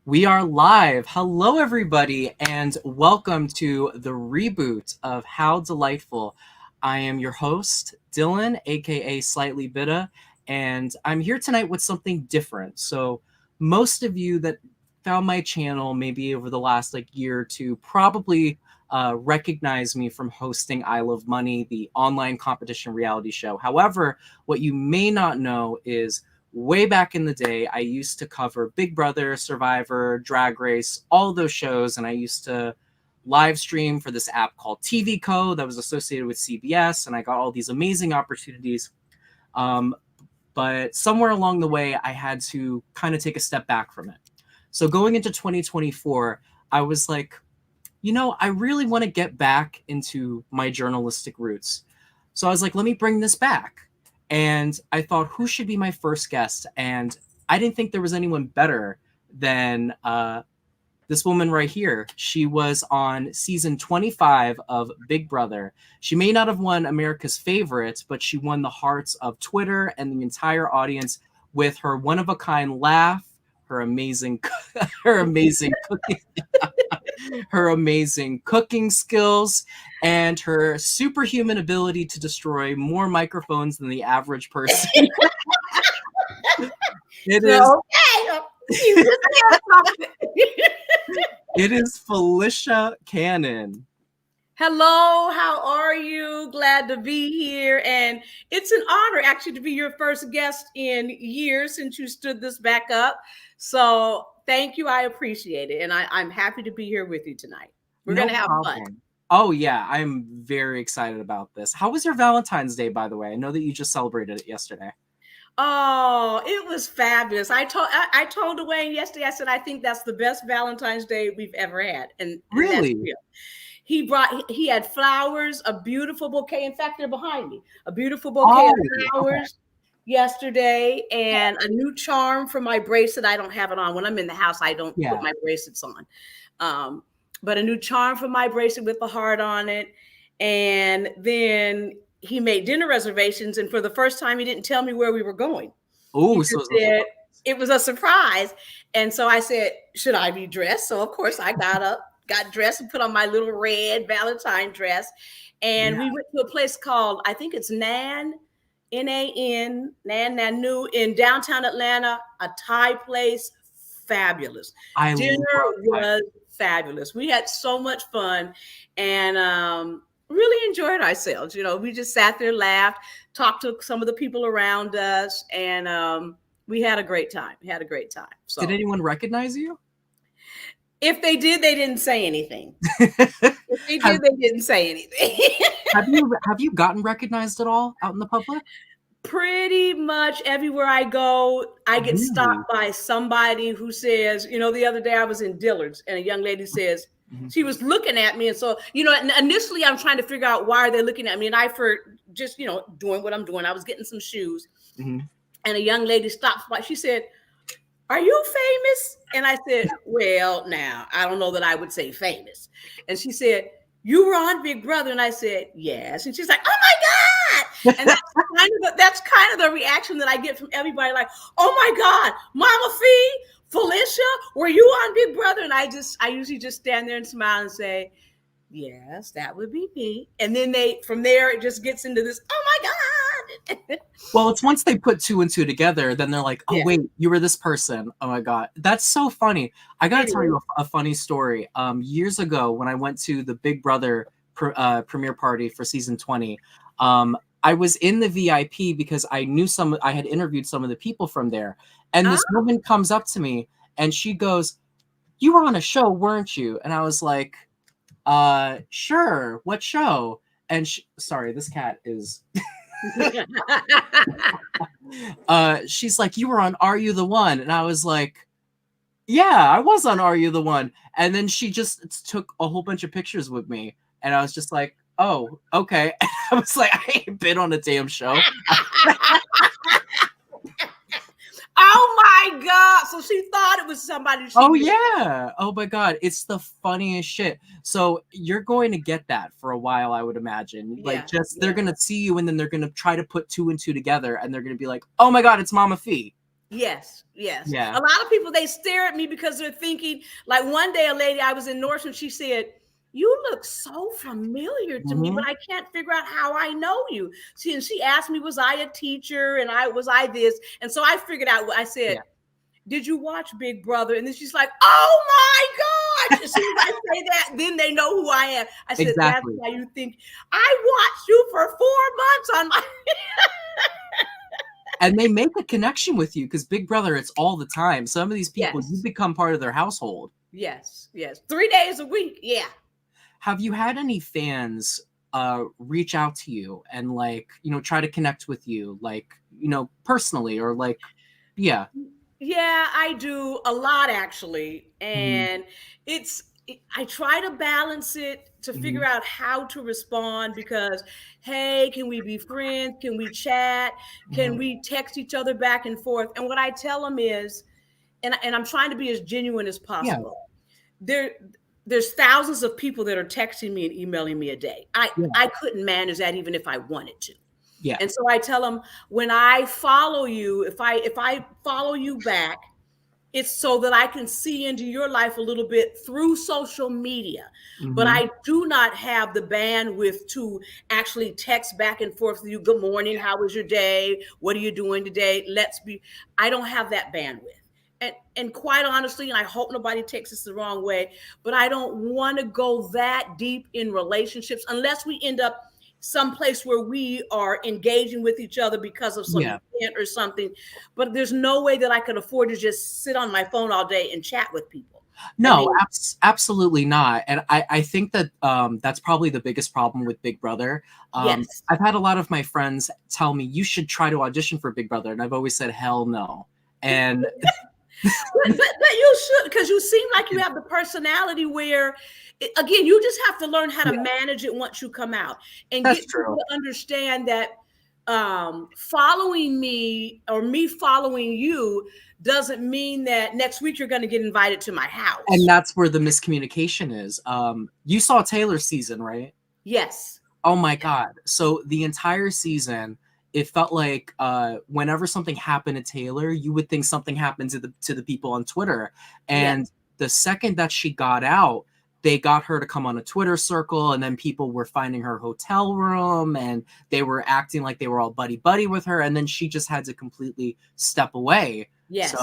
We are live. Hello, everybody, and welcome to the reboot of How Delightful. I am your host, Dylan, aka Slightly Bitta, and I'm here tonight with something different. So, most of you that found my channel maybe over the last year or two probably recognize me from hosting I Love Money, the online competition reality show. However, what you may not know is way back in the day, I used to cover Big Brother, Survivor, Drag Race, all those shows, and I used to live stream for this app called TV Co that was associated with CBS, and I got all these amazing opportunities. But somewhere along the way, I had to kind of take a step back from it. So going into 2024, I was like, I really want to get back into my journalistic roots. So I was like, let me bring this back. And I thought, who should be my first guest? And I didn't think there was anyone better than this woman right here. She was on season 25 of Big Brother. She may not have won America's Favorite, but she won the hearts of Twitter and the entire audience with her one-of-a-kind laugh, her amazing, her amazing cooking, her amazing cooking skills, and her superhuman ability to destroy more microphones than the average person. It is Felicia Cannon. Hello, how are you? Glad to be here. And it's an honor actually to be your first guest in years since you stood this back up. So thank you. I appreciate it. And I'm happy to be here with you tonight. We're going to have fun. Oh, yeah. I'm very excited about this. How was your Valentine's Day, by the way? I know that you just celebrated it yesterday. Oh, it was fabulous. I told Dwayne yesterday, I said, I think that's the best Valentine's Day we've ever had. And really? He had flowers, a beautiful bouquet. In fact, they're behind me. A beautiful bouquet of flowers yesterday, and a new charm for my bracelet. I don't have it on. When I'm in the house, I don't put my bracelets on. But a new charm for my bracelet with the heart on it. And then he made dinner reservations. And for the first time, he didn't tell me where we were going. Oh, so it was a surprise. And so I said, should I be dressed? So of course I got dressed and put on my little red Valentine dress. And we went to a place called, I think it's Nan, N-A-N, Nanu in downtown Atlanta, a Thai place. Fabulous. Dinner was fabulous. We had so much fun and really enjoyed ourselves. We just sat there, laughed, talked to some of the people around us, and we had a great time. So, did anyone recognize you? If they did, they didn't say anything. If they did, they didn't say anything. Have you gotten recognized at all out in the public? Pretty much everywhere I go, I get stopped by somebody who says, the other day I was in Dillard's and a young lady says, she was looking at me. And so, initially I'm trying to figure out why are they looking at me? And I, for just, doing what I'm doing, I was getting some shoes and a young lady stopped by. She said, are you famous? And I said, well, now I don't know that I would say famous. And she said, you were on Big Brother. And I said, yes. And she's like, oh my God. And that's kind of the reaction that I get from everybody. Like, oh my God, Mama Fee, Felicia, were you on Big Brother? And I usually just stand there and smile and say, yes, that would be me. And then from there, it just gets into this, oh my God. Well, it's once they put two and two together, then they're like, oh, wait, you were this person. Oh my God. That's so funny. I got to tell you a funny story. Years ago, when I went to the Big Brother premiere party for season 20, I was in the VIP because I had interviewed some of the people from there. And this woman comes up to me and she goes, you were on a show, weren't you? And I was like, sure. What show? And sorry, this cat is... she's like, you were on Are You the One? And I was like, yeah, I was on Are You the One? And then she just took a whole bunch of pictures with me. And I was just like, oh, okay. I was like, I ain't been on a damn show. Oh my God. So she thought it was somebody. Yeah. Oh my God. It's the funniest shit. So you're going to get that for a while, I would imagine. They're going to see you and then they're going to try to put two and two together and they're going to be like, oh my God, it's Mama Fee. Yes, yes. Yeah. A lot of people, they stare at me because they're thinking, like one day a lady, I was in Nordstrom, she said, "You look so familiar to me, Hmm. but I can't figure out how I know you." And she asked me, was I a teacher? And I this? And so I figured out what I said. Yeah. Did you watch Big Brother? And then she's like, "Oh my gosh." As soon as I say that, then they know who I am. I said, "That's Exactly. why you think I watched you for 4 months on my." And they make a connection with you because Big Brother, it's all the time. Some of these people, you Yes, become part of their household. yes, yes. 3 days a week. Yeah. Have you had any fans reach out to you and like, try to connect with you, like, personally or like, yeah. Yeah, I do a lot actually. Hmm. And I try to balance it to figure Hmm. out how to respond because, hey, can we be friends? Can we chat? Can Hmm. we text each other back and forth? And what I tell them is, and I'm trying to be as genuine as Yeah. possible. There, there's thousands of people that are texting me and emailing me a day. I, Yeah. I couldn't manage that even if I wanted to. Yeah. And so I tell them, when I follow you, if I follow you back, it's so that I can see into your life a little bit through social media. But Hmm. I do not have the bandwidth to actually text back and forth with you. Good morning. How was your day? What are you doing today? I don't have that bandwidth. And quite honestly, and I hope nobody takes this the wrong way, but I don't want to go that deep in relationships unless we end up someplace where we are engaging with each other because of some Yeah. event or something. But there's no way that I could afford to just sit on my phone all day and chat with people. I No, mean, absolutely not. And I think that that's probably the biggest problem with Big Brother. yes. I've had a lot of my friends tell me you should try to audition for Big Brother, and I've always said hell no. And But you should, because you seem like you have the personality where, again, you just have to learn how to yeah, manage it once you come out and that's get people true. to understand that following me or me following you doesn't mean that next week you're going to get invited to my And house. that's where the miscommunication is. You saw Taylor's season, right? Yes. Oh my God. So the entire season, it felt like whenever something happened to Taylor, you would think something happened to the people on Twitter. Yes. And the second that she got out, they got her to come on a Twitter circle, and then people were finding her hotel room and they were acting like they were all buddy buddy with her, and then she just had to completely step away. Yes.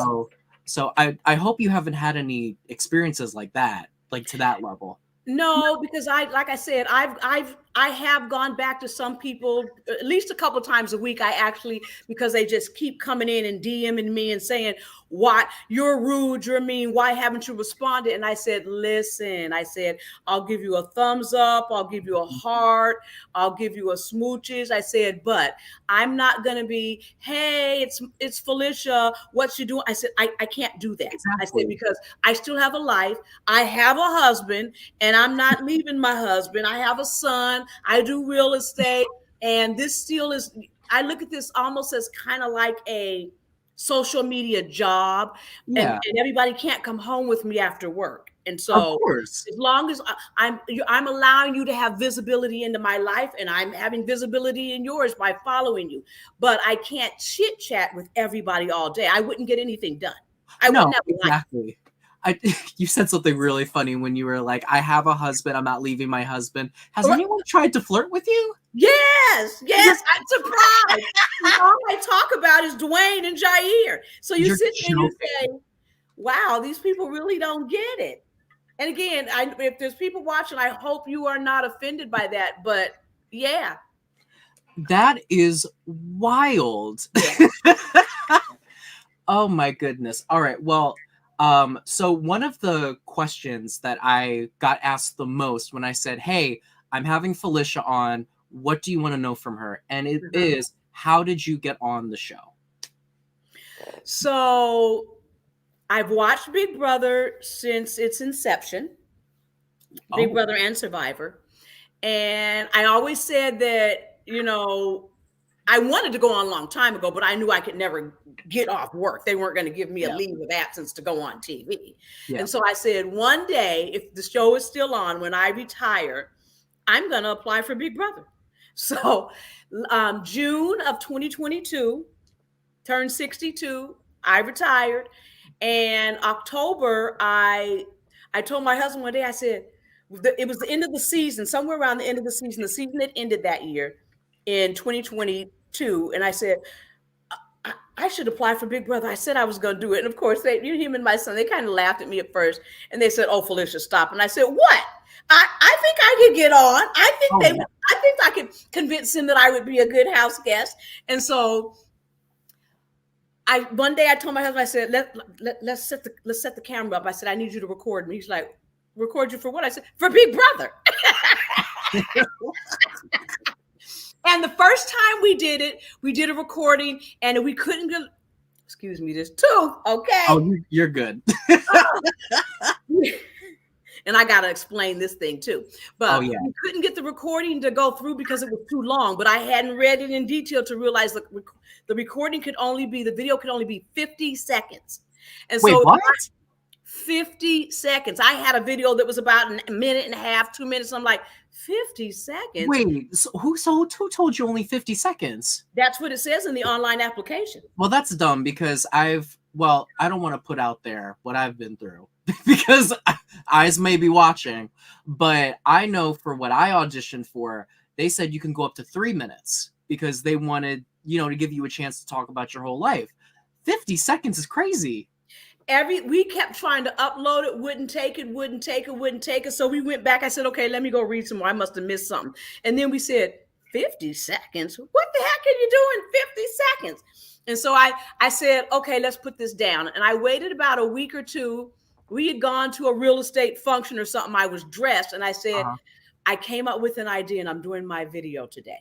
So I hope you haven't had any experiences like that, like to that level. No, because like I said, I have gone back to some people at least a couple times a week. I actually, because they just keep coming in and DMing me and saying, "Why you're rude, you're mean, why haven't you responded?" And I said, "Listen," I said, "I'll give you a thumbs up, I'll give you a heart, I'll give you a smooches." I said, "But I'm not gonna be, hey, it's Felicia, what you doing?" I said, I can't do that. I said, Exactly. because I still have a life, I have a husband, and I'm not leaving my husband. I have a son. I do real estate. And this still is, I look at this almost as kind of like a social media job. And, Yeah, and everybody can't come home with me after work. And of so course. as long as I'm allowing you to have visibility into my life, and I'm having visibility in yours by following you, but I can't chit chat with everybody all day. I wouldn't get anything done. I wouldn't No, have a life. exactly. I you said something really funny when you were like, "I have a husband, I'm not leaving my husband." Has anyone tried to flirt with you? Yes, You're yes, I'm surprised. All I talk about is Dwayne and Jair. So you you're sit there and you joking. say, wow, these people really don't get it. And again, if there's people watching, I hope you are not offended by that. But yeah, That is wild. yeah. Oh my goodness. All right. Well, so one of the questions that I got asked the most when I said, "Hey, I'm having Felicia on. What do you want to know from her?" And it Uh-huh. is, how did you get on the show? So I've watched Big Brother since its inception, Big Oh, Brother and Survivor. And I always said that, I wanted to go on a long time ago, but I knew I could never get off work. They weren't going to give me a yeah. leave of absence to go on TV. Yeah. And so I said, one day, if the show is still on, when I retire, I'm going to apply for Big Brother. So June of 2022, turned 62. I retired. And October, I told my husband one day, I said, it was the end of the season, somewhere around the end of the season. The season had ended that year in 2022. And I said, I should apply for Big Brother. I said I was going to do it. And of course, him and my son, they kind of laughed at me at first. And they said, oh, Felicia, stop. And I said, what? I think I could get on. I think I could convince him that I would be a good house guest. And so one day I told my husband, I said, let's set the camera up. I said, I need you to record me. He's like, record you for what? I said, for Big Brother. And the first time we did it, we did a recording and we couldn't get, excuse me, this tooth, okay? Oh, you're good. And I got to explain this thing too. But we couldn't get the recording to go through because it was too long. But I hadn't read it in detail to realize that the recording could only be, the video could only be 50 seconds. And wait, what? 50 seconds. I had a video that was about a minute and a half, 2 minutes. I'm like, 50 seconds? Wait, so who told you only 50 seconds? That's what it says in the online application. Well, that's dumb because I don't want to put out there what I've been through because eyes may be watching, but I know for what I auditioned for, they said you can go up to 3 minutes because they wanted, to give you a chance to talk about your whole life. 50 seconds is crazy. We kept trying to upload it, wouldn't take it. So we went back. I said, okay, let me go read some more. I must have missed something. And then we said, 50 seconds? What the heck can you do in 50 seconds? And so I said, okay, let's put this down. And I waited about a week or two. We had gone to a real estate function or something. I was dressed and I said, I came up with an idea and I'm doing my video today.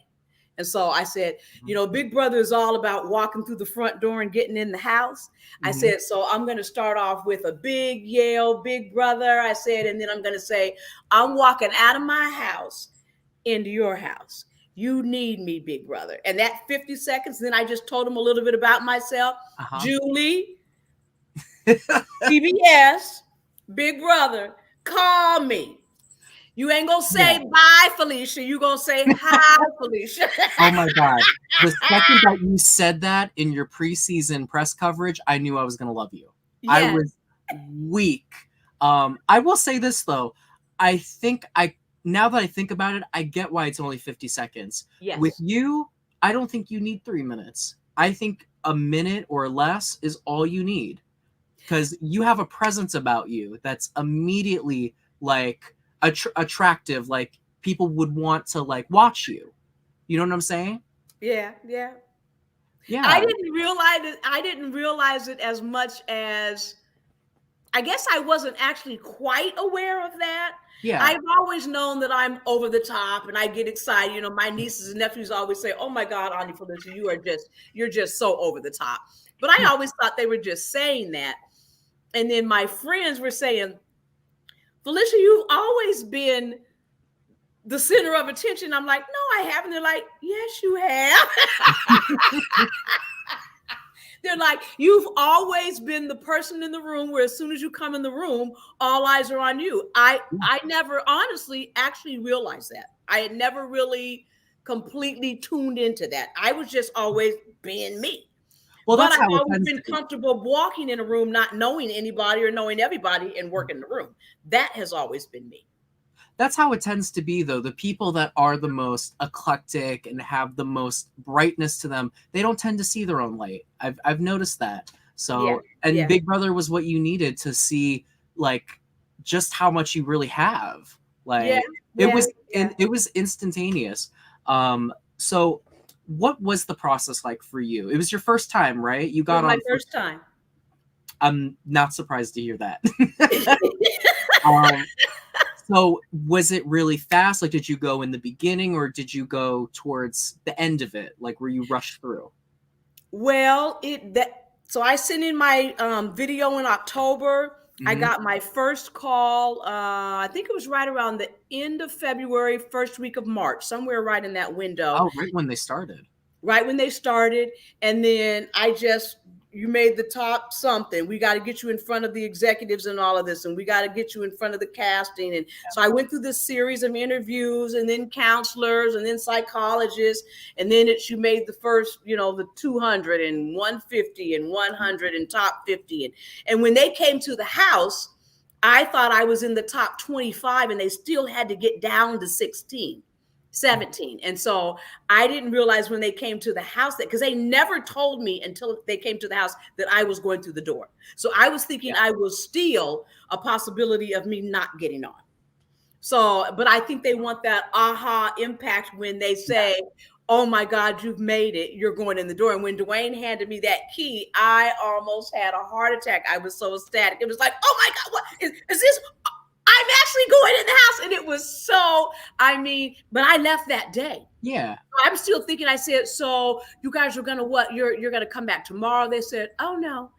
And so I said, Big Brother is all about walking through the front door and getting in the house. I said, so I'm going to start off with a big yell, Big Brother. I said, and then I'm going to say, I'm walking out of my house into your house. You need me, Big Brother. And that 50 seconds, then I just told him a little bit about myself. Julie, CBS, Big Brother, call me. You ain't gonna say bye, Felicia. You gonna say hi, Felicia. Oh my God. The second that you said that in your preseason press coverage, I knew I was gonna love you. Yes. I was weak. I will say this though. Now that I think about it, I get why it's only 50 seconds. Yes. With you, I don't think you need 3 minutes. I think a minute or less is all you need. Because you have a presence about you that's immediately like attractive, like people would want to like watch you. You know what I'm saying? Yeah. I didn't realize it as much as, I guess I wasn't actually quite aware of that. Yeah. I've always known that I'm over the top and I get excited. My nieces and nephews always say, oh my God, Auntie Felicia, you're just so over the top. But I always thought they were just saying that. And then my friends were saying, Felicia, you've always been the center of attention. I'm like, no, I haven't. They're like, yes, you have. They're like, you've always been the person in the room where as soon as you come in the room, all eyes are on you. I never honestly actually realized that. I had never really completely tuned into that. I was just always being me. Well, but I've always been comfortable walking in a room, not knowing anybody or knowing everybody and working the room. That has always been me. That's how it tends to be, though. The people that are the most eclectic and have the most brightness to them, they don't tend to see their own light. I've noticed that. So, Big Brother was what you needed to see, like, just how much you really have. Like, it was instantaneous. So, what was the process like for you? It was your first time, right? You got on my first time. I'm not surprised to hear that. So was it really fast? Like, did you go in the beginning or did you go towards the end of it? Like, were you rushed through? Well, so I sent in my video in October. I got my first call. I think it was right around the end of February, first week of March, somewhere right in that window. Oh, right when they started. Right when they started. And then I just, you made the top something. We got to get you in front of the executives and all of this, and we got to get you in front of the casting. And so I went through this series of interviews, and then counselors, and then psychologists, and then you made the first, the 200 and 150 and 100 and top 50. And when they came to the house, I thought I was in the top 25, and they still had to get down to 17. And so I didn't realize when they came to the house because they never told me until they came to the house that I was going through the door. So I was thinking I was still a possibility of me not getting on. So, but I think they want that aha impact when they say, oh my God, you've made it. You're going in the door. And when Dwayne handed me that key, I almost had a heart attack. I was so ecstatic. It was like, oh my God, what is this? I'm actually going in the house. And it was so, but I left that day. Yeah. I'm still thinking, I said, so you guys are going to what? You're going to come back tomorrow. They said, oh no,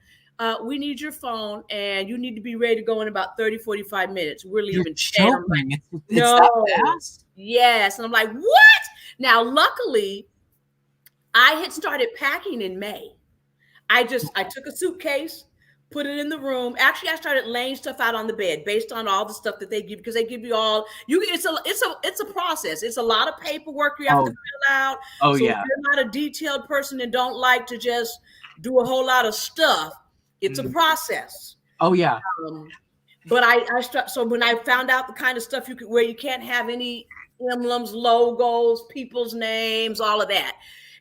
we need your phone and you need to be ready to go in about 30, 45 minutes. We're leaving. It's that fast? Yes. And I'm like, what? Now, luckily, I had started packing in May. I took a suitcase, put it in the room. Actually, I started laying stuff out on the bed based on all the stuff that they give, because they give you all it's a process. It's a lot of paperwork you have to fill out. Oh, so yeah. If you're not a detailed person and don't like to just do a whole lot of stuff, it's a process. Oh, yeah. But so when I found out the kind of stuff where you can't have any emblems, logos, people's names, all of that.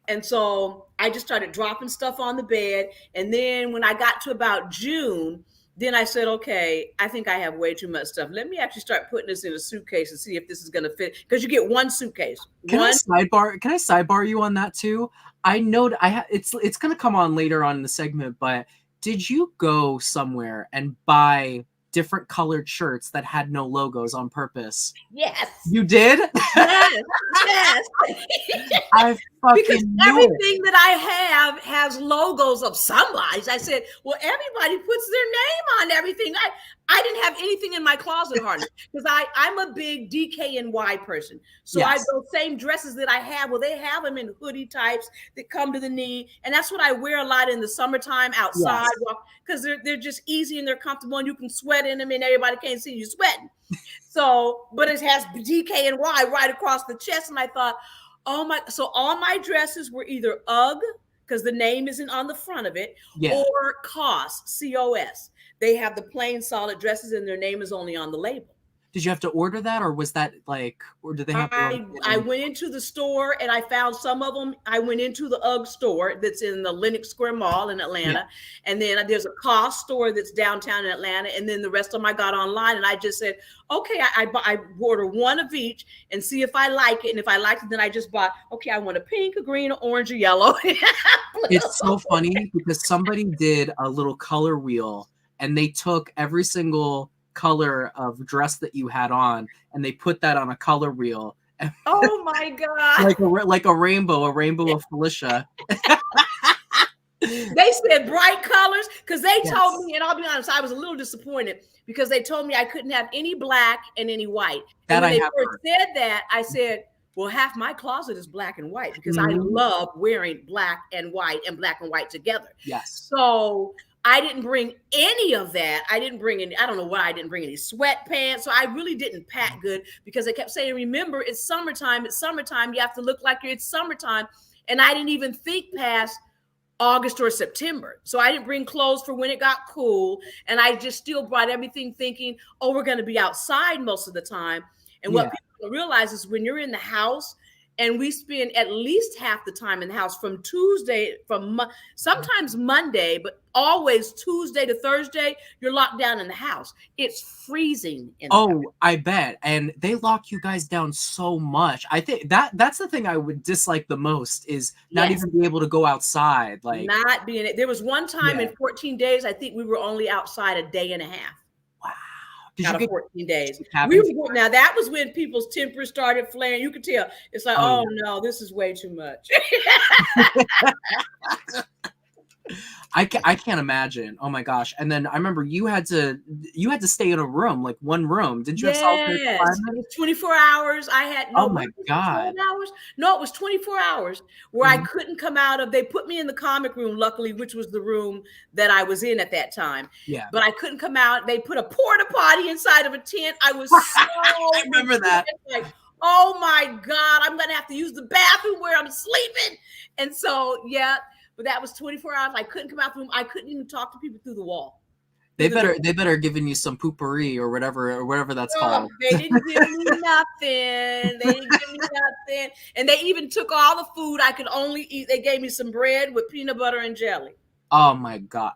And so I just started dropping stuff on the bed. And then when I got to about June, then I said, okay, I think I have way too much stuff. Let me actually start putting this in a suitcase and see if this is going to fit. Because you get one suitcase. Can I sidebar you on that too? I know it's going to come on later on in the segment, but did you go somewhere and buy different colored shirts that had no logos on purpose? Yes. You did? Yes. I fucking because everything that I have has logos of somebody. I said, well, everybody puts their name on everything. I didn't have anything in my closet hardly because I'm a big DKNY person. So those same dresses that I have, well, they have them in hoodie types that come to the knee. And that's what I wear a lot in the summertime outside because they're just easy and they're comfortable and you can sweat in them and everybody can't see you sweating. So, but it has DKNY right across the chest. And I thought, so all my dresses were either UGG, because the name isn't on the front of it, or COS, COS. They have the plain solid dresses and their name is only on the label. Did you have to order that, or was that or did they have? I went into the store and I found some of them. I went into the UGG store that's in the Lenox Square Mall in Atlanta, and then there's a COS store that's downtown in Atlanta, and then the rest of them I got online. And I just said, okay, I order one of each and see if I like it, and if I like it, then I just bought. Okay, I want a pink, a green, an orange, or yellow. It's so funny because somebody did a little color wheel, and they took every single color of dress that you had on and they put that on a color wheel. Oh my God. like a rainbow of Felicia. They said bright colors because they told me, and I'll be honest, I was a little disappointed because they told me I couldn't have any black and any white. And when they first said that, I said, well, half my closet is black and white because I love wearing black and white together. Yes. So I didn't bring any of that. I didn't bring any, I don't know why I didn't bring any sweatpants. So I really didn't pack good because they kept saying, remember, it's summertime. You have to look like it's summertime. And I didn't even think past August or September. So I didn't bring clothes for when it got cool. And I just still brought everything thinking, oh, we're going to be outside most of the time. And what people don't realize is when you're in the house, and we spend at least half the time in the house from sometimes Monday, but always Tuesday to Thursday, you're locked down in the house. It's freezing. I bet. And they lock you guys down so much. I think that's the thing I would dislike the most is not even being able to go outside. Like not being it. There was one time in 14 days, I think we were only outside a day and a half. Out of 14 days. Now that was when people's tempers started flaring. You could tell. It's like, no, this is way too much. I can't imagine. Oh my gosh. And then I remember you had to stay in a room, like one room. Did you have solitary Yes, it confinement? was 24 hours. I had Oh no, my what was it, 12 God. hours? No, it was 24 hours where I Mhm. couldn't come out of. They put me in the comic room, luckily, which was the room that I was in at that time. Yeah. But I couldn't come out. They put a porta potty inside of a tent. I was I so remember that. depressed, like, oh my God, I'm gonna have to use the bathroom where I'm sleeping. And so, yeah, but that was 24 hours. I couldn't come out the room. I couldn't even talk to people through the wall, through the door. They better giving you some poopery or whatever that's Oh, called. they didn't give me nothing. They didn't give me nothing. And they even took all the food I could only eat. They gave me some bread with peanut butter and jelly. Oh my God.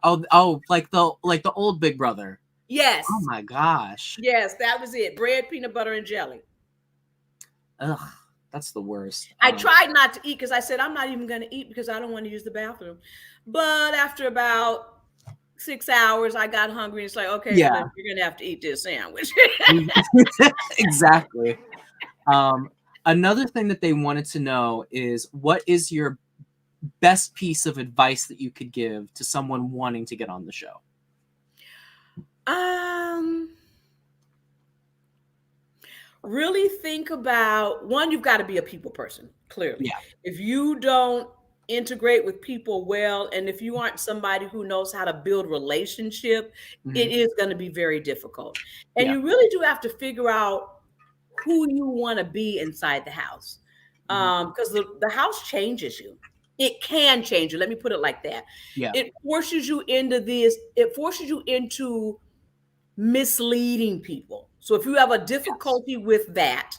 Like the old Big Brother. Oh Yes. my gosh. Yes, that was it. Bread, peanut butter, and jelly. Ugh, that's the worst. I tried not to eat because I said, I'm not even going to eat because I don't want to use the bathroom. But after about 6 hours, I got hungry. It's like, okay, Yeah, Felicia, you're going to have to eat this sandwich. exactly. Another thing that they wanted to know is what is your best piece of advice that you could give to someone wanting to get on the show? um, really think about one, you've got to be a people person, clearly. Yeah. If you don't integrate with people well, and if you aren't somebody who knows how to build relationship, it Mhm. is going to be very difficult. And Yeah. you really do have to figure out who you want to be inside the house. Mhm. Because the house changes you. It can change you. Let me put it like that. Yeah. It forces you into this, it forces you into misleading people. So if you have a Yes. difficulty with that,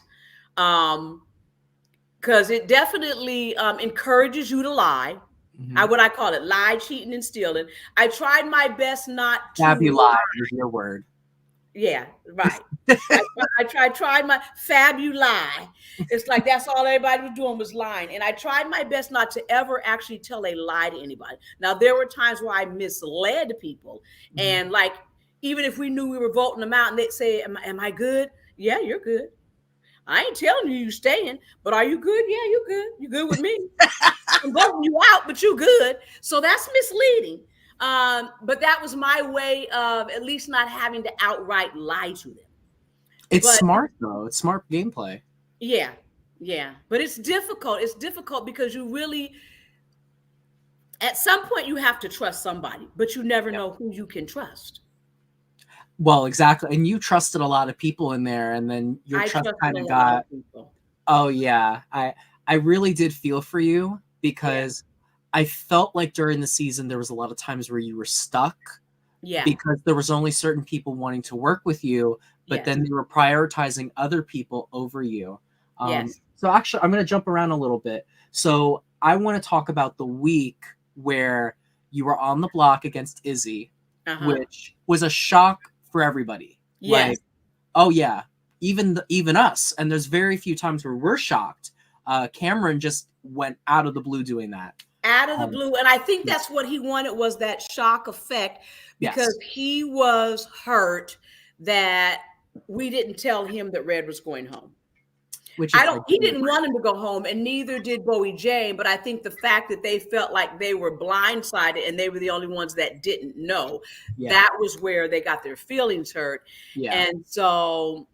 because it definitely encourages you to lie. Mhm. What I call it, lie, cheating, and stealing. I tried my best not to Fabulous lie. is your word. Yeah, right. I tried my fabuli. It's like that's all everybody was doing was lying. And I tried my best not to ever actually tell a lie to anybody. Now there were times where I misled people. Mhm. And like even if we knew we were voting them out and they'd say, am I good? Yeah, you're good. I ain't telling you staying, but are you good? Yeah, you good. You good with me. I'm voting you out, but you good. So that's misleading. But that was my way of at least not having to outright lie to them. It's But smart though. It's smart gameplay. yeah, yeah. But it's difficult. It's difficult because you really, at some point, you have to trust somebody, but you never Yep. know who you can trust. Well, exactly. And you trusted a lot of people in there, and then your I trust trusted kind a of lot of got. people. Oh yeah, I really did feel for you Yeah, because I felt like during the season there was a lot of times where you were stuck yeah, because there was only certain people wanting to work with you, but yes, then they were prioritizing other people over you. yes. So actually, I'm going to jump around a little bit. So I want to talk about the week where you were on the block against Izzy, Uh huh. which was a shock for everybody. Yes. Like, oh yeah, even us. And there's very few times where we're shocked. Cameron just went out of the blue doing that. Out of the Um, blue. And I think yeah. that's what he wanted was that shock effect because Yes, he was hurt that we didn't tell him that Red was going home. which I is don't, he arguably didn't want him to go home, and neither did Bowie Jane. But I think the fact that they felt like they were blindsided and they were the only ones that didn't know, yeah, that was where they got their feelings hurt. yeah. And so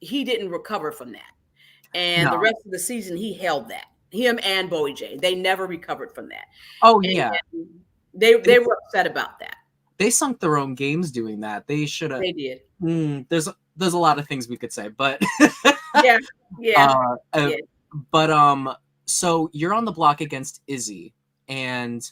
he didn't recover from that. And the No. rest of the season, he held that. Him and Bowie Jane, they never recovered from that. Oh yeah. And they were upset about that. They sunk their own games doing that. They should have. They did. There's a lot of things we could say, but Yeah. Yeah. uh, uh, Yeah. but so you're on the block against Izzy, and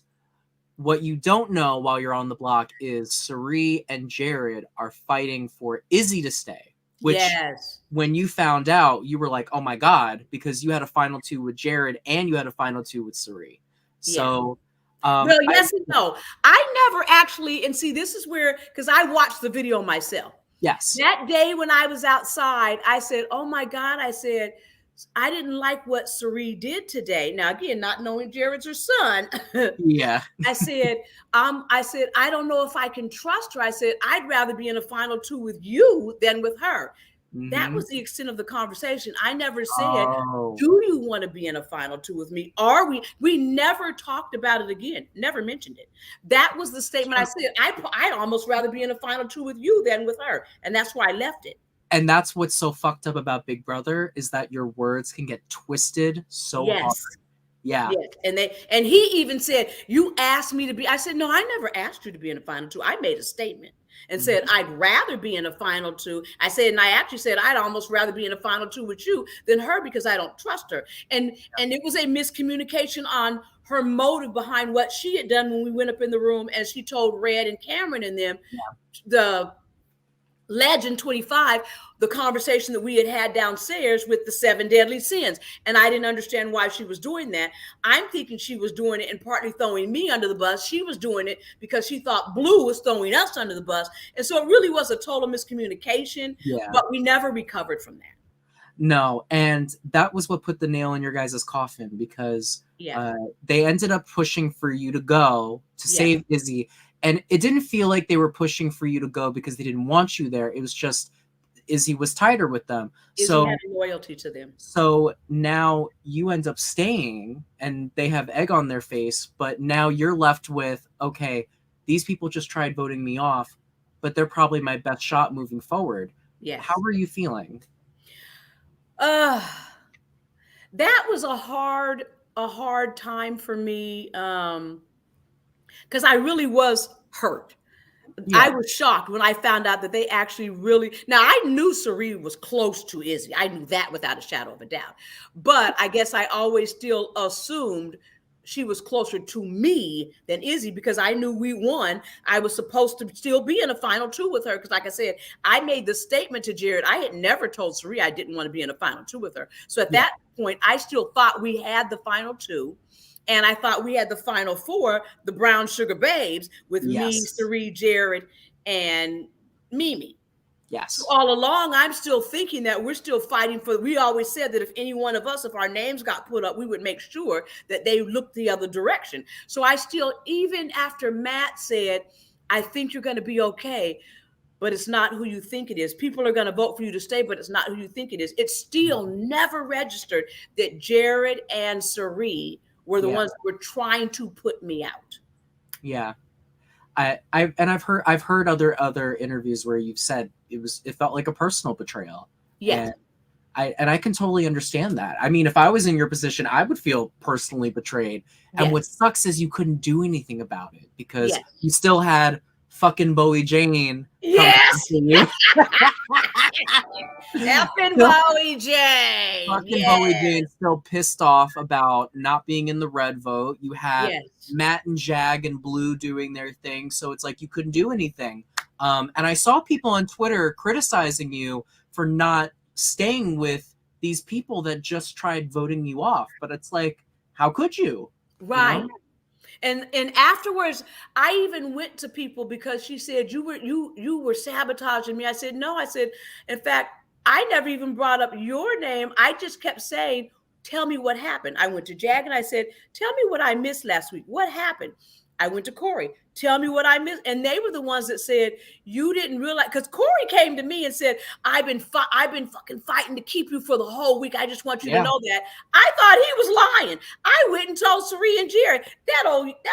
what you don't know while you're on the block is Sari and Jared are fighting for Izzy to stay. Which, Yes. when you found out, you were like, "Oh my god!" Because you had a final two with Jared and you had a final two with Sari. Yeah. So, Well, yes and no. I never actually, and see, this is where, because I watched the video myself. yes, That day when I was outside, I said, oh my God, I said, I didn't like what Sari did today. Now, again, not knowing Jared's her son, yeah, I said, I don't know if I can trust her. I said, I'd rather be in a final two with you than with her. That Mm-hmm. was the extent of the conversation. I never said, Oh, do you want to be in a final two with me? Are we never talked about it again, never mentioned it. That was the statement I sure. said. I'd almost rather be in a final two with you than with her. And that's why I left it. And that's what's so fucked up about Big Brother is that your words can get twisted so hard. Yes. Yeah. Yes. And he even said, you asked me to be. I said, no, I never asked you to be in a final two. I made a statement and said, Mhm. I'd rather be in a final two. I said, and I actually said, I'd almost rather be in a final two with you than her because I don't trust her. And it was a miscommunication on her motive behind what she had done when we went up in the room and she told Red and Cameron and them, the Legend 25, the conversation that we had downstairs with the 7 deadly sins. And I didn't understand why she was doing that. I'm thinking she was doing it and partly throwing me under the bus. She was doing it because she thought Blue was throwing us under the bus. And so it really was a total miscommunication, Yeah. but we never recovered from that. No, and that was what put the nail in your guys' coffin because Yeah. they ended up pushing for you to go to Yeah. save Izzy. And it didn't feel like they were pushing for you to go because they didn't want you there. It was just Izzy was tighter with them. Izzy had So loyalty to them. so now you end up staying and they have egg on their face, but now you're left with, okay, these people just tried voting me off, but they're probably my best shot moving forward. Yes. How are you feeling? That was a hard time for me. Because I really was hurt. Yeah. I was shocked when I found out that they actually really. Now I knew Sari was close to Izzy. I knew that without a shadow of a doubt. But I guess I always still assumed she was closer to me than Izzy because I knew we won. I was supposed to still be in a final two with her because, like I said, I made the statement to Jared. I had never told Sari I didn't want to be in a final two with her. So at that point, I still thought we had the final two. And I thought we had the final four, the Brown Sugar Babes, with me, Sari, Jared, and Mimi. Yes. So all along, I'm still thinking that we're still fighting for. We always said that if any one of us, if our names got put up, we would make sure that they looked the other direction. So I still, even after Matt said, I think you're going to be okay, but it's not who you think it is. People are going to vote for you to stay, but it's not who you think it is. It still never registered that Jared and Sari were the ones that were trying to put me out. Yeah. I've heard other interviews where you've said it felt like a personal betrayal. Yes. And I can totally understand that. I mean, if I was in your position, I would feel personally betrayed. And what sucks is you couldn't do anything about it because you still had fucking Bowie Jane. Yes. Effing Bowie Jane. Fucking Bowie Jane still pissed off about not being in the red vote. You had Matt and Jag and Blue doing their thing, so it's like you couldn't do anything. And I saw people on Twitter criticizing you for not staying with these people that just tried voting you off. But it's like, how could you? Right. You know? And afterwards, I even went to people because she said you were sabotaging me. I said no. I said, in fact, I never even brought up your name. I just kept saying, tell me what happened. I went to Jag and I said, tell me what I missed last week. What happened? I went to Corey. Tell me what I missed. And they were the ones that said, you didn't realize, because Corey came to me and said, I've been fucking fighting to keep you for the whole week. I just want you to know that. I thought he was lying. I went and told Sari and Jared. That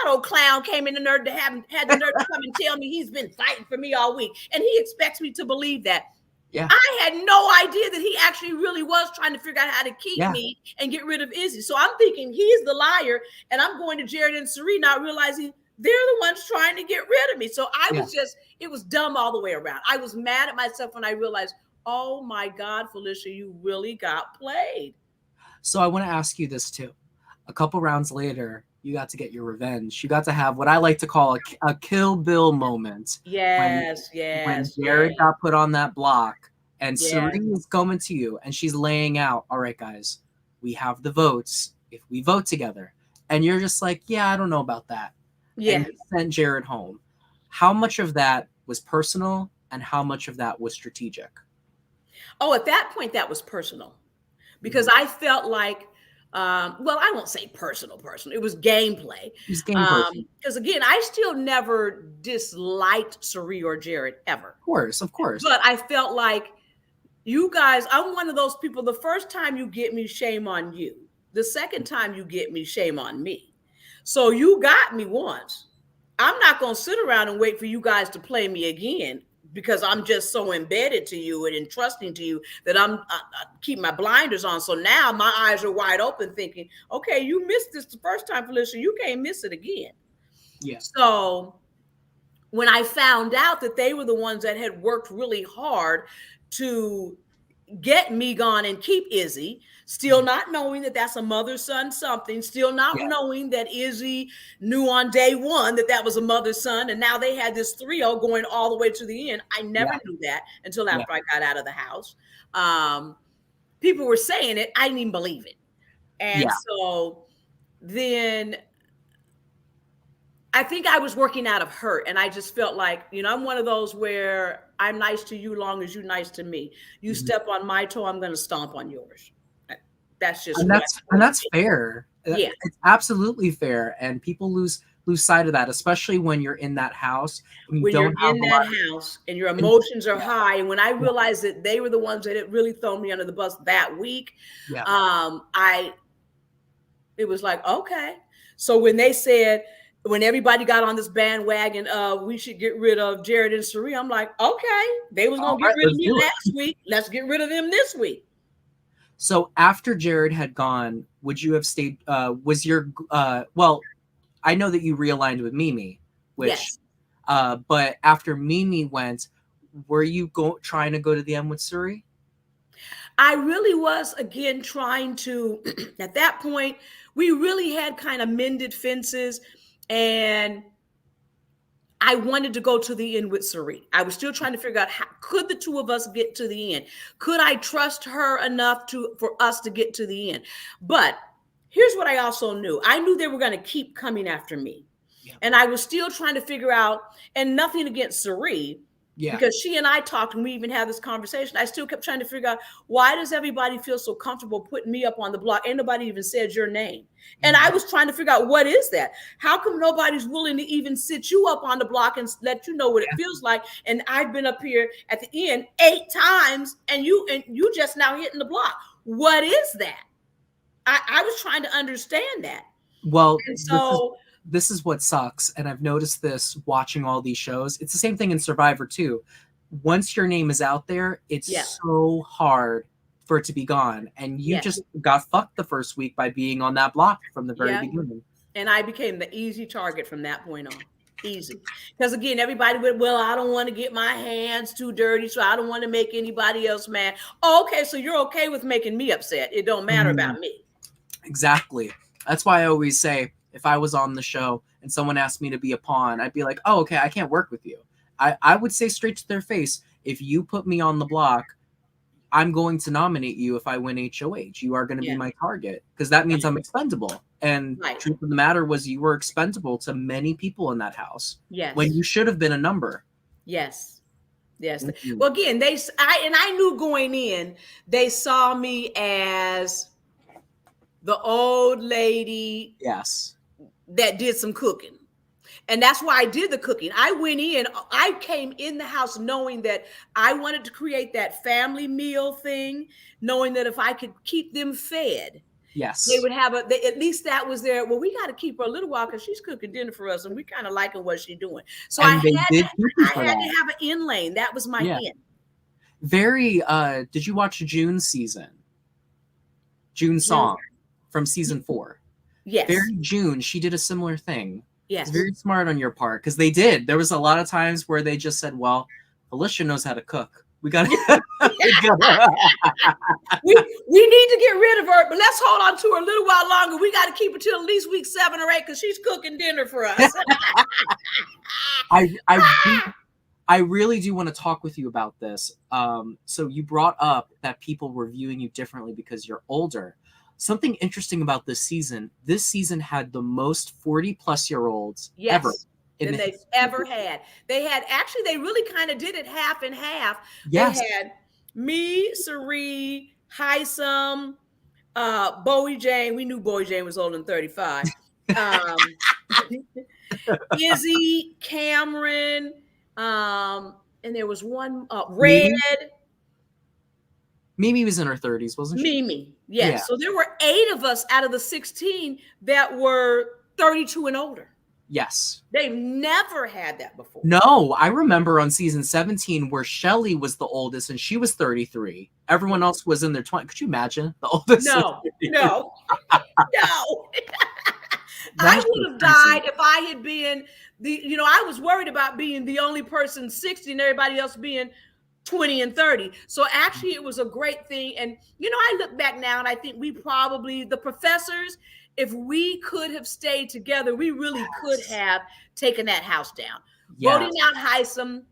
old clown came in the nerve to had the nerve to come and tell me he's been fighting for me all week. And he expects me to believe that. Yeah. I had no idea that he actually really was trying to figure out how to keep me and get rid of Izzy. So I'm thinking he's the liar, and I'm going to Jared and Sari not realizing they're the ones trying to get rid of me. So I was it was dumb all the way around. I was mad at myself when I realized, oh my God, Felicia, you really got played. So I want to ask you this too. A couple rounds later, you got to get your revenge. You got to have what I like to call a Kill Bill moment. When Jared got put on that block and Sari is coming to you and she's laying out, all right, guys, we have the votes if we vote together. And you're just like, yeah, I don't know about that. Yeah. And you sent Jared home. How much of that was personal and how much of that was strategic? Oh, at that point, that was personal. Because I felt like, well, I won't say personal. It was gameplay. Because again, I still never disliked Sari or Jared ever. Of course. But I felt like you guys, I'm one of those people. The first time you get me, shame on you. The second time you get me, shame on me. So you got me once. I'm not going to sit around and wait for you guys to play me again because I'm just so embedded to you and entrusting to you that I keep my blinders on. So now my eyes are wide open thinking, okay, you missed this the first time, Felicia. You can't miss it again. Yeah. So when I found out that they were the ones that had worked really hard to get me gone and keep Izzy, still not knowing that that's a mother-son something, still not Yeah. knowing that Izzy knew on day one that that was a mother-son, and now they had this 3-0 going all the way to the end. I never Yeah. knew that until Yeah. after I got out of the house. People were saying it, I didn't even believe it. And Yeah. so then I think I was working out of hurt, and I just felt like, I'm one of those where I'm nice to you long as you're nice to me. You Mhm. step on my toe, I'm going to stomp on yours. That's just And what that's fair. Yeah. It's absolutely fair, and people lose sight of that, especially when you're in that house and you When you're don't have in a that lot of. house and your And, emotions are yeah. high, and when I Yeah. realized that they were the ones that had really thrown me under the bus that week, Yeah. I it was like, okay. So when they said, when everybody got on this bandwagon of we should get rid of Jared and Sheree, I'm like, okay, they was All gonna get right, rid of let's me do it. last week. Let's get rid of them this week. So after Jared had gone, would you have stayed? Was your well? I know that you realigned with Mimi, which, Yes. but after Mimi went, were you trying to go to the end with Suri? I really was again trying to, at that point, we really had kind of mended fences, and I wanted to go to the end with Sari. I was still trying to figure out how could the two of us get to the end? Could I trust her enough for us to get to the end? But here's what I also knew. I knew they were going to keep coming after me. Yeah. And I was still trying to figure out, and nothing against Sari, Yeah. because she and I talked and we even had this conversation. I still kept trying to figure out, why does everybody feel so comfortable putting me up on the block? Ain't nobody even said your name. And I was trying to figure out, what is that? How come nobody's willing to even sit you up on the block and let you know what it feels like? And I've been up here at the end 8 times, and you just now hitting the block. What is that? I was trying to understand that. Well, And so this is what sucks, and I've noticed this watching all these shows. It's the same thing in Survivor too. Once your name is out there, it's so hard for it to be gone, and you just got fucked the first week by being on that block from the very beginning. And I became the easy target from that point on. Easy. Because again, everybody would, well, I don't want to get my hands too dirty, so I don't want to make anybody else mad. Oh, okay, so you're okay with making me upset. It don't matter about me. Exactly. That's why I always say, if I was on the show and someone asked me to be a pawn, I'd be like, oh, okay, I can't work with you. I would say straight to their face, if you put me on the block, I'm going to nominate you if I win HOH. You are going to be my target, because that means I'm expendable. And truth of the matter was, you were expendable to many people in that house. Yes. When you should have been a number. Yes. Yes. Mm-hmm. Well, again, I knew going in, they saw me as the old lady. Yes. That did some cooking. And that's why I did the cooking. I went in, I came in the house knowing that I wanted to create that family meal thing, knowing that if I could keep them fed, yes, they would have at least that was there. Well, we got to keep her a little while because she's cooking dinner for us and we kind of liking what she's doing. So and I had to have an in lane. That was my in. Very, did you watch June's season? June's song from season 4. Yes. Very June, she did a similar thing. Yes. It's very smart on your part, because they did. There was a lot of times where they just said, well, Felicia knows how to cook. We got to we need to get rid of her, but let's hold on to her a little while longer. We got to keep her till at least week 7 or 8 because she's cooking dinner for us. I really do want to talk with you about this. So you brought up that people were viewing you differently because you're older. Something interesting about this season had the most 40-plus-year-olds ever. Than they've ever had. They really kind of did it half and half. Yes. They had me, Sari, Hisam, Bowie Jane. We knew Bowie Jane was older than 35. Izzy, Cameron, and there was one, Red. Mimi was in her 30s, wasn't she? Mimi, yes. Yeah. So there were 8 of us out of the 16 that were 32 and older. Yes. They've never had that before. No, I remember on season 17 where Shelly was the oldest and she was 33. Everyone else was in their 20s. Could you imagine the oldest? No. I would have died if I had been I was worried about being the only person 60 and everybody else being 20 and 30. So actually it was a great thing. And, I look back now and I think we probably, the professors, if we could have stayed together, we really could have taken that house down. Yes. Voting out Heisem,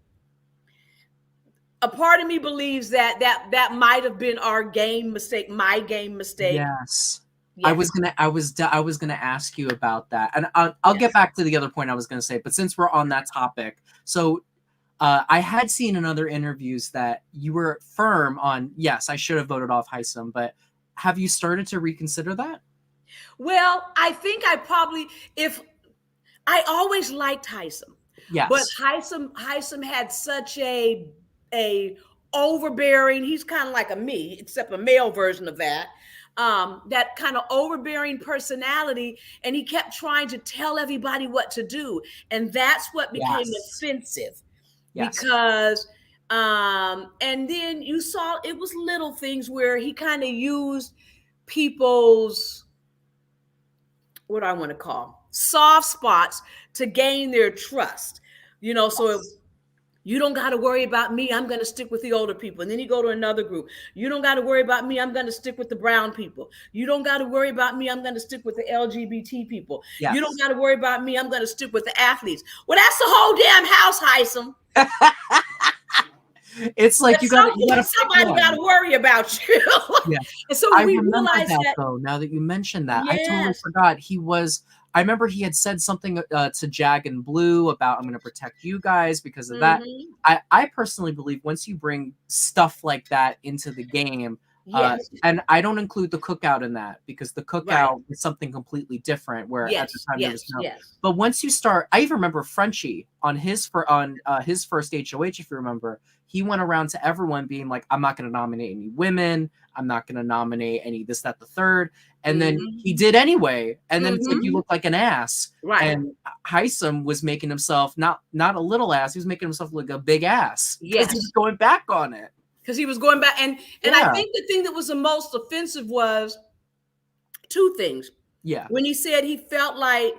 a part of me believes that might have been our game mistake, my game mistake. Yes. I was gonna ask you about that, and I'll get back to the other point I was gonna say. But since we're on that topic, so I had seen in other interviews that you were firm on, yes, I should have voted off Heisem, but have you started to reconsider that? Well, I think I always liked Heisem. Yes. But Heisem had such a overbearing, he's kind of like a me, except a male version of that. That kind of overbearing personality, and he kept trying to tell everybody what to do, and that's what became offensive. Because and then you saw it was little things where he kind of used people's, what I want to call, soft spots to gain their trust. So if you don't got to worry about me, I'm going to stick with the older people. And then you go to another group. You don't got to worry about me, I'm going to stick with the brown people. You don't got to worry about me, I'm going to stick with the LGBT people. Yes. You don't got to worry about me, I'm going to stick with the athletes. Well, that's the whole damn house, Heisem. It's like you got somebody got to worry about you. Yeah. And so we realized that though, now that you mentioned that, yes. I totally forgot. I remember he had said something to Jag and Blue about, I'm going to protect you guys because of that. I personally believe once you bring stuff like that into the game, yes. And I don't include the cookout in that because the cookout is something completely different where at the time there was no. But once you start, I even remember Frenchie on his first HOH, if you remember, he went around to everyone being like, I'm not going to nominate any women. I'm not going to nominate any this, that, the third. And then he did anyway. And then it's like, you look like an ass. Right. And Heisem was making himself not a little ass. He was making himself look like a big ass. Yes. He was going back on it. Because he was going back. And I think the thing that was the most offensive was 2 things. Yeah. When he said he felt like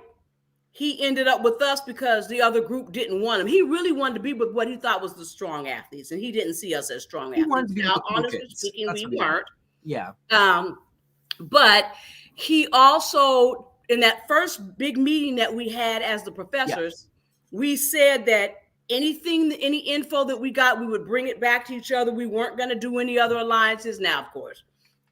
he ended up with us because the other group didn't want him. He really wanted to be with what he thought was the strong athletes, and he didn't see us as strong athletes. Wanted to be now, honestly speaking, we weren't. Yeah. But he also, in that first big meeting that we had as the professors, we said that any info that we got, we would bring it back to each other. We weren't going to do any other alliances. Now, of course,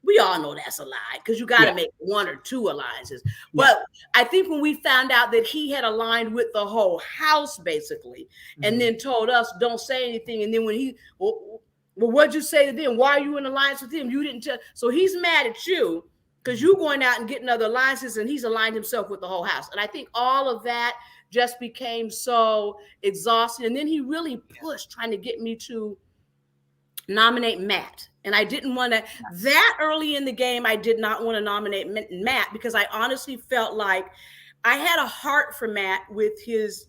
we all know that's a lie because you got to make 1 or 2 alliances. But I think when we found out that he had aligned with the whole house, basically, and then told us, don't say anything. And then when well, what'd you say to them? Why are you in alliance with him? You didn't tell. So he's mad at you because you're going out and getting other alliances, and he's aligned himself with the whole house. And I think all of that just became so exhausting. And then he really pushed trying to get me to nominate Matt. And I didn't want to, that early in the game, I did not want to nominate Matt because I honestly felt like I had a heart for Matt with his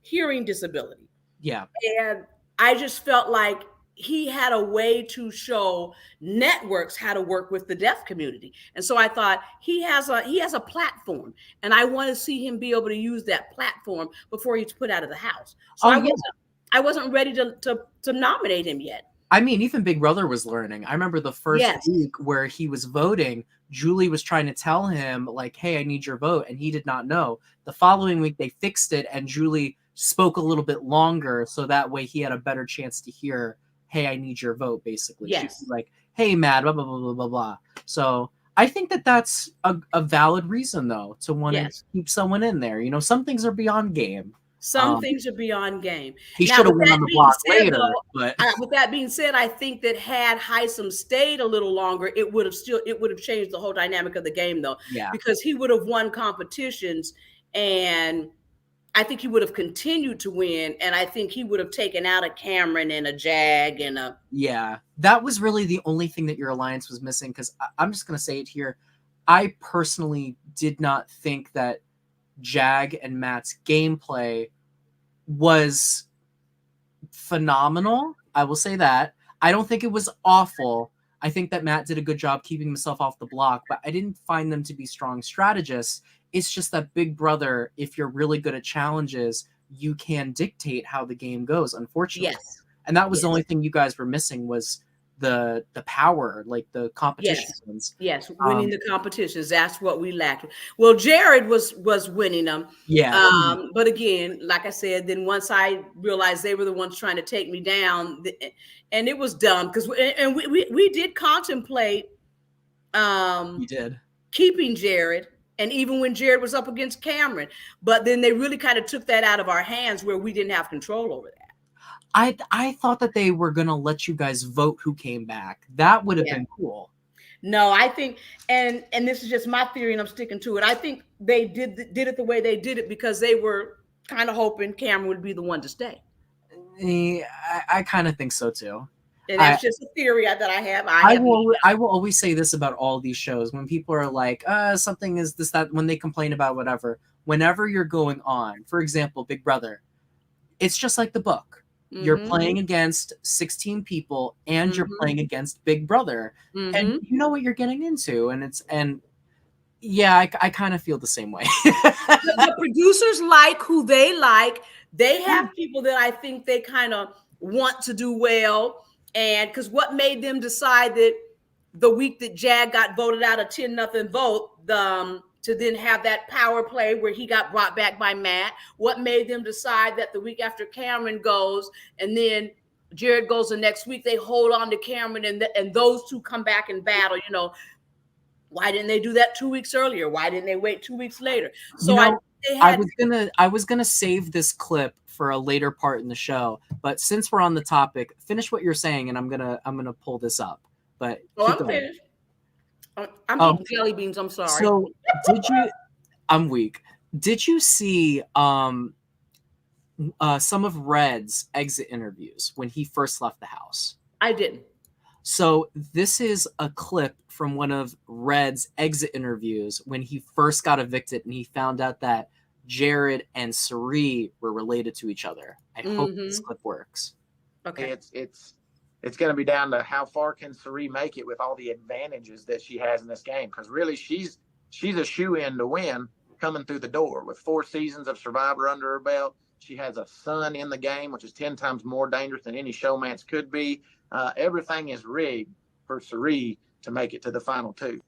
hearing disability. Yeah. And I just felt like he had a way to show networks how to work with the deaf community. And so I thought he has a platform, and I want to see him be able to use that platform before he's put out of the house. So I wasn't ready to nominate him yet. I mean, even Big Brother was learning. I remember the first week where he was voting, Julie was trying to tell him like, hey, I need your vote. And he did not know. The following week they fixed it and Julie spoke a little bit longer. So that way he had a better chance to hear, hey, I need your vote, basically. Yes. She was like, hey, Matt, blah, blah, blah, blah, blah, blah. So I think that that's a valid reason, though, to want to keep someone in there. You know, some things are beyond game. Some things are beyond game. He should have went on the block later. But with that being said, I think that had Heisem stayed a little longer, it would have changed the whole dynamic of the game, though. Yeah. Because he would have won competitions, and I think he would have continued to win, and I think he would have taken out a Cameron and a Jag and a. Yeah, that was really the only thing that your alliance was missing. Because I'm just gonna say it here, I personally did not think that Jag and Matt's gameplay was phenomenal. I will say that. I don't think it was awful. I think that Matt did a good job keeping himself off the block, but I didn't find them to be strong strategists. It's just that Big Brother, if you're really good at challenges, you can dictate how the game goes, unfortunately. Yes. And that was the only thing you guys were missing was the power, like the competitions. Yes, winning the competitions. That's what we lacked. Well, Jared was winning them. Yeah. But again, like I said, then once I realized they were the ones trying to take me down, and it was dumb because we did contemplate We did. keeping Jared. And even when Jared was up against Cameron, but then they really kind of took that out of our hands where we didn't have control over that. I thought that they were gonna let you guys vote who came back. That would have been cool. No, I think, and this is just my theory, and I'm sticking to it. I think they did it the way they did it because they were kind of hoping Cameron would be the one to stay. I kind of think so too. And that's just a theory that I have. I will always say this about all these shows. When people are like, something is this, that, when they complain about whatever, whenever you're going on, for example, Big Brother, it's just like the book. You're playing against 16 people and you're playing against Big Brother. And you know what you're getting into. And yeah, I kind of feel the same way. The producers like who they like. They have people that I think they kind of want to do well. And because what made them decide that the week that Jag got voted out, a 10-0 vote, to then have that power play where he got brought back by Matt, what made them decide that the week after Cameron goes and then Jared goes the next week, they hold on to Cameron and those two come back and battle, why didn't they do that 2 weeks earlier? Why didn't they wait 2 weeks later? So I was gonna save this clip for a later part in the show, but since we're on the topic, finish what you're saying, and I'm gonna pull this up. But I'm finished. I'm eating jelly beans. I'm sorry. So I'm weak. Did you see some of Red's exit interviews when he first left the house? I didn't. So this is a clip from one of Red's exit interviews when he first got evicted and he found out that Jared and Cirie were related to each other. I hope this clip works. Okay. It's going to be down to how far can Cirie make it with all the advantages that she has in this game. Because really, she's a shoe-in to win coming through the door with 4 seasons of Survivor under her belt. She has a son in the game, which is 10 times more dangerous than any showmance could be. Everything is rigged for Cirie to make it to the final 2.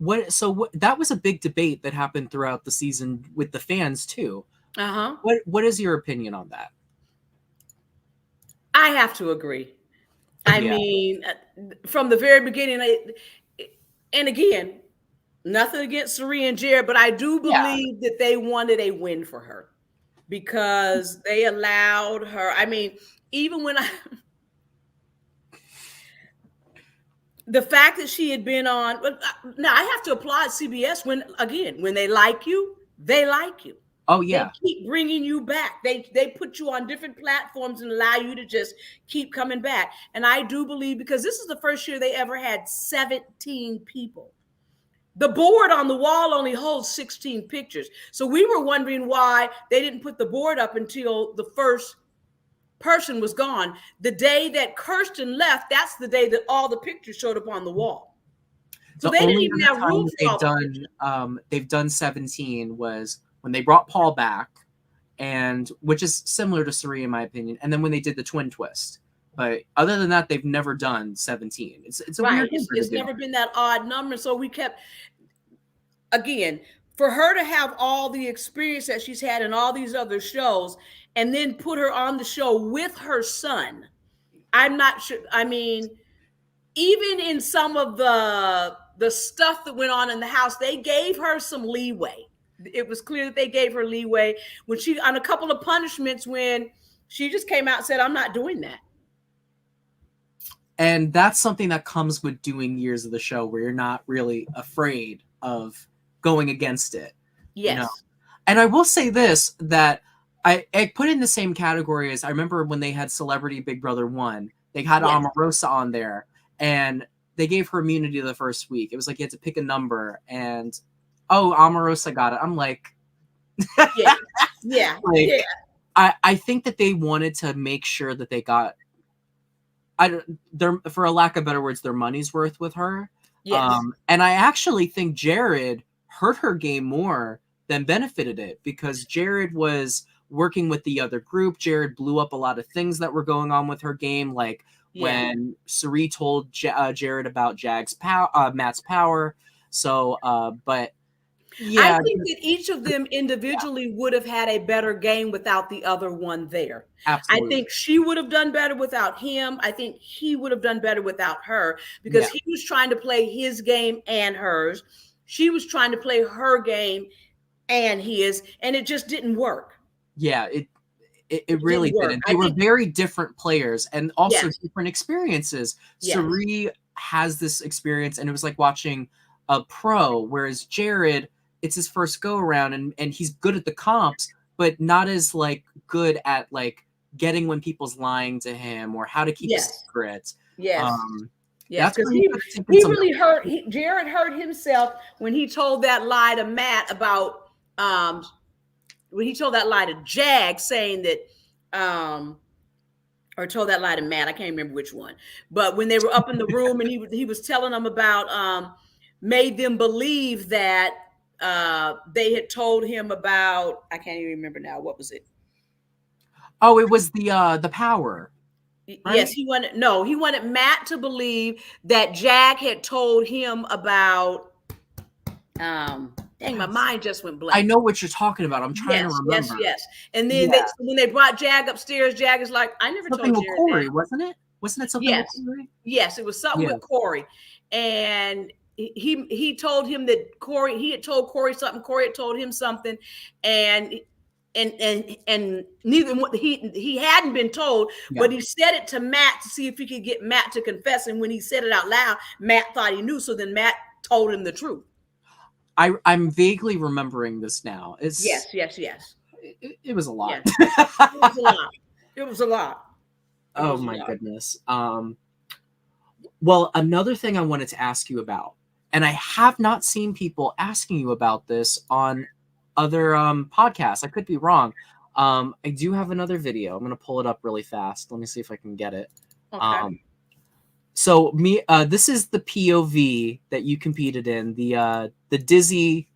That was a big debate that happened throughout the season with the fans too. What is your opinion on that? I have to agree. I mean, from the very beginning, and again, nothing against Cirie and Jared, but I do believe that they wanted a win for her because they allowed her. I mean, even when the fact that she had been on, now I have to applaud CBS when they like you, they like you. Oh yeah, they keep bringing you back. They put you on different platforms and allow you to just keep coming back. And I do believe because this is the first year they ever had 17 people. The board on the wall only holds 16 pictures. So we were wondering why they didn't put the board up until the first person was gone. The day that Kirsten left, that's the day that all the pictures showed up on the wall. So they didn't even have room for they've done 17 was when they brought Paul back, and which is similar to Cirie in my opinion, and then when they did the twin twist. But other than that, they've never done 17. It's a weird. It's never been that odd number. So we kept, again, for her to have all the experience that she's had in all these other shows, and then put her on the show with her son. I'm not sure. I mean, even in some of the stuff that went on in the house, they gave her some leeway. It was clear that they gave her leeway when she on a couple of punishments when she just came out and said, I'm not doing that. And that's something that comes with doing years of the show where you're not really afraid of going against it. Yes. You know? And I will say this, that I put in the same category as I remember when they had Celebrity Big Brother 1. They had Yes. Omarosa on there, and they gave her immunity the first week. It was like you had to pick a number, and Omarosa got it. I'm like, Yeah, yeah, like, yeah. I think that they wanted to make sure that they got, for a lack of better words, their money's worth with her. Yes. And I actually think Jared hurt her game more than benefited it, because Jared was working with the other group. Jared blew up a lot of things that were going on with her game, like when Suri told Jared about Matt's power. So, but yeah, I think that each of them individually would have had a better game without the other one there. absolutely. I think she would have done better without him. I think he would have done better without her, because he was trying to play his game and hers. She was trying to play her game and his, and it just didn't work. Yeah, it really didn't. They were very different players and also different experiences. Suri has this experience, and it was like watching a pro, whereas Jared, it's his first go around, and he's good at the comps, but not as like good at like getting when people's lying to him or how to keep a secret. Yes. Yes, because he really hurt. Jared hurt himself when he told that lie to Matt about when he told that lie to Jag, saying that or told that lie to Matt. I can't remember which one, but when they were up in the room and he was telling them about made them believe that they had told him about, I can't even remember now. What was it? Oh, it was the power. Right? Yes, he wanted Matt to believe that Jag had told him about dang, my mind just went blank. I know what you're talking about. I'm trying to remember. Yes. And then when they brought Jag upstairs, Jag is like, I never something told Jared with Corey, that. wasn't it? Wasn't it something with Corey? Yes, it was something with Corey. And he told him that he had told Corey something, Corey had told him something, and neither he hadn't been told, but he said it to Matt to see if he could get Matt to confess. And when he said it out loud, Matt thought he knew, so then Matt told him the truth. I'm vaguely remembering this now. It's yes. It was a lot. It was a lot. Oh my goodness. Well, another thing I wanted to ask you about, and I have not seen people asking you about this on other podcasts. I could be wrong. I do have another video. I'm going to pull it up really fast. Let me see if I can get it. Okay. So this is the POV that you competed in, the Dizzy,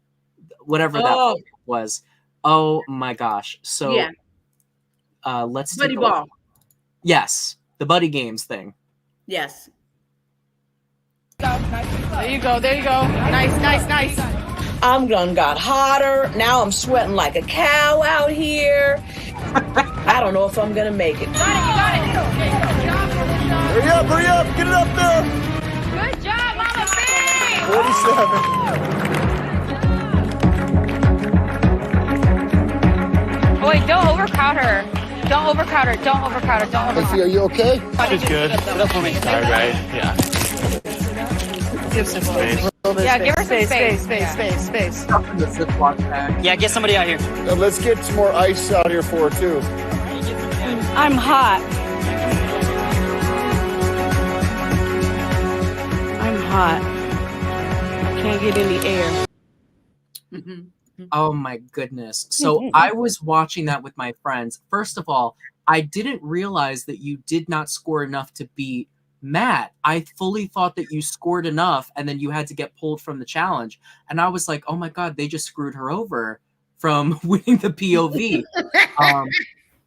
whatever that was. Oh my gosh. So let's Buddy Ball. Yes, the buddy games thing. Yes. There you go. Nice. I'm done got hotter. Now I'm sweating like a cow out here. I don't know if I'm gonna make it. You got it. Hurry up, get it up there. Good job, Mama B. 47. Oh, wait, don't overcrowd her. Don't overcrowd her. Sophie, are you okay? She's good. Sorry, right? Yeah. Give some space. Yeah, give her some space. Yeah, get somebody out here. Now let's get some more ice out here for her, too. I'm hot. Can't get in the air. Oh my goodness. So I was watching that with my friends. First of all, I didn't realize that you did not score enough to beat Matt. I fully thought that you scored enough and then you had to get pulled from the challenge. And I was like, oh my God, they just screwed her over from winning the POV.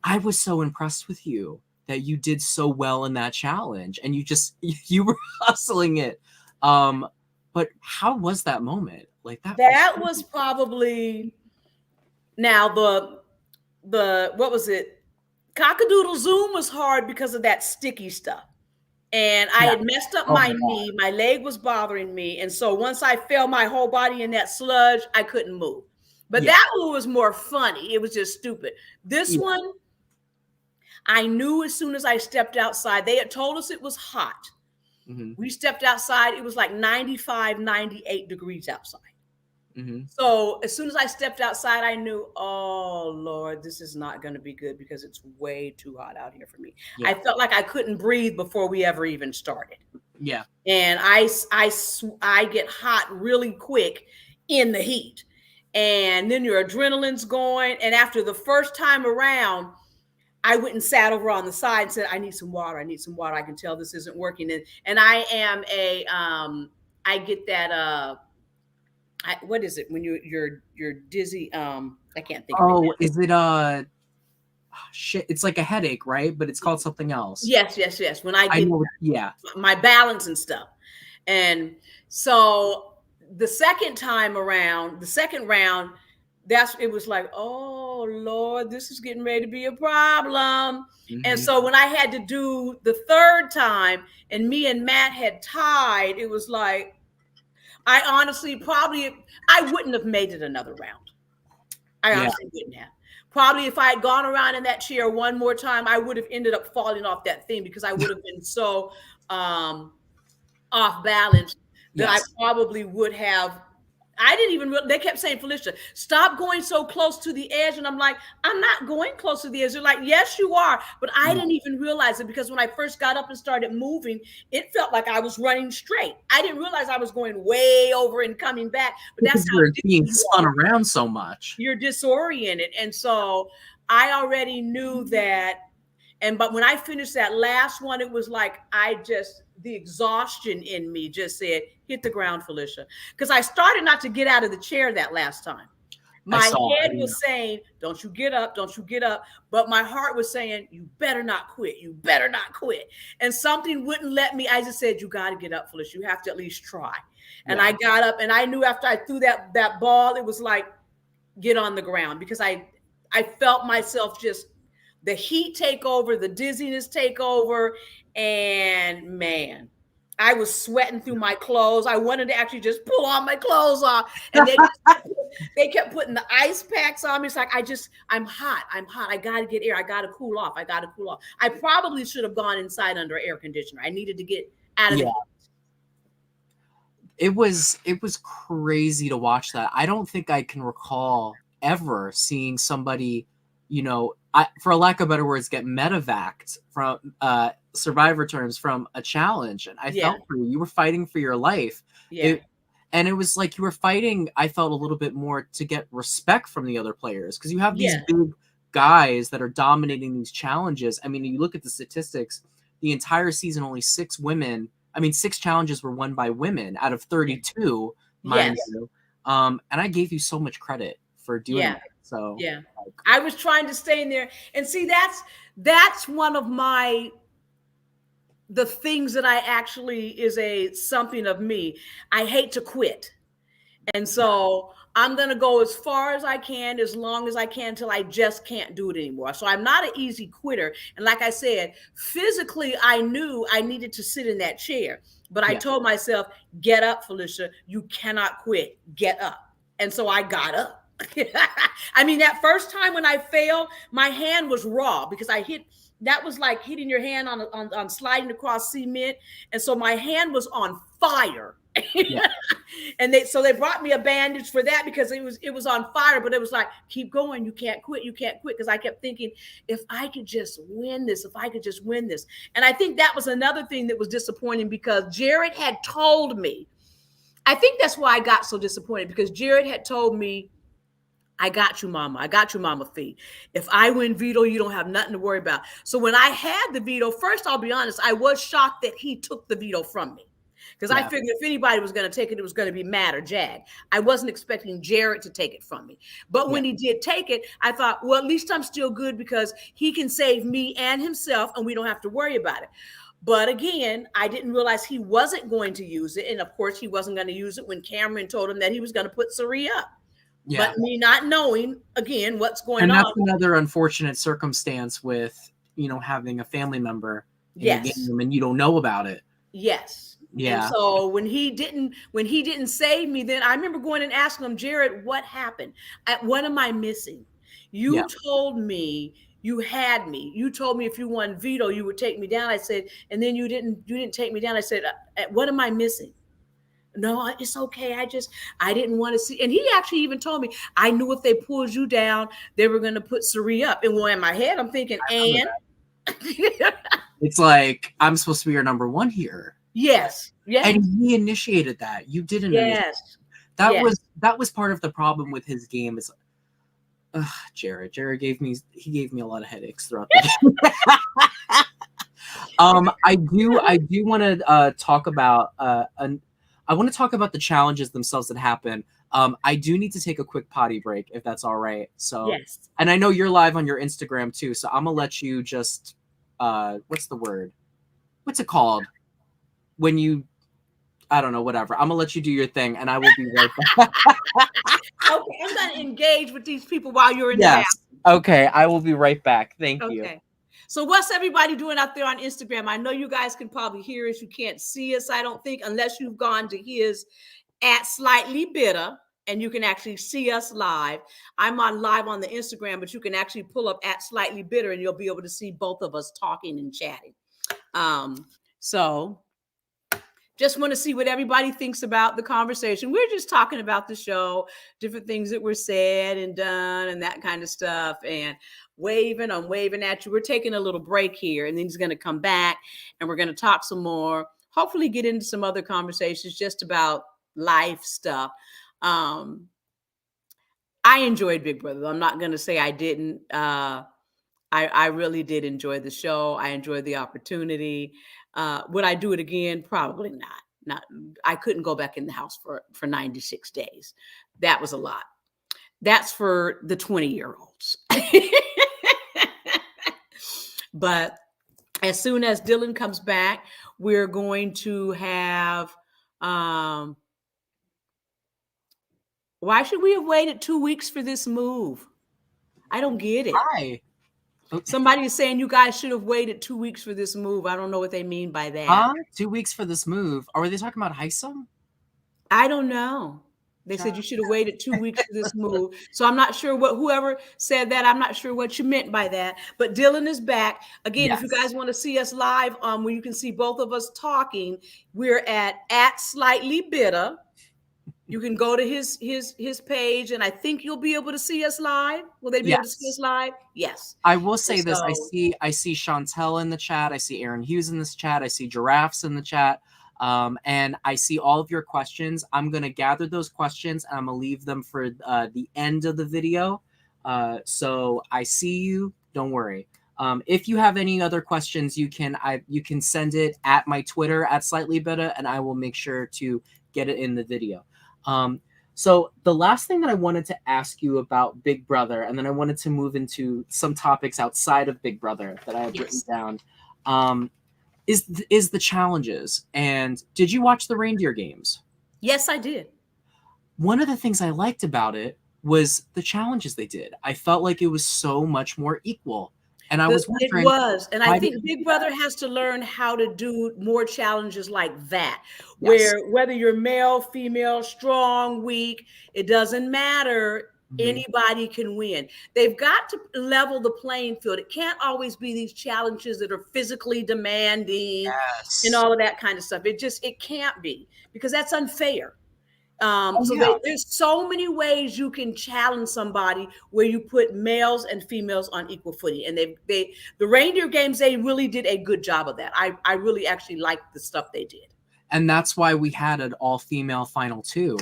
I was so impressed with you that you did so well in that challenge and you were hustling it. But how was that moment? Like that was probably, now the what was it? Cockadoodle Zoom was hard because of that sticky stuff. And I had messed up my knee. My leg was bothering me. And so once I felt my whole body in that sludge, I couldn't move. But that one was more funny. It was just stupid. This one, I knew as soon as I stepped outside. They had told us it was hot. We stepped outside. It was like 95, 98 degrees outside. Mm-hmm. So as soon as I stepped outside, I knew, oh Lord, this is not going to be good because it's way too hot out here for me. Yeah. I felt like I couldn't breathe before we ever even started. Yeah. And I get hot really quick in the heat. And then your adrenaline's going. And after the first time around, I went and sat over on the side and said, I need some water. I need some water. I can tell this isn't working. And I am I get that, what is it when you're dizzy? I can't think of it. Oh, is it shit? It's like a headache, right? But it's called something else. Yes. When I get my balance and stuff. And so the second round, it was like, oh Lord, this is getting ready to be a problem. Mm-hmm. And so when I had to do the third time and me and Matt had tied, it was like, I honestly I wouldn't have made it another round. I honestly wouldn't have. Probably if I had gone around in that chair one more time, I would have ended up falling off that thing because I would have been so off balance that I probably would have. I didn't even, they kept saying, Felicia, stop going so close to the edge. And I'm like, I'm not going close to the edge. They're like, yes, you are. But I didn't even realize it because when I first got up and started moving, it felt like I was running straight. I didn't realize I was going way over and coming back. But that's how you're being spun around so much. You're disoriented. And so I already knew that. But when I finished that last one, it was like, the exhaustion in me just said, hit the ground, Felicia. Because I started not to get out of the chair that last time. My head was saying, don't you get up, don't you get up. But my heart was saying, you better not quit. You better not quit. And something wouldn't let me. I just said, you got to get up, Felicia. You have to at least try. And I got up and I knew after I threw that ball, it was like, get on the ground because I felt myself just the heat take over, the dizziness take over. And man, I was sweating through my clothes. I wanted to actually just pull all my clothes off. And they kept putting the ice packs on me. It's like, I'm hot. I got to get air. I got to cool off. I probably should have gone inside under air conditioner. I needed to get out of the heat. It was crazy to watch that. I don't think I can recall ever seeing somebody, for a lack of better words, get medevaced from Survivor terms from a challenge. And I felt for you. You were fighting for your life. Yeah. And it was like you were fighting, I felt a little bit more to get respect from the other players because you have these big guys that are dominating these challenges. I mean, you look at the statistics, the entire season, only 6 challenges were won by women out of 32, mind you. And I gave you so much credit for doing that. So I was trying to stay in there. And see, that's one of the things that I actually is something of me. I hate to quit. And so I'm going to go as far as I can, as long as I can, until I just can't do it anymore. So I'm not an easy quitter. And like I said, physically, I knew I needed to sit in that chair. But I told myself, get up, Felicia. You cannot quit. Get up. And so I got up. I mean, that first time when I failed, my hand was raw because that was like hitting your hand on sliding across cement. And so my hand was on fire. And they brought me a bandage for that because it was on fire, but it was like, keep going. You can't quit. Because I kept thinking, if I could just win this. And I think that was another thing that was disappointing because Jared had told me, I think that's why I got so disappointed because Jared had told me, I got you, mama. I got you, mama Fee. If I win veto, you don't have nothing to worry about. So when I had the veto, first, I'll be honest, I was shocked that he took the veto from me. Because I figured if anybody was going to take it, it was going to be Matt or Jag. I wasn't expecting Jared to take it from me. But when he did take it, I thought, well, at least I'm still good because he can save me and himself and we don't have to worry about it. But again, I didn't realize he wasn't going to use it. And of course, he wasn't going to use it when Cameron told him that he was going to put Sari up. But me not knowing, again, what's going on. And that's another unfortunate circumstance with, having a family member in the game and you don't know about it. Yes. Yeah. And so when he didn't save me, then I remember going and asking him, Jared, what happened? What am I missing? You told me you had me. You told me if you won veto, you would take me down. I said, and then you didn't take me down. I said, what am I missing? No, it's okay. I didn't want to see. And he actually even told me, I knew if they pulled you down, they were going to put Sari up. And well, in my head, I'm thinking, and it's like, I'm supposed to be your number one here. Yes. Yes. And he initiated that. You didn't. Yes. That was part of the problem with his game. Is Jared gave me a lot of headaches throughout the game. I do want to talk about I want to talk about the challenges themselves that happen. I do need to take a quick potty break if that's all right. So yes. And I know you're live on your Instagram too, so I'm gonna let you just what's the word? What's it called? When you I don't know, whatever. I'm gonna let you do your thing and I will be right back. Okay, I'm gonna engage with these people while you're in the house. Okay, I will be right back. Thank you. Okay. So what's everybody doing out there on Instagram? I know you guys can probably hear us. You can't see us, I don't think, unless you've gone to his @SlightlyBitter, and you can actually see us live. I'm on live on the Instagram, but you can actually pull up @SlightlyBitter, and you'll be able to see both of us talking and chatting. So just want to see what everybody thinks about the conversation. We're just talking about the show, different things that were said and done and that kind of stuff. And I'm waving at you. We're taking a little break here, and then he's going to come back and we're going to talk some more, hopefully get into some other conversations just about life stuff. I enjoyed Big Brother. I'm not going to say I didn't. I really did enjoy the show. I enjoyed the opportunity. Would I do it again? Probably not. I couldn't go back in the house for 96 days. That was a lot. That's for the 20-year-olds. But as soon as Dylan comes back, we're going to have, why should we have waited 2 weeks for this move? I don't get it. Why? Somebody is saying you guys should have waited 2 weeks for this move. I don't know what they mean by that. 2 weeks for this move. Are they talking about Heisem? I don't know. They said you should have waited 2 weeks for this move. So I'm not sure whoever said that, I'm not sure what you meant by that. But Dylan is back. Again, If you guys want to see us live, where you can see both of us talking, we're at @SlightlyBitter. You can go to his page, and I think you'll be able to see us live. Will they be able to see us live? Yes. I will say this. I see Chantel in the chat. I see Aaron Hughes in this chat. I see Giraffes in the chat. And I see all of your questions. I'm going to gather those questions and I'm going to leave them for the end of the video. So I see you. Don't worry. If you have any other questions, you can send it at my Twitter @SlightlyBitter, and I will make sure to get it in the video. So the last thing that I wanted to ask you about Big Brother, and then I wanted to move into some topics outside of Big Brother that I have written down, is the challenges. And did you watch the reindeer games? Yes, I did. One of the things I liked about it was the challenges they did. I felt like it was so much more equal. And I was wondering, it was. And I think Big Brother has to learn how to do more challenges like that, where whether you're male, female, strong, weak, it doesn't matter. Anybody can win. They've got to level the playing field. It can't always be these challenges that are physically demanding and all of that kind of stuff. It can't be, because that's unfair. There's so many ways you can challenge somebody where you put males and females on equal footing. And the reindeer games, they really did a good job of that. I really actually liked the stuff they did. And that's why we had an all-female final too.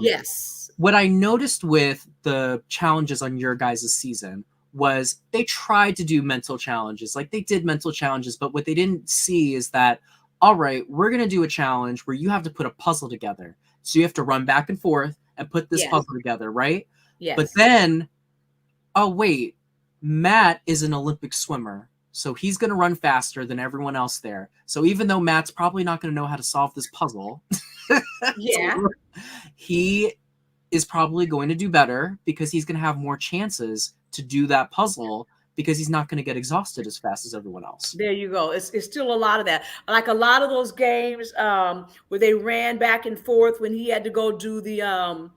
Yes. What I noticed with the challenges on your guys' season was they tried to do mental challenges. Like, they did mental challenges, but what they didn't see is that, all right, we're going to do a challenge where you have to put a puzzle together. So you have to run back and forth and put this puzzle together, right? Yes. But then, oh, wait, Matt is an Olympic swimmer. So he's going to run faster than everyone else there. So even though Matt's probably not going to know how to solve this puzzle, he is probably going to do better because he's going to have more chances to do that puzzle because he's not going to get exhausted as fast as everyone else. There you go. It's still a lot of that. Like a lot of those games where they ran back and forth when he had to go do the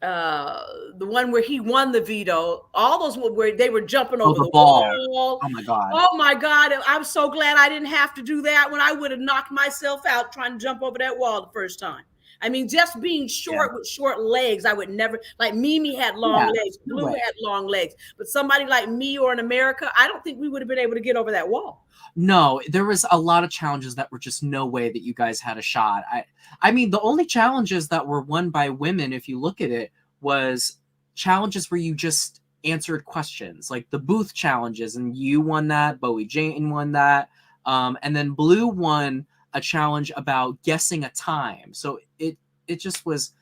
one where he won the veto, all those where they were jumping over the wall. Oh my God. Oh my God. I'm so glad I didn't have to do that when I would have knocked myself out trying to jump over that wall the first time. I mean, just being short with short legs, I would never, like Mimi had long legs, Blue had long legs, but somebody like me or in America, I don't think we would have been able to get over that wall. No, there was a lot of challenges that were just no way that you guys had a shot. I mean, the only challenges that were won by women, if you look at it, was challenges where you just answered questions, like the booth challenges, and you won that, Bowie Jane won that, and then Blue won a challenge about guessing a time. So it just was,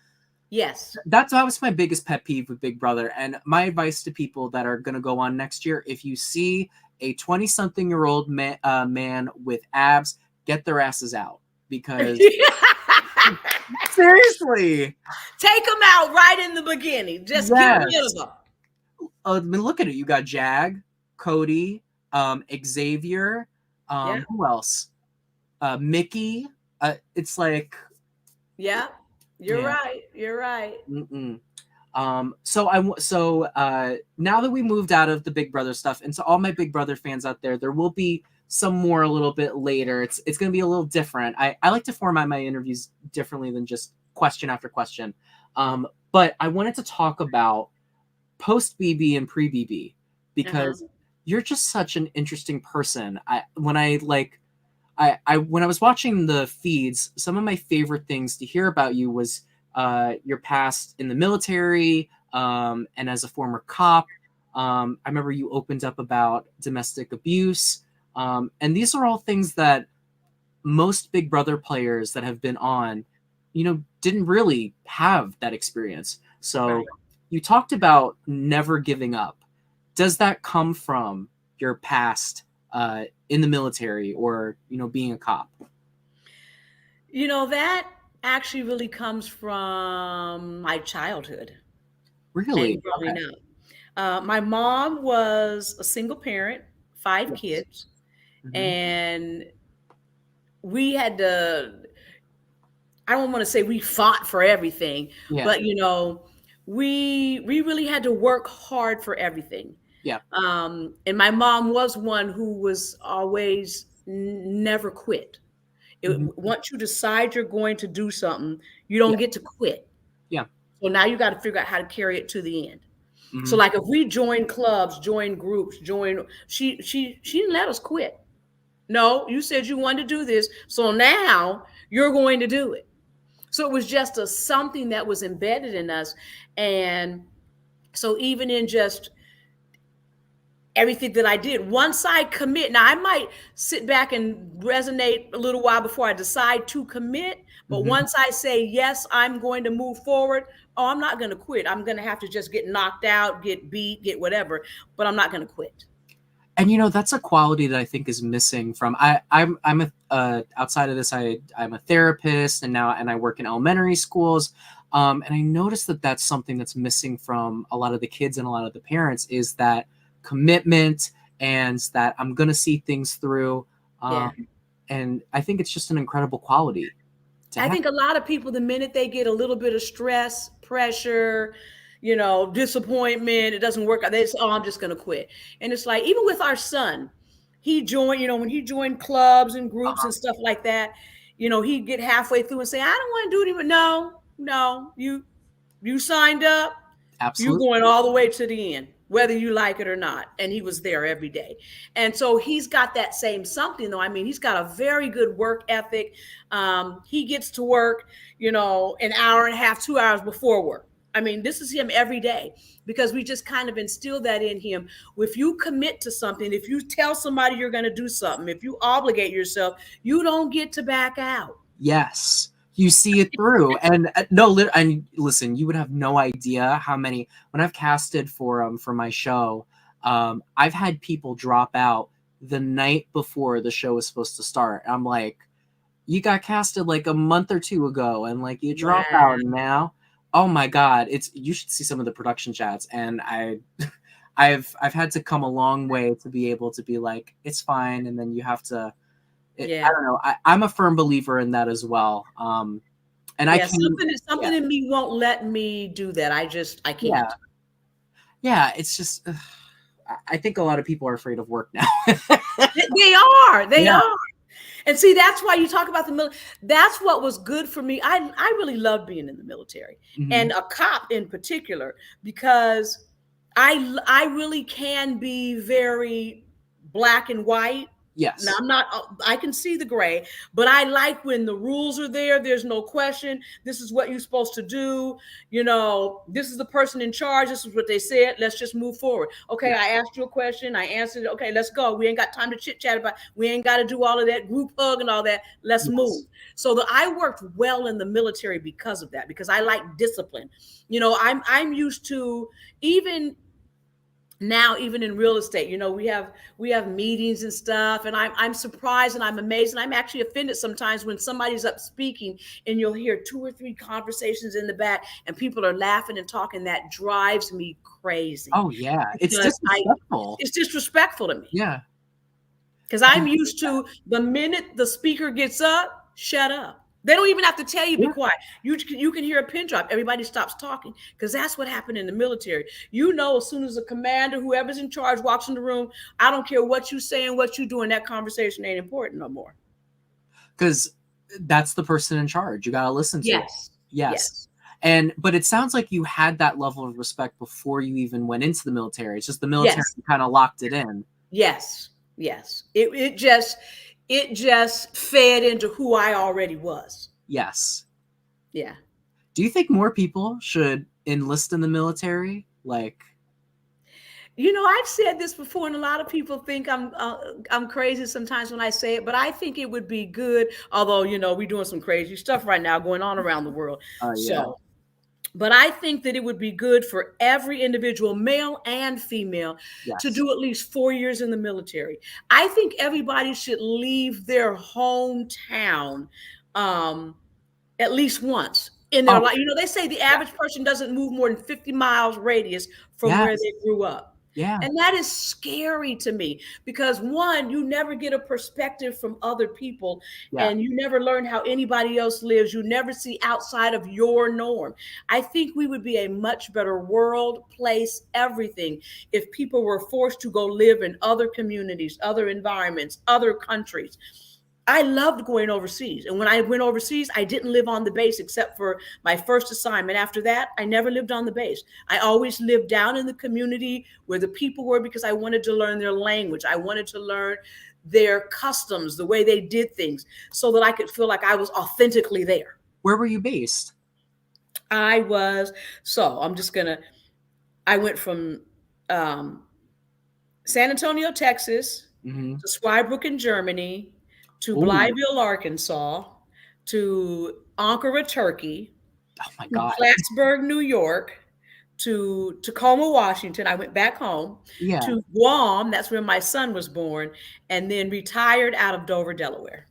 yes, that was my biggest pet peeve with Big Brother. And my advice to people that are going to go on next year, if you see a 20-something-year-old man with abs, get their asses out, because seriously, take them out right in the beginning. Just get rid of them. I mean, look at it. You got Jag, Cody, Xavier, who else? Mickey. It's like, yeah, you're right. You're right. So now that we moved out of the Big Brother stuff, and to all my Big Brother fans out there, there will be some more a little bit later. It's going to be a little different. I like to format my interviews differently than just question after question. But I wanted to talk about post BB and pre BB, because you're just such an interesting person. When I was watching the feeds, some of my favorite things to hear about you was your past in the military, and as a former cop. I remember you opened up about domestic abuse. And these are all things that most Big Brother players that have been on, didn't really have that experience. So you talked about never giving up. Does that come from your past in the military, or, being a cop? That actually really comes from my childhood. Really? And growing up. My mom was a single parent, 5 kids, and we had to, I don't want to say we fought for everything, but we really had to work hard for everything. Yeah. And my mom was one who was always never quit. Once you decide you're going to do something, you don't get to quit. Yeah. So now you got to figure out how to carry it to the end. So like if we join clubs, join groups, she didn't let us quit. No, you said you wanted to do this, so now you're going to do it. So it was just something that was embedded in us. And so even in just everything that I did, once I commit, now I might sit back and resonate a little while before I decide to commit, but once I say, yes, I'm going to move forward, I'm not going to quit. I'm going to have to just get knocked out, get beat, get whatever, but I'm not going to quit. And that's a quality that I think is missing from, I'm outside of this, I'm a therapist, and I work in elementary schools. And I noticed that that's something that's missing from a lot of the kids and a lot of the parents, is that commitment, and that I'm going to see things through. And I think it's just an incredible quality. I think a lot of people, the minute they get a little bit of stress, pressure, disappointment, it doesn't work out, they say, I'm just going to quit. And it's like, even with our son, he joined, when he joined clubs and groups and stuff like that, he'd get halfway through and say, I don't want to do it anymore. No, you signed up. Absolutely. You're going all the way to the end, whether you like it or not. And he was there every day. And so he's got that same something, though. I mean, he's got a very good work ethic. He gets to work, an hour and a half, 2 hours before work. I mean, this is him every day, because we just kind of instill that in him. If you commit to something, if you tell somebody you're going to do something, if you obligate yourself, you don't get to back out. Yes. You see it through. And and listen, you would have no idea how many, when I've casted for my show, I've had people drop out the night before the show was supposed to start. I'm like, you got casted like a month or two ago, and like you drop out now. Oh my God. You should see some of the production chats. And I've had to come a long way to be able to be like, it's fine. And then you have to, I don't know. I'm a firm believer in that as well. And I can, something in me won't let me do that. I can't. Yeah. It's just, I think a lot of people are afraid of work now. They are. And see, that's why you talk about the military. That's what was good for me. I really love being in the military, and a cop in particular, because I really can be very black and white. Yes. Now I'm not, I can see the gray, but I like when the rules are there. There's no question. This is what you're supposed to do. You know, this is the person in charge. This is what they said. Let's just move forward. Okay, I asked you a question. I answered it. Okay, let's go. We ain't got time to chit chat about, we ain't got to do all of that group hug and all that. Let's move. So I worked well in the military because of that, because I like discipline. You know, I'm used to, even now, even in real estate, you know, we have meetings and stuff, and I'm surprised and I'm amazed and I'm actually offended sometimes when somebody's up speaking and you'll hear 2 or 3 conversations in the back and people are laughing and talking. That drives me crazy. Oh yeah, it's disrespectful. It's disrespectful to me. Yeah, because I'm used to, the minute the speaker gets up, shut up. They don't even have to tell you be quiet. You can hear a pin drop. Everybody stops talking, because that's what happened in the military. You know, as soon as the commander, whoever's in charge, walks in the room, I don't care what you saying, what you doing, that conversation ain't important no more. Because that's the person in charge. You got to listen to. Yes. But it sounds like you had that level of respect before you even went into the military. It's just the military kind of locked it in. Yes. It just fed into who I already was. Yes. Yeah. Do you think more people should enlist in the military? Like, you know, I've said this before, and a lot of people think I'm crazy sometimes when I say it, but I think it would be good. Although, you know, we're doing some crazy stuff right now going on around the world. But I think that it would be good for every individual, male and female, to do at least 4 years in the military. I think everybody should leave their hometown at least once in their life. You know, they say the average person doesn't move more than 50 miles radius from where they grew up. Yeah. And that is scary to me, because one, you never get a perspective from other people, and you never learn how anybody else lives. You never see outside of your norm. I think we would be a much better world, place, everything, if people were forced to go live in other communities, other environments, other countries. I loved going overseas. And when I went overseas, I didn't live on the base except for my first assignment. After that, I never lived on the base. I always lived down in the community where the people were, because I wanted to learn their language. I wanted to learn their customs, the way they did things, so that I could feel like I was authentically there. Where were you based? I went from San Antonio, Texas, to Zweibrück in Germany, to Blytheville, Arkansas, to Ankara, Turkey, to Plattsburgh, New York, to Tacoma, Washington. I went back home, to Guam. That's where my son was born, and then retired out of Dover, Delaware.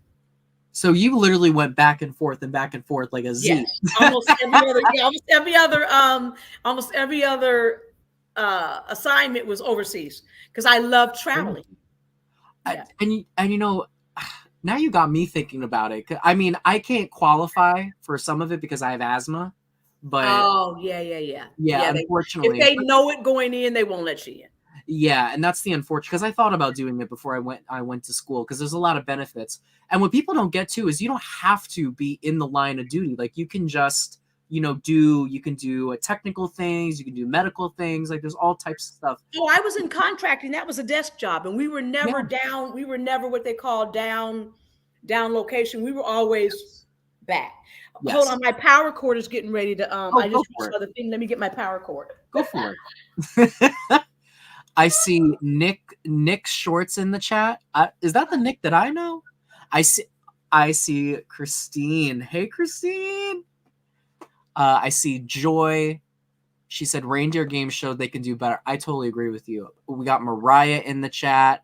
So you literally went back and forth like a Z. Yes, almost every other assignment was overseas, because I love traveling. And you know, now you got me thinking about it. I mean, I can't qualify for some of it because I have asthma, but unfortunately, if they know it going in, they won't let you in. Yeah, and that's the unfortunate, because I thought about doing it before I went to school, because there's a lot of benefits. And what people don't get to is you don't have to be in the line of duty. Like, you can just, you know, you can do technical things, you can do medical things, like there's all types of stuff. Oh, I was in contracting. That was a desk job, and we were never down. We were never what they call down location. We were always back. Hold on, my power cord is getting ready to I just saw the thing. Let me get my power cord. Go for it. I see Nick Shorts in the chat. Is that the Nick that I know? I see Christine. Hey, Christine. I see Joy. She said reindeer games showed they can do better. I totally agree with you. We got Mariah in the chat.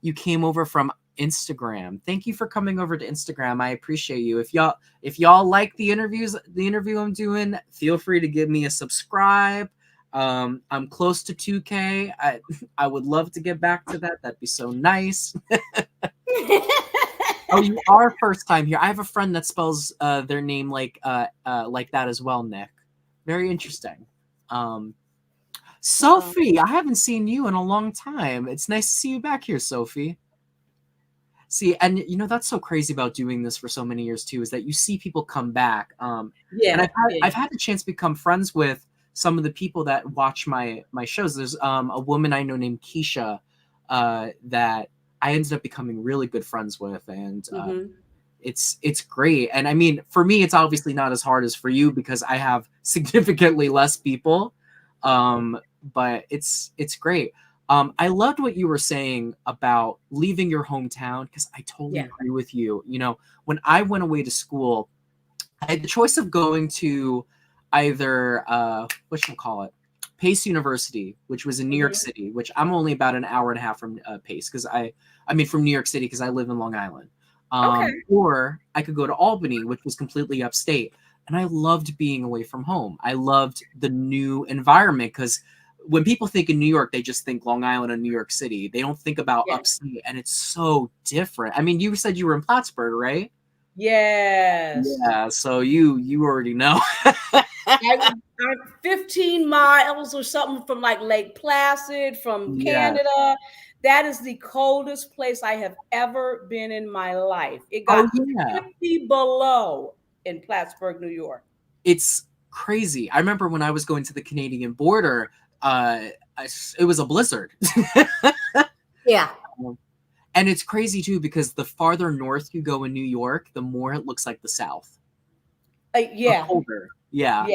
You came over from Instagram. Thank you for coming over to Instagram. I appreciate you. If y'all like the interview I'm doing, feel free to give me a subscribe. I'm close to 2K. I would love to get back to that. That'd be so nice. Oh, you are first time here. I have a friend that spells their name like that as well, Nick. Very interesting. Sophie, I haven't seen you in a long time. It's nice to see you back here, Sophie. See, and you know that's so crazy about doing this for so many years too, is that you see people come back. And I've had the chance to become friends with some of the people that watch my shows. There's a woman I know named Keisha that I ended up becoming really good friends with, and it's great. And I mean, for me, it's obviously not as hard as for you because I have significantly less people, but it's great. I loved what you were saying about leaving your hometown because I totally agree with you. You know, when I went away to school, I had the choice of going to either Pace University, which was in New York City, which I'm only about an hour and a half from Pace because from New York City because I live in Long Island. Or I could go to Albany, which was completely upstate. And I loved being away from home. I loved the new environment because when people think in New York, they just think Long Island and New York City. They don't think about upstate, and it's so different. I mean, you said you were in Plattsburgh, right? Yes. Yeah, so you already know. I'm 15 miles or something from like Lake Placid, from Canada. That is the coldest place I have ever been in my life. It got 50 below in Plattsburgh, New York. It's crazy. I remember when I was going to the Canadian border, it was a blizzard. Yeah. And it's crazy too because the farther north you go in New York, the more it looks like the South. Yeah. Colder. Yeah.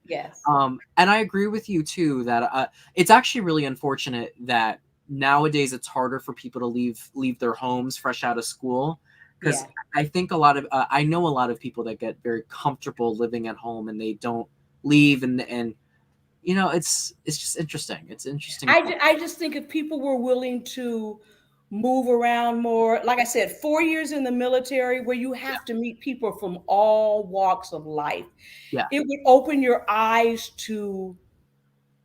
Yes. And I agree with you too that it's actually really unfortunate that nowadays it's harder for people to leave their homes fresh out of school because I think I know a lot of people that get very comfortable living at home and they don't leave and you know it's just interesting. It's interesting. I just think if people were willing to move around more, like I said, 4 years in the military where you have to meet people from all walks of life. Yeah. It would open your eyes to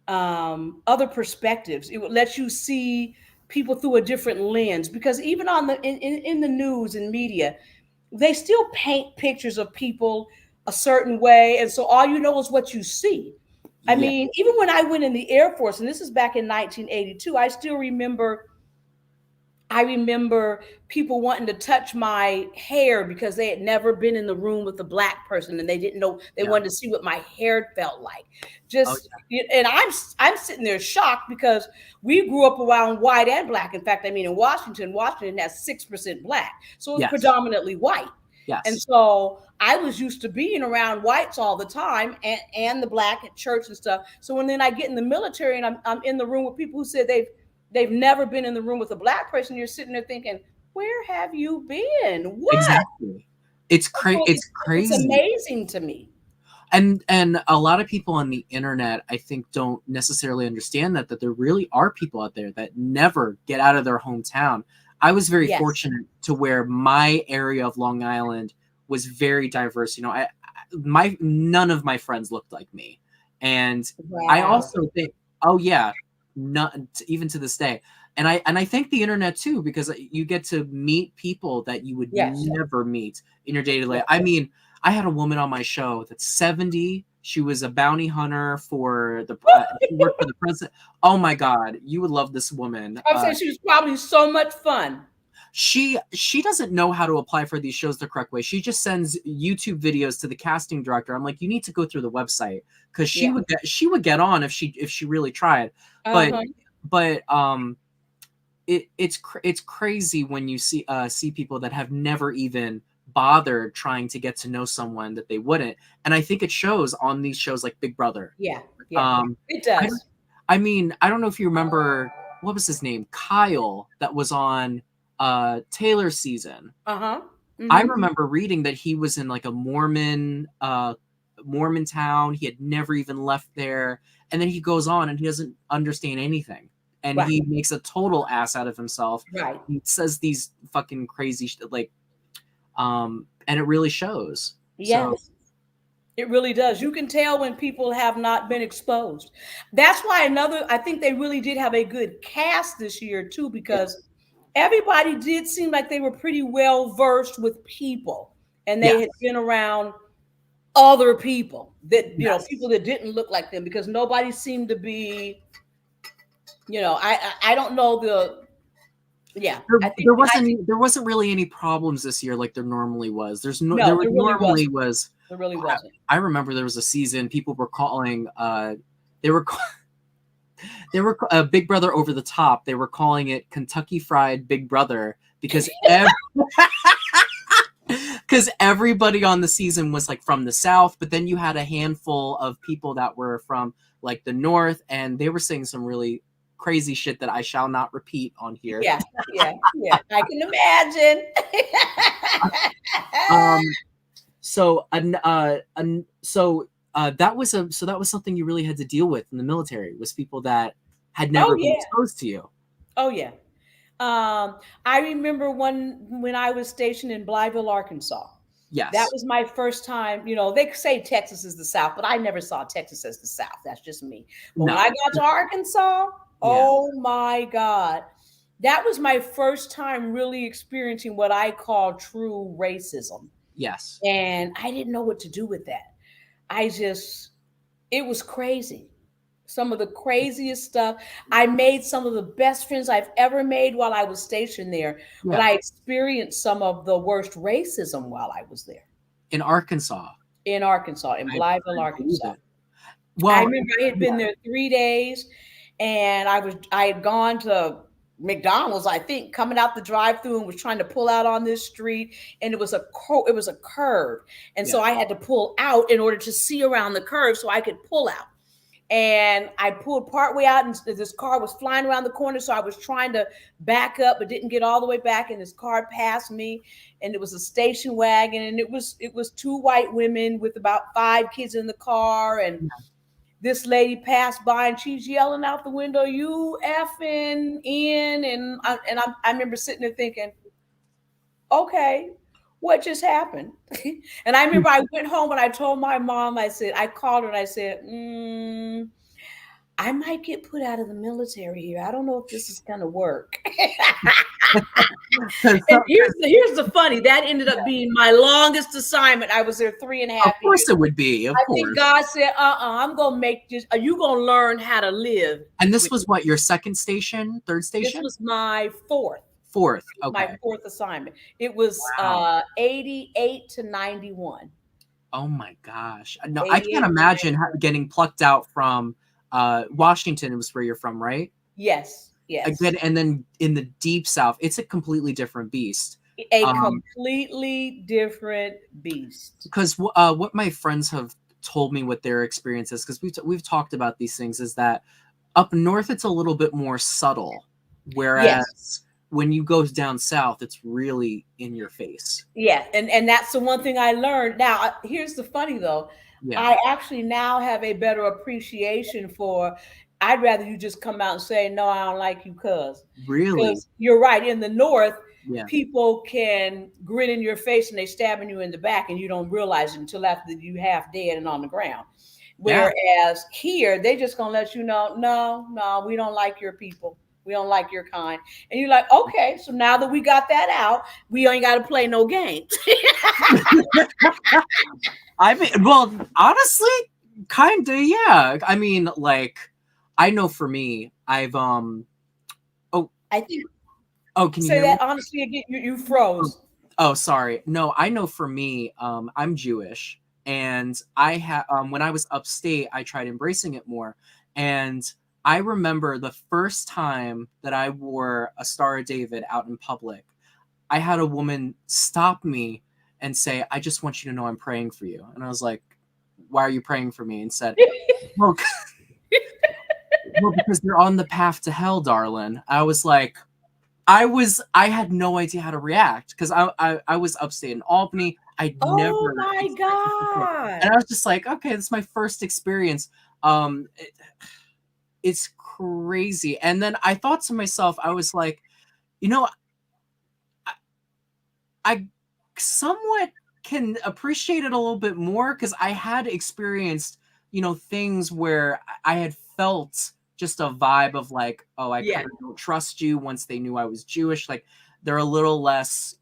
other perspectives. It would let you see people through a different lens because even on in the news and media, they still paint pictures of people a certain way. And so all you know is what you see. I mean, even when I went in the Air Force, and this is back in 1982, I still remember people wanting to touch my hair because they had never been in the room with a black person and they didn't know, they wanted to see what my hair felt like. And I'm sitting there shocked because we grew up around white and black. In fact, I mean, in Washington has 6% black. So it's predominantly white. Yes. And so I was used to being around whites all the time and the black at church and stuff. So when then I get in the military and I'm in the room with people who said they've never been in the room with a black person, you're sitting there thinking, where have you been? What? Exactly. It's crazy. It's amazing to me. And a lot of people on the internet, I think, don't necessarily understand that there really are people out there that never get out of their hometown. I was very fortunate to where my area of Long Island was very diverse. You know, none of my friends looked like me. And I also think, even to this day. And I thank the internet too, because you get to meet people that you would never meet in your day-to-day life. I mean, I had a woman on my show that's 70. She was a bounty hunter for she worked for the president. Oh my God, you would love this woman. I would say she was probably so much fun. She doesn't know how to apply for these shows the correct way. She just sends YouTube videos to the casting director. I'm like, you need to go through the website because she would get on if she really tried. But it's crazy when you see people that have never even bothered trying to get to know someone that they wouldn't. And I think it shows on these shows like Big Brother. Yeah. It does. I mean, I don't know if you remember, what was his name? Kyle, that was on Taylor's season. I remember reading that he was in like a Mormon town. He had never even left there. And then he goes on and he doesn't understand anything. And he makes a total ass out of himself. Right. He says these fucking crazy and it really shows. Yes. So. It really does. You can tell when people have not been exposed. That's why I think they really did have a good cast this year too, because everybody did seem like they were pretty well versed with people and they had been around other people that, you know, people that didn't look like them, because nobody seemed to be, you know, I don't know Yeah, there wasn't really any problems this year like there normally was. There really normally wasn't. was. There really wasn't. I remember there was a season people were calling they were Big Brother Over the Top. They were calling it Kentucky Fried Big Brother because because everybody on the season was like from the South, but then you had a handful of people that were from like the North, and they were saying some really crazy shit that I shall not repeat on here. Yeah. I can imagine. That was something you really had to deal with in the military, was people that had never been exposed to you. Oh yeah. I remember when I was stationed in Blytheville, Arkansas. Yes. That was my first time. They say Texas is the South, but I never saw Texas as the South. That's just me. But when I got to Arkansas, oh my God, that was my first time really experiencing what I call true racism. Yes. And I didn't know what to do with that. It was crazy. Some of the craziest stuff. I made some of the best friends I've ever made while I was stationed there, but I experienced some of the worst racism while I was there. In Arkansas. In Blytheville, Arkansas. Well, I remember I had been there 3 days, and I had gone to McDonald's, I think, coming out the drive-through, and was trying to pull out on this street, and it was a curve, and so I had to pull out in order to see around the curve so I could pull out. And I pulled partway out, and this car was flying around the corner. So I was trying to back up, but didn't get all the way back. And this car passed me, and it was a station wagon, and it was 2 white women with about 5 kids in the car. And this lady passed by, and she's yelling out the window, "You effing in!" And I remember sitting there thinking, okay, what just happened? And I remember I went home and I told my mom, I called her and I said, I might get put out of the military here. I don't know if this is going to work. And here's the funny, that ended up being my longest assignment. I was there 3.5 years. Of course it would be. Of course. think God said, I'm going to make this, you going to learn how to live. And this was what, your second station, third station? This was my fourth. Okay. My fourth assignment. It was 88 to 91. Oh my gosh. No, I can't imagine getting plucked out from Washington. It was where you're from, right? Yes. Again, and then in the deep South, it's a completely different beast. Completely different beast. Because what my friends have told me what their experience is, because we've talked about these things, is that up north it's a little bit more subtle, whereas when you go down south, it's really in your face. Yeah, and that's the one thing I learned. Now, here's the funny though. Yeah. I actually now have a better appreciation for, I'd rather you just come out and say, no, I don't like you, cuz. Really? Because you're right. In the north, people can grin in your face and they stabbing you in the back and you don't realize it until after you half dead and on the ground. Whereas here, they just gonna let you know, no, we don't like your people. We don't like your kind. And you're like, okay, so now that we got that out, we ain't got to play no games. I mean, well, honestly, kind of, yeah. I mean, like, I know for me, I've, I think. Oh, can you say hear that me? honestly again? You froze. Oh, sorry. No, I know for me, I'm Jewish. And I had, when I was upstate, I tried embracing it more. And I remember the first time that I wore a Star of David out in public, I had a woman stop me and say, I just want you to know I'm praying for you. And I was like, why are you praying for me? And said, well, because you're on the path to hell, darling. I was like, I had no idea how to react because I was upstate in Albany. Oh my God. And I was just like, okay, this is my first experience. It's crazy. And then I thought to myself, I was like, you know, I somewhat can appreciate it a little bit more because I had experienced, you know, things where I had felt just a vibe of like, oh, I kind of don't trust you once they knew I was Jewish. Like they're a little less,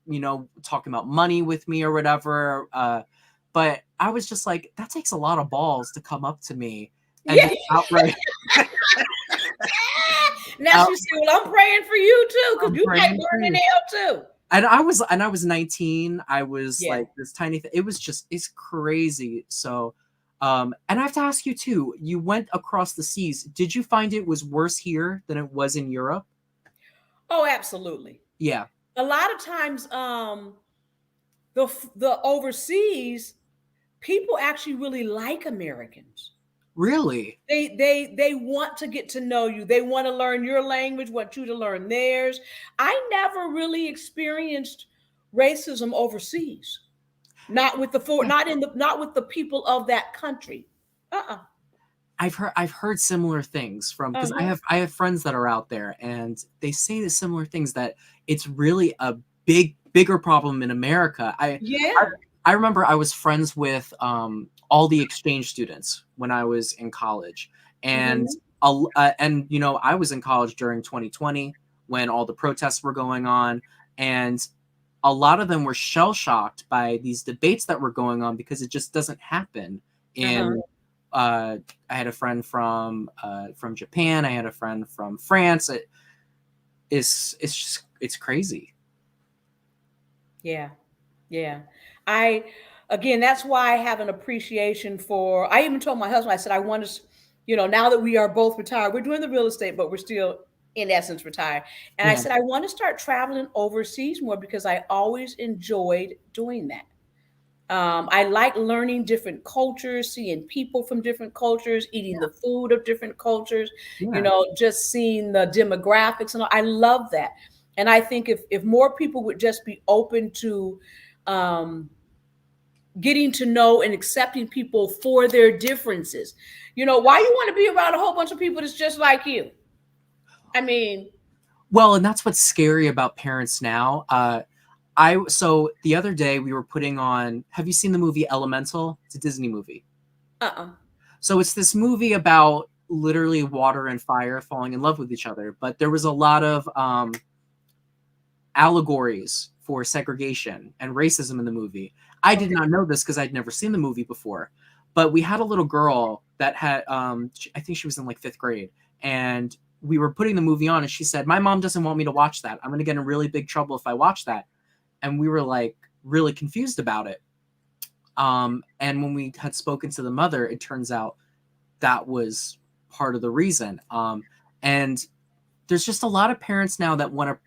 you know, talking about money with me or whatever. But I was just like, that takes a lot of balls to come up to me. And outright. Now she said, "Well, I'm praying for you too, because you might burn in hell too." And I was 19. I was like this tiny thing. It's crazy. So, and I have to ask you too. You went across the seas. Did you find it was worse here than it was in Europe? Oh, absolutely. Yeah. A lot of times, the overseas people actually really like Americans. Really? They want to get to know you. They want to learn your language, want you to learn theirs. I never really experienced racism overseas. Not with not with the people of that country. I've heard similar things from, because I have friends that are out there, and they say the similar things, that it's really a bigger problem in America. I remember I was friends with all the exchange students when I was in college, and you know, I was in college during 2020 when all the protests were going on, and a lot of them were shell-shocked by these debates that were going on, because it just doesn't happen in I had a friend from Japan. I had a friend from France. It's crazy. Yeah. Again, that's why I have an appreciation for. I even told my husband, I said, I want to, you know, now that we are both retired, we're doing the real estate, but we're still in essence retired. And I said, I want to start traveling overseas more, because I always enjoyed doing that. I like learning different cultures, seeing people from different cultures, eating the food of different cultures, you know, just seeing the demographics and all. I love that. And I think if more people would just be open to getting to know and accepting people for their differences. You know, why you want to be around a whole bunch of people that's just like you? I mean, well, and that's what's scary about parents now. So the other day we were putting on, have you seen the movie Elemental? It's a Disney movie. So it's this movie about literally water and fire falling in love with each other, but there was a lot of allegories for segregation and racism in the movie. I did not know this because I'd never seen the movie before, but we had a little girl that had, I think she was in like 5th grade, and we were putting the movie on, and she said, my mom doesn't want me to watch that. I'm going to get in really big trouble if I watch that. And we were like really confused about it. And when we had spoken to the mother, it turns out that was part of the reason. And there's just a lot of parents now that want to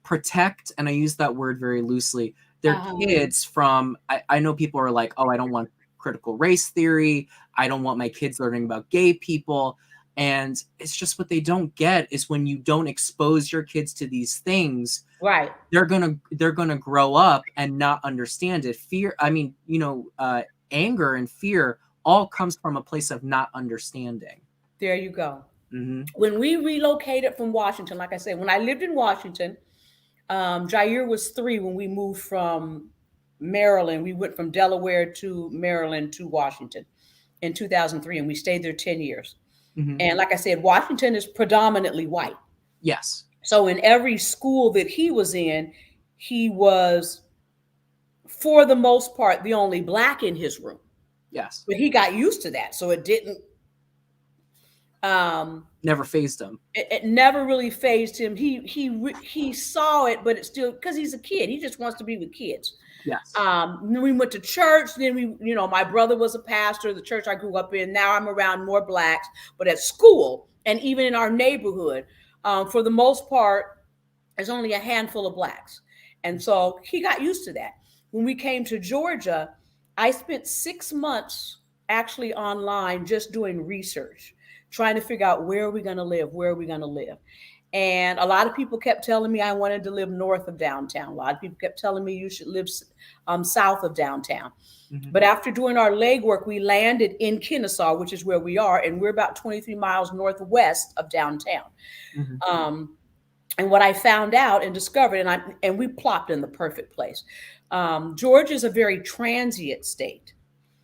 protect, and I use that word very loosely, their kids from, I know people are like, oh, I don't want critical race theory. I don't want my kids learning about gay people. And it's just, what they don't get is when you don't expose your kids to these things, right, they're gonna grow up and not understand it. Fear, I mean, you know, anger and fear all comes from a place of not understanding. There you go. When we relocated from Washington, like I said, when I lived in Washington, Jair was 3 when we moved from Maryland. We went from Delaware to Maryland to Washington in 2003, and we stayed there 10 years. And like I said, Washington is predominantly white. Yes. So in every school that he was in, he was, for the most part, the only Black in his room. Yes. But he got used to that. So it didn't. Never phased him. It never really phased him. He saw it, but it's still, because he's a kid. He just wants to be with kids. Yes. We went to church. Then my brother was a pastor, the church I grew up in. Now I'm around more Blacks, but at school and even in our neighborhood, for the most part, there's only a handful of Blacks. And so he got used to that. When we came to Georgia, I spent 6 months actually online just doing research, trying to figure out where are we going to live. And a lot of people kept telling me I wanted to live north of downtown. A lot of people kept telling me you should live south of downtown. But after doing our legwork, we landed in Kennesaw, which is where we are, and we're about 23 miles northwest of downtown. And what I found out and discovered, and we plopped in the perfect place. Georgia is a very transient state.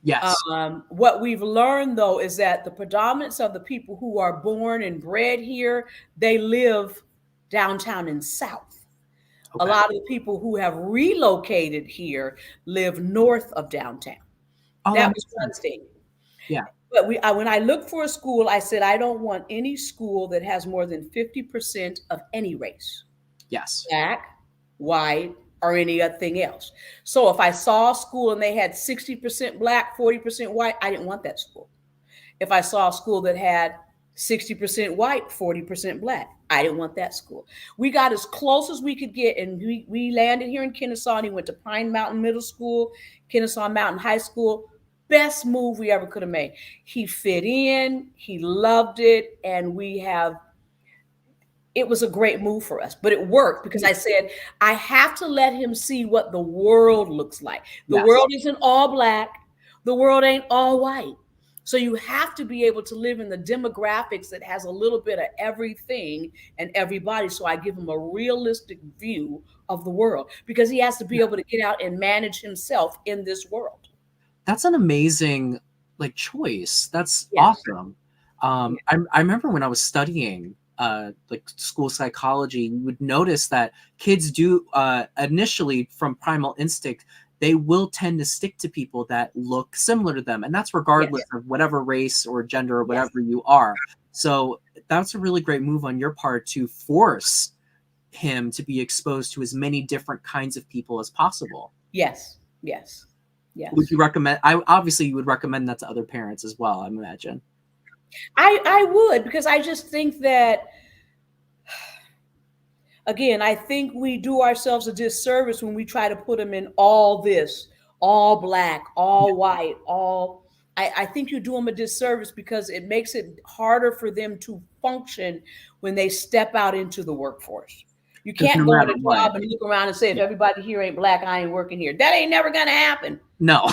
Yes. What we've learned, though, is that the predominance of the people who are born and bred here, they live downtown and south. A lot of the people who have relocated here live north of downtown. That was one thing. Yeah. But when I looked for a school, I said, I don't want any school that has more than 50% of any race. Yes. Black, white, or anything else. So if I saw a school and they had 60% black, 40% white, I didn't want that school. If I saw a school that had 60% white, 40% black, I didn't want that school. We got as close as we could get, and we landed here in Kennesaw, and he went to Pine Mountain Middle School, Kennesaw Mountain High School. Best move we ever could have made. He fit in, he loved it, and it was a great move for us, but it worked because I said, I have to let him see what the world looks like. The world isn't all black. The world ain't all white. So you have to be able to live in the demographics that has a little bit of everything and everybody. So I give him a realistic view of the world because he has to be able to get out and manage himself in this world. That's an amazing choice. That's awesome. I remember when I was studying school psychology, you would notice that kids do initially from primal instinct, they will tend to stick to people that look similar to them. And that's regardless of whatever race or gender or whatever you are. So that's a really great move on your part to force him to be exposed to as many different kinds of people as possible. Yes. Would you recommend, obviously you would recommend that to other parents as well, I imagine. I would, because I just think that, again, I think we do ourselves a disservice when we try to put them in all this, all black, all white, all. I think you do them a disservice because it makes it harder for them to function when they step out into the workforce. You can't go on a job and look around and say, if everybody here ain't black, I ain't working here. That ain't never going to happen. No.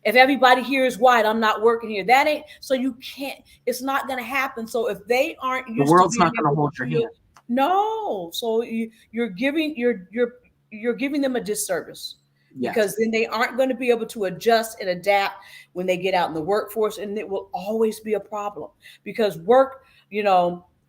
If everybody here is white, I'm not working here. That ain't, so you can't, it's not going to happen. So if they aren't used the world's not going to hold your hand. No. So you're giving them a disservice because then they aren't going to be able to adjust and adapt when they get out in the workforce. And it will always be a problem because work,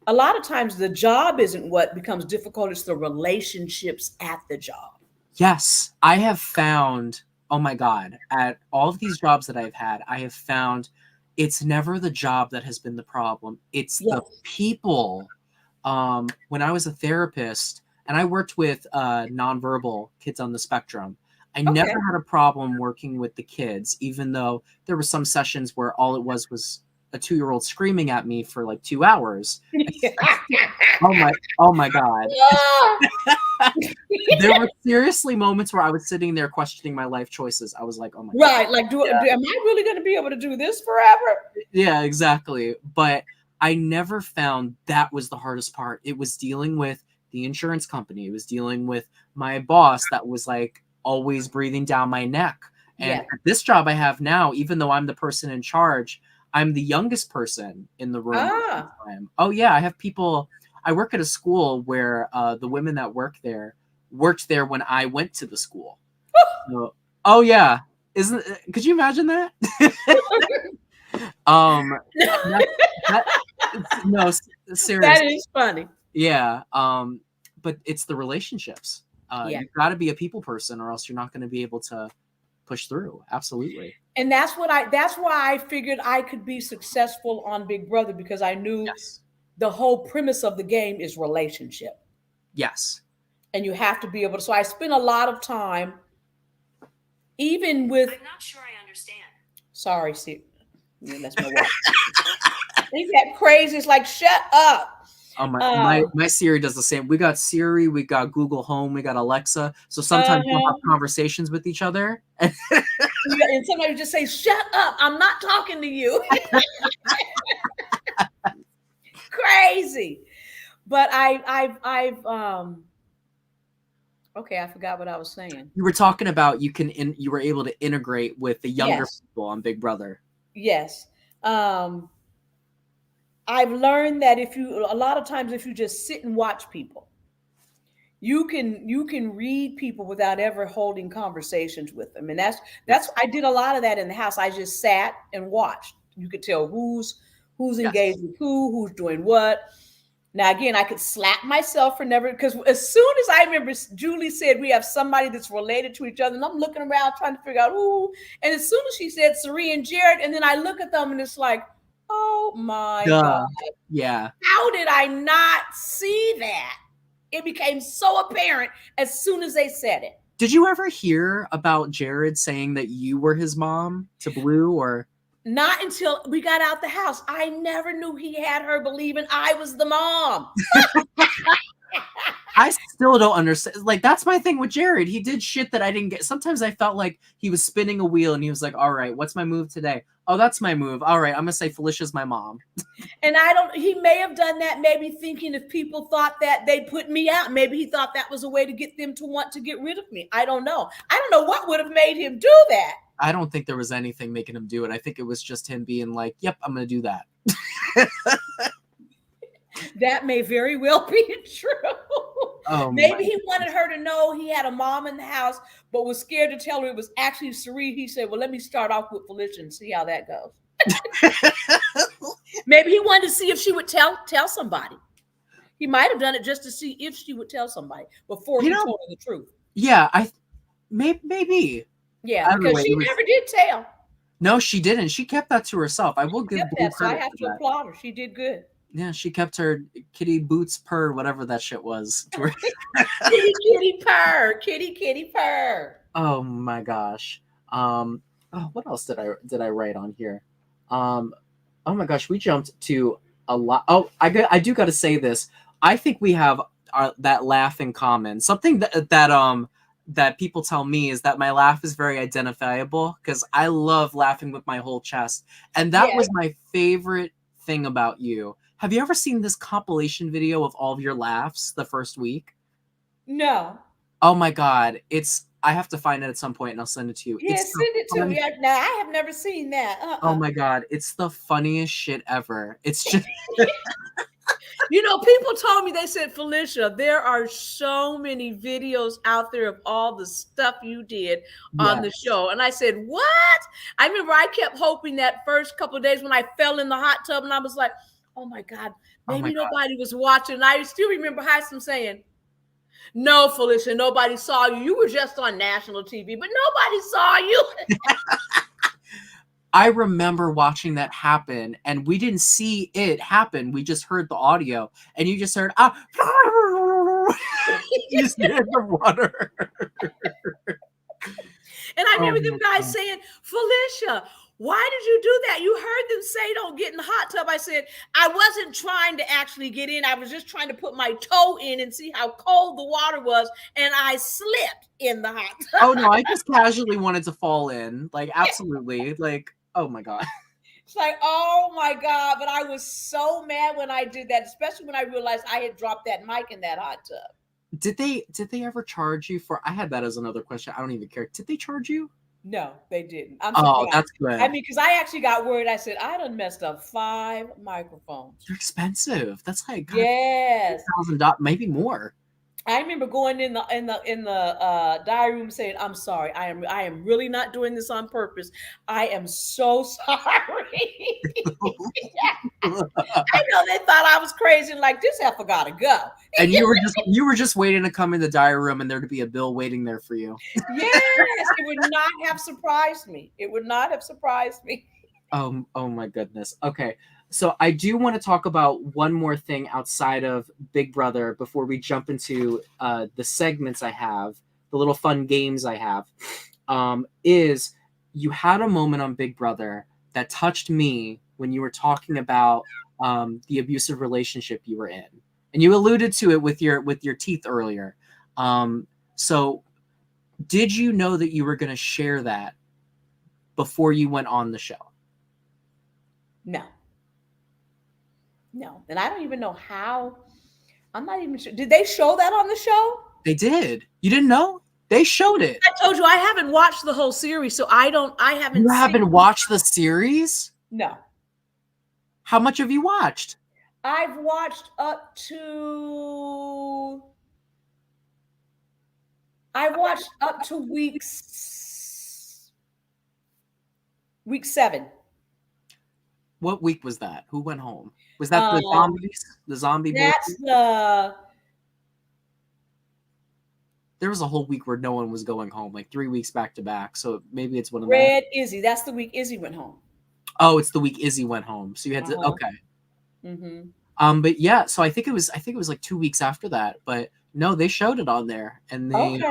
a lot of times the job isn't what becomes difficult. It's the relationships at the job. Yes. I have found, oh my God, at all of these jobs that I've had, I have found it's never the job that has been the problem. It's the people. When I was a therapist and I worked with nonverbal kids on the spectrum, I never had a problem working with the kids, even though there were some sessions where all it was a 2-year-old screaming at me for like 2 hours. Oh my God. There were seriously moments where I was sitting there questioning my life choices. I was like, oh my God. Right. Like, am I really going to be able to do this forever? Yeah, exactly. But I never found that was the hardest part. It was dealing with the insurance company. It was dealing with my boss that was like always breathing down my neck. And at this job I have now, even though I'm the person in charge, I'm the youngest person in the room. Oh yeah, I have people. I work at a school where the women that worked there when I went to the school. So, oh yeah, could you imagine that? No, seriously. That is funny. Yeah. But it's the relationships. You've got to be a people person or else you're not going to be able to push through. Absolutely. And that's why I figured I could be successful on Big Brother, because I knew the whole premise of the game is relationship. Yes. And you have to be able to. So I spent a lot of time, even with. I'm not sure I understand. Sorry, see. Yeah, that's my wife. Ain't that crazy? It's like, shut up. Oh my Siri does the same. We got Siri, we got Google Home, we got Alexa. So sometimes we'll have conversations with each other. And somebody just say, shut up. I'm not talking to you. Crazy. But I've okay, I forgot what I was saying. You were talking about you were able to integrate with the younger people on Big Brother. Yes. I've learned that a lot of times if you just sit and watch people, you can read people without ever holding conversations with them. And that's I did a lot of that in the house. I just sat and watched. You could tell who's engaged with who's doing what. Now, again, I could slap myself for never, because as soon as I remember Julie said we have somebody that's related to each other, and I'm looking around trying to figure out who, and as soon as she said Sari and Jared, and then I look at them and it's like, oh my God. Yeah. How did I not see that? It became so apparent as soon as they said it. Did you ever hear about Jared saying that you were his mom to Blue, or? Not until we got out the house. I never knew he had her believing I was the mom. I still don't understand. Like, that's my thing with Jared. He did shit that I didn't get. Sometimes I felt like he was spinning a wheel and he was like, all right, what's my move today? Oh, that's my move. All right, I'm going to say Felicia's my mom. And he may have done that maybe thinking if people thought that they'd put me out. Maybe he thought that was a way to get them to want to get rid of me. I don't know. I don't know what would have made him do that. I don't think there was anything making him do it. I think it was just him being like, yep, I'm going to do that. That may very well be true. Oh, maybe he wanted her to know he had a mom in the house, but was scared to tell her it was actually Sari. He said, well, let me start off with Felicia and see how that goes. Maybe he wanted to see if she would tell somebody. He might have done it just to see if she would tell somebody before he told her the truth. Yeah, maybe. Yeah, because she never did tell. No, she didn't. She kept that to herself. I will give that, so I have to applaud her. She did good. Yeah, she kept her kitty boots purr, whatever that shit was. kitty purr, kitty purr. Oh my gosh. What else did I write on here? Oh my gosh, we jumped to a lot. Oh, I do got to say this. I think we have that laugh in common. Something that people tell me is that my laugh is very identifiable because I love laughing with my whole chest, and that was my favorite thing about you. Have you ever seen this compilation video of all of your laughs the first week? No. Oh my God. I have to find it at some point and I'll send it to you. Yeah, send it to me. No, I have never seen that. Oh my God. It's the funniest shit ever. It's just... people told me, they said, Felicia, there are so many videos out there of all the stuff you did on the show. And I said, what? I remember I kept hoping that first couple of days when I fell in the hot tub and I was like, oh my God, maybe nobody was watching. And I still remember Heisman saying, no, Felicia, nobody saw you. You were just on national TV, but nobody saw you. I remember watching that happen, and we didn't see it happen. We just heard the audio, and you just heard, you just heard the water. And I remember them guys saying, Felicia, why did you do that? You heard them say don't get in the hot tub. I said, I wasn't trying to actually get in. I was just trying to put my toe in and see how cold the water was. And I slipped in the hot tub. Oh, no, I just casually wanted to fall in. Like, absolutely. Like, oh, my God. It's like, oh, my God. But I was so mad when I did that, especially when I realized I had dropped that mic in that hot tub. Did they ever charge you for? I had that as another question. I don't even care. Did they charge you? No, they didn't. That's good. I mean, because I actually got worried. I said, I done messed up 5 microphones. They're expensive. That's like $1,000, maybe more. I remember going in the diary room saying, I'm sorry. I am really not doing this on purpose. I am so sorry. I know they thought I was crazy and like, this heifer gotta go. And you were just waiting to come in the diary room and there to be a bill waiting there for you. Yes, it would not have surprised me. It would not have surprised me. Oh my goodness. Okay. So I do want to talk about one more thing outside of Big Brother before we jump into the segments I have, the little fun games I have, is you had a moment on Big Brother that touched me when you were talking about the abusive relationship you were in. And you alluded to it with your teeth earlier. So did you know that you were going to share that before you went on the show? No. And I don't even know how. I'm not even sure. Did they show that on the show? They did. You didn't know? They showed it. I told you I haven't watched the whole series, so I haven't. You haven't watched the series? No. How much have you watched? I've watched up to week 7. What week was that? Who went home? Was that the zombies? The zombie boy? That's the. There was a whole week where no one was going home, like 3 weeks back to back. So maybe it's one of Red Izzy. That's the week Izzy went home. Oh, it's the week Izzy went home. So you had to okay. Mm-hmm. But yeah, so I think it was like 2 weeks after that. But no, they showed it on there, and they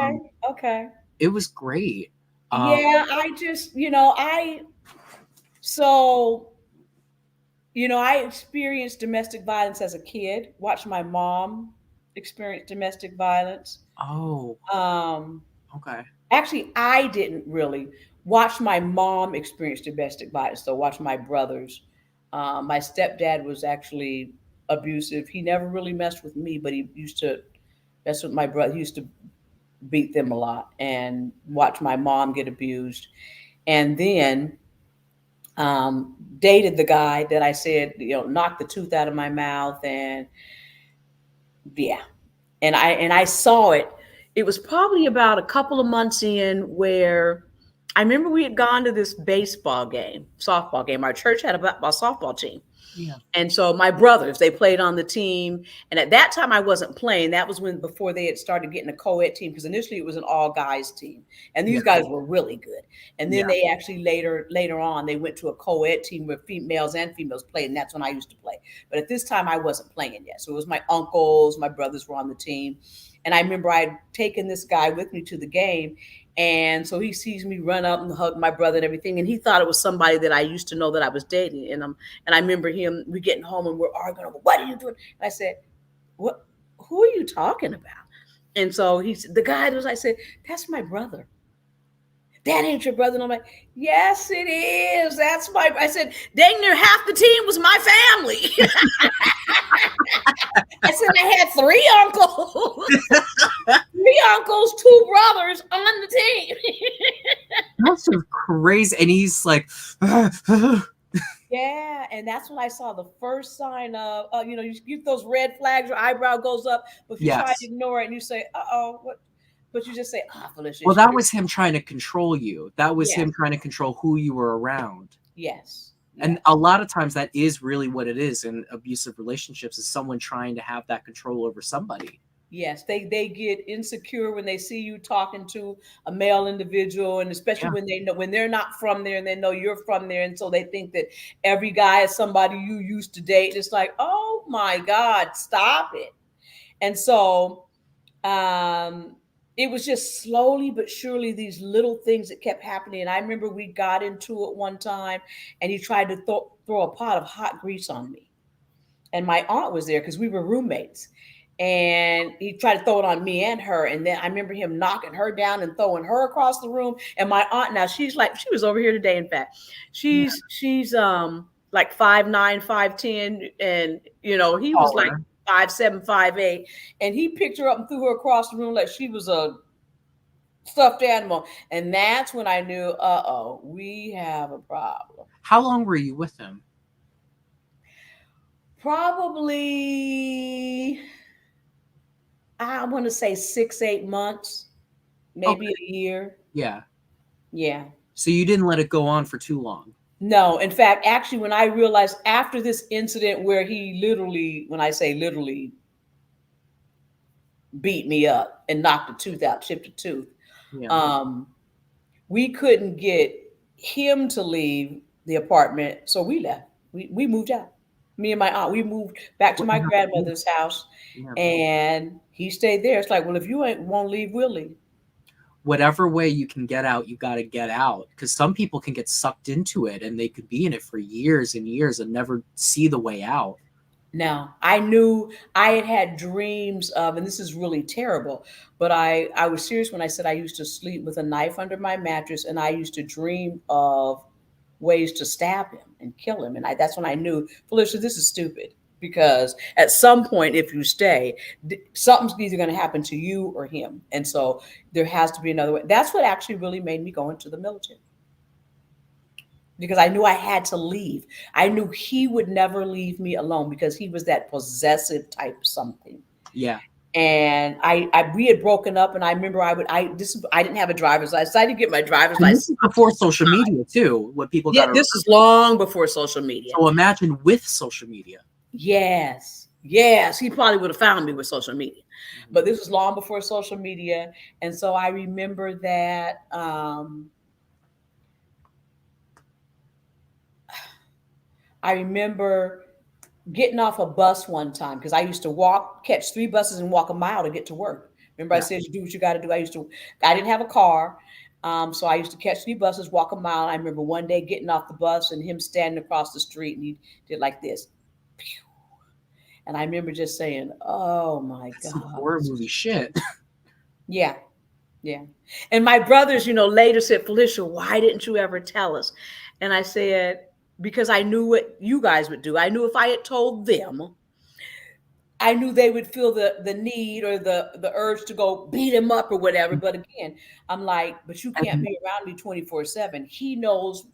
okay. It was great. Yeah, I just I experienced domestic violence as a kid. Watched my mom experience domestic violence. Oh. Okay. Actually, I didn't really watch my mom experience domestic violence. So watch my brothers. My stepdad was actually abusive. He never really messed with me, but he used to mess with my brother. He used to beat them a lot and watch my mom get abused. And then dated the guy that I said, knocked the tooth out of my mouth. And yeah. And I saw it. It was probably about a couple of months in where I remember we had gone to this softball game. Our church had a softball team. Yeah. And so my brothers, they played on the team. And at that time I wasn't playing. That was before they had started getting a co-ed team, because initially it was an all guys team. And these guys were really good. And then they actually later on, they went to a co-ed team where males and females played. And that's when I used to play. But at this time I wasn't playing yet. So it was my uncles, my brothers were on the team. And I remember I'd taken this guy with me to the game. And so he sees me run up and hug my brother and everything. And he thought it was somebody that I used to know that I was dating. And I remember we getting home and we're arguing over, what are you doing? And I said, who are you talking about? And so the guy I said, that's my brother. That ain't your brother. And I'm like, yes, it is. I said, dang near half the team was my family. I said, I had 3 uncles. 3 uncles, 2 brothers on the team. That's just crazy. And he's like, yeah. And that's when I saw the first sign of, you get those red flags, your eyebrow goes up, but if you try to ignore it and you say, what? But you just say, Felicia. Well, that was him trying to control you. That was him trying to control who you were around. Yes. And a lot of times that is really what it is in abusive relationships, is someone trying to have that control over somebody. Yes, they get insecure when they see you talking to a male individual, and especially when they're not from there and they know you're from there, and so they think that every guy is somebody you used to date. It's like, oh my God, stop it. And so it was just slowly but surely these little things that kept happening. And I remember we got into it one time and he tried to throw a pot of hot grease on me. And my aunt was there because we were roommates. And he tried to throw it on me and her. And then I remember him knocking her down and throwing her across the room. And my aunt, now she was over here today, in fact. She's like 5'9", 5'10", and he was like 5'7", 5'8", and he picked her up and threw her across the room like she was a stuffed animal. And that's when I knew, we have a problem. How long were you with him? Probably, I want to say 6-8 months, maybe a year. Yeah. Yeah. So you didn't let it go on for too long. No, in fact, actually, when I realized after this incident where he literally, when I say literally, beat me up and knocked a tooth out, chipped a tooth, we couldn't get him to leave the apartment, so we left. We moved out. Me and my aunt, we moved back to my grandmother's house, and he stayed there. It's like, well, if you won't leave, we'll leave. Whatever way you can get out, you got to get out, because some people can get sucked into it and they could be in it for years and years and never see the way out. Now, I knew I had dreams of, and this is really terrible, but I was serious when I said I used to sleep with a knife under my mattress, and I used to dream of ways to stab him and kill him. And that's when I knew, Felicia, this is stupid. Because at some point, if you stay, something's either going to happen to you or him. And so there has to be another way. That's what actually really made me go into the military. Because I knew I had to leave. I knew he would never leave me alone because he was that possessive type something. Yeah. And we had broken up, and I remember I didn't have a driver's license. I didn't get my driver's And this license is before social media too. What people got. Yeah, this is long before social media. So imagine with social media. Yes, he probably would have found me with social media, but this was long before social media, and so I remember that. I remember getting off a bus one time because I used to catch 3 buses and walk a mile to get to work. Remember, I said you do what you got to do. I didn't have a car, so I used to catch 3 buses, walk a mile. I remember one day getting off the bus and him standing across the street, and he did like this. And I remember just saying, "Oh my God, some horror movie shit." Yeah. And my brothers, later said, "Felicia, why didn't you ever tell us?" And I said, because I knew what you guys would do. I knew if I had told them, I knew they would feel the need or the urge to go beat him up or whatever. But again, I'm like, but you can't be around me 24/7. He knows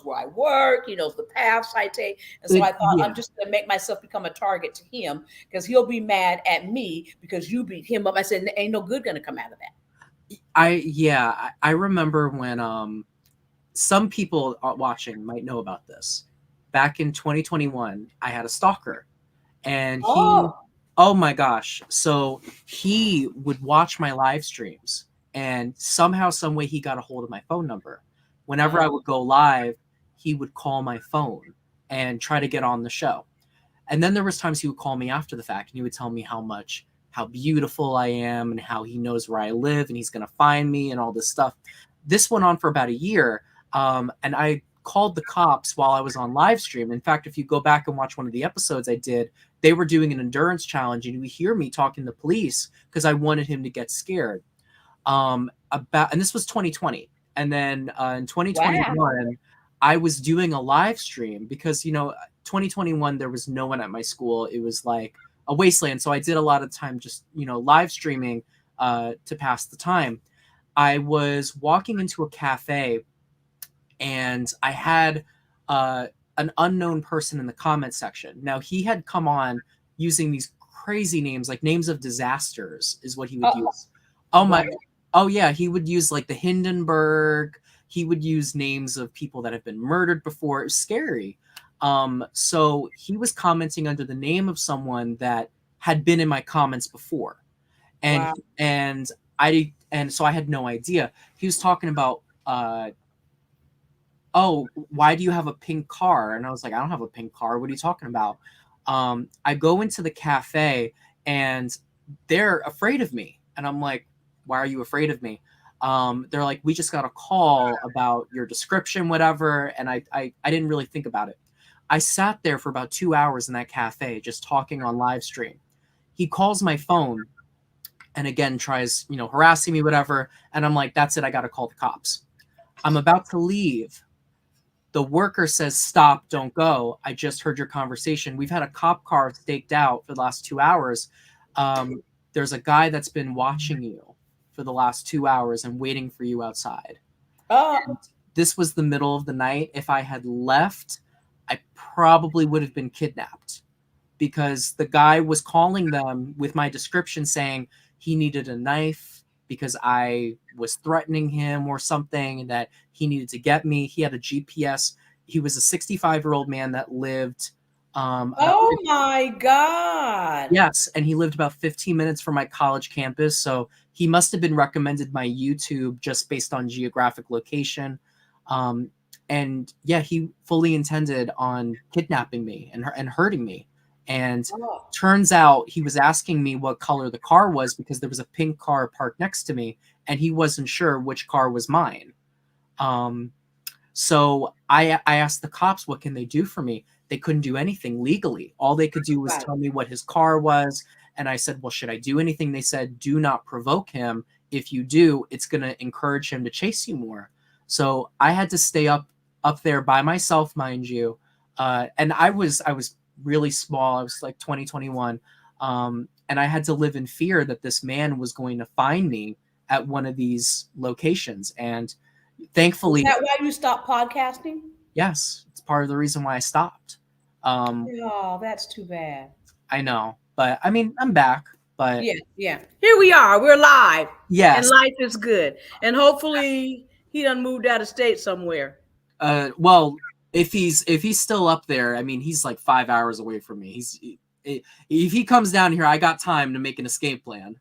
where I work. He knows the paths I take. And so I thought, I'm just going to make myself become a target to him because he'll be mad at me because you beat him up. I said, ain't no good going to come out of that. I remember when some people watching might know about this. Back in 2021, I had a stalker, and oh my gosh, so he would watch my live streams, and somehow, some way, he got a hold of my phone number. Whenever I would go live, he would call my phone and try to get on the show. And then there was times he would call me after the fact, and he would tell me how beautiful I am and how he knows where I live and he's going to find me and all this stuff. This went on for about a year. And I called the cops while I was on live stream. In fact, if you go back and watch one of the episodes I did, they were doing an endurance challenge, and you would hear me talking to police because I wanted him to get scared. And this was 2020. And then in 2021, I was doing a live stream because, 2021, there was no one at my school. It was like a wasteland. So I did a lot of time just, live streaming to pass the time. I was walking into a cafe, and I had an unknown person in the comment section. Now, he had come on using these crazy names, like names of disasters is what he would use. Oh yeah, he would use like the Hindenburg. He would use names of people that have been murdered before. It was scary. So he was commenting under the name of someone that had been in my comments before. And so I had no idea. He was talking about oh, why do you have a pink car? And I was like, I don't have a pink car. What are you talking about? I go into the cafe, and they're afraid of me. And I'm like, why are you afraid of me? They're like, we just got a call about your description, whatever. And I didn't really think about it. I sat there for about 2 hours in that cafe, just talking on live stream. He calls my phone and again tries, harassing me, whatever. And I'm like, that's it. I got to call the cops. I'm about to leave. The worker says, stop, don't go. I just heard your conversation. We've had a cop car staked out for the last 2 hours. There's a guy that's been watching you for the last 2 hours and waiting for you outside. And this was the middle of the night. If I had left, I probably would have been kidnapped because the guy was calling them with my description saying he needed a knife because I was threatening him or something, and that he needed to get me. He had a GPS. He was a 65-year-old man that lived. Oh my God. Yes. And he lived about 15 minutes from my college campus. So he must have been recommended my YouTube just based on geographic location. And yeah, he fully intended on kidnapping me and hurting me. And turns out he was asking me what color the car was because there was a pink car parked next to me, and he wasn't sure which car was mine. So I asked the cops, what can they do for me? They couldn't do anything legally. All they could do was tell me what his car was. And I said, well, should I do anything? They said, do not provoke him. If you do, it's going to encourage him to chase you more. So I had to stay up there by myself, mind you. And I was really small. I was like 21. And I had to live in fear that this man was going to find me at one of these locations. And thankfully, is that why you stopped podcasting? Yes, it's part of the reason why I stopped. Oh, that's too bad. I know, but I mean, I'm back. But yeah. Here we are. We're live. yes, and life is good. And hopefully he done moved out of state somewhere. Well, if he's still up there, I mean, he's like 5 hours away from me. If he comes down here, I got time to make an escape plan.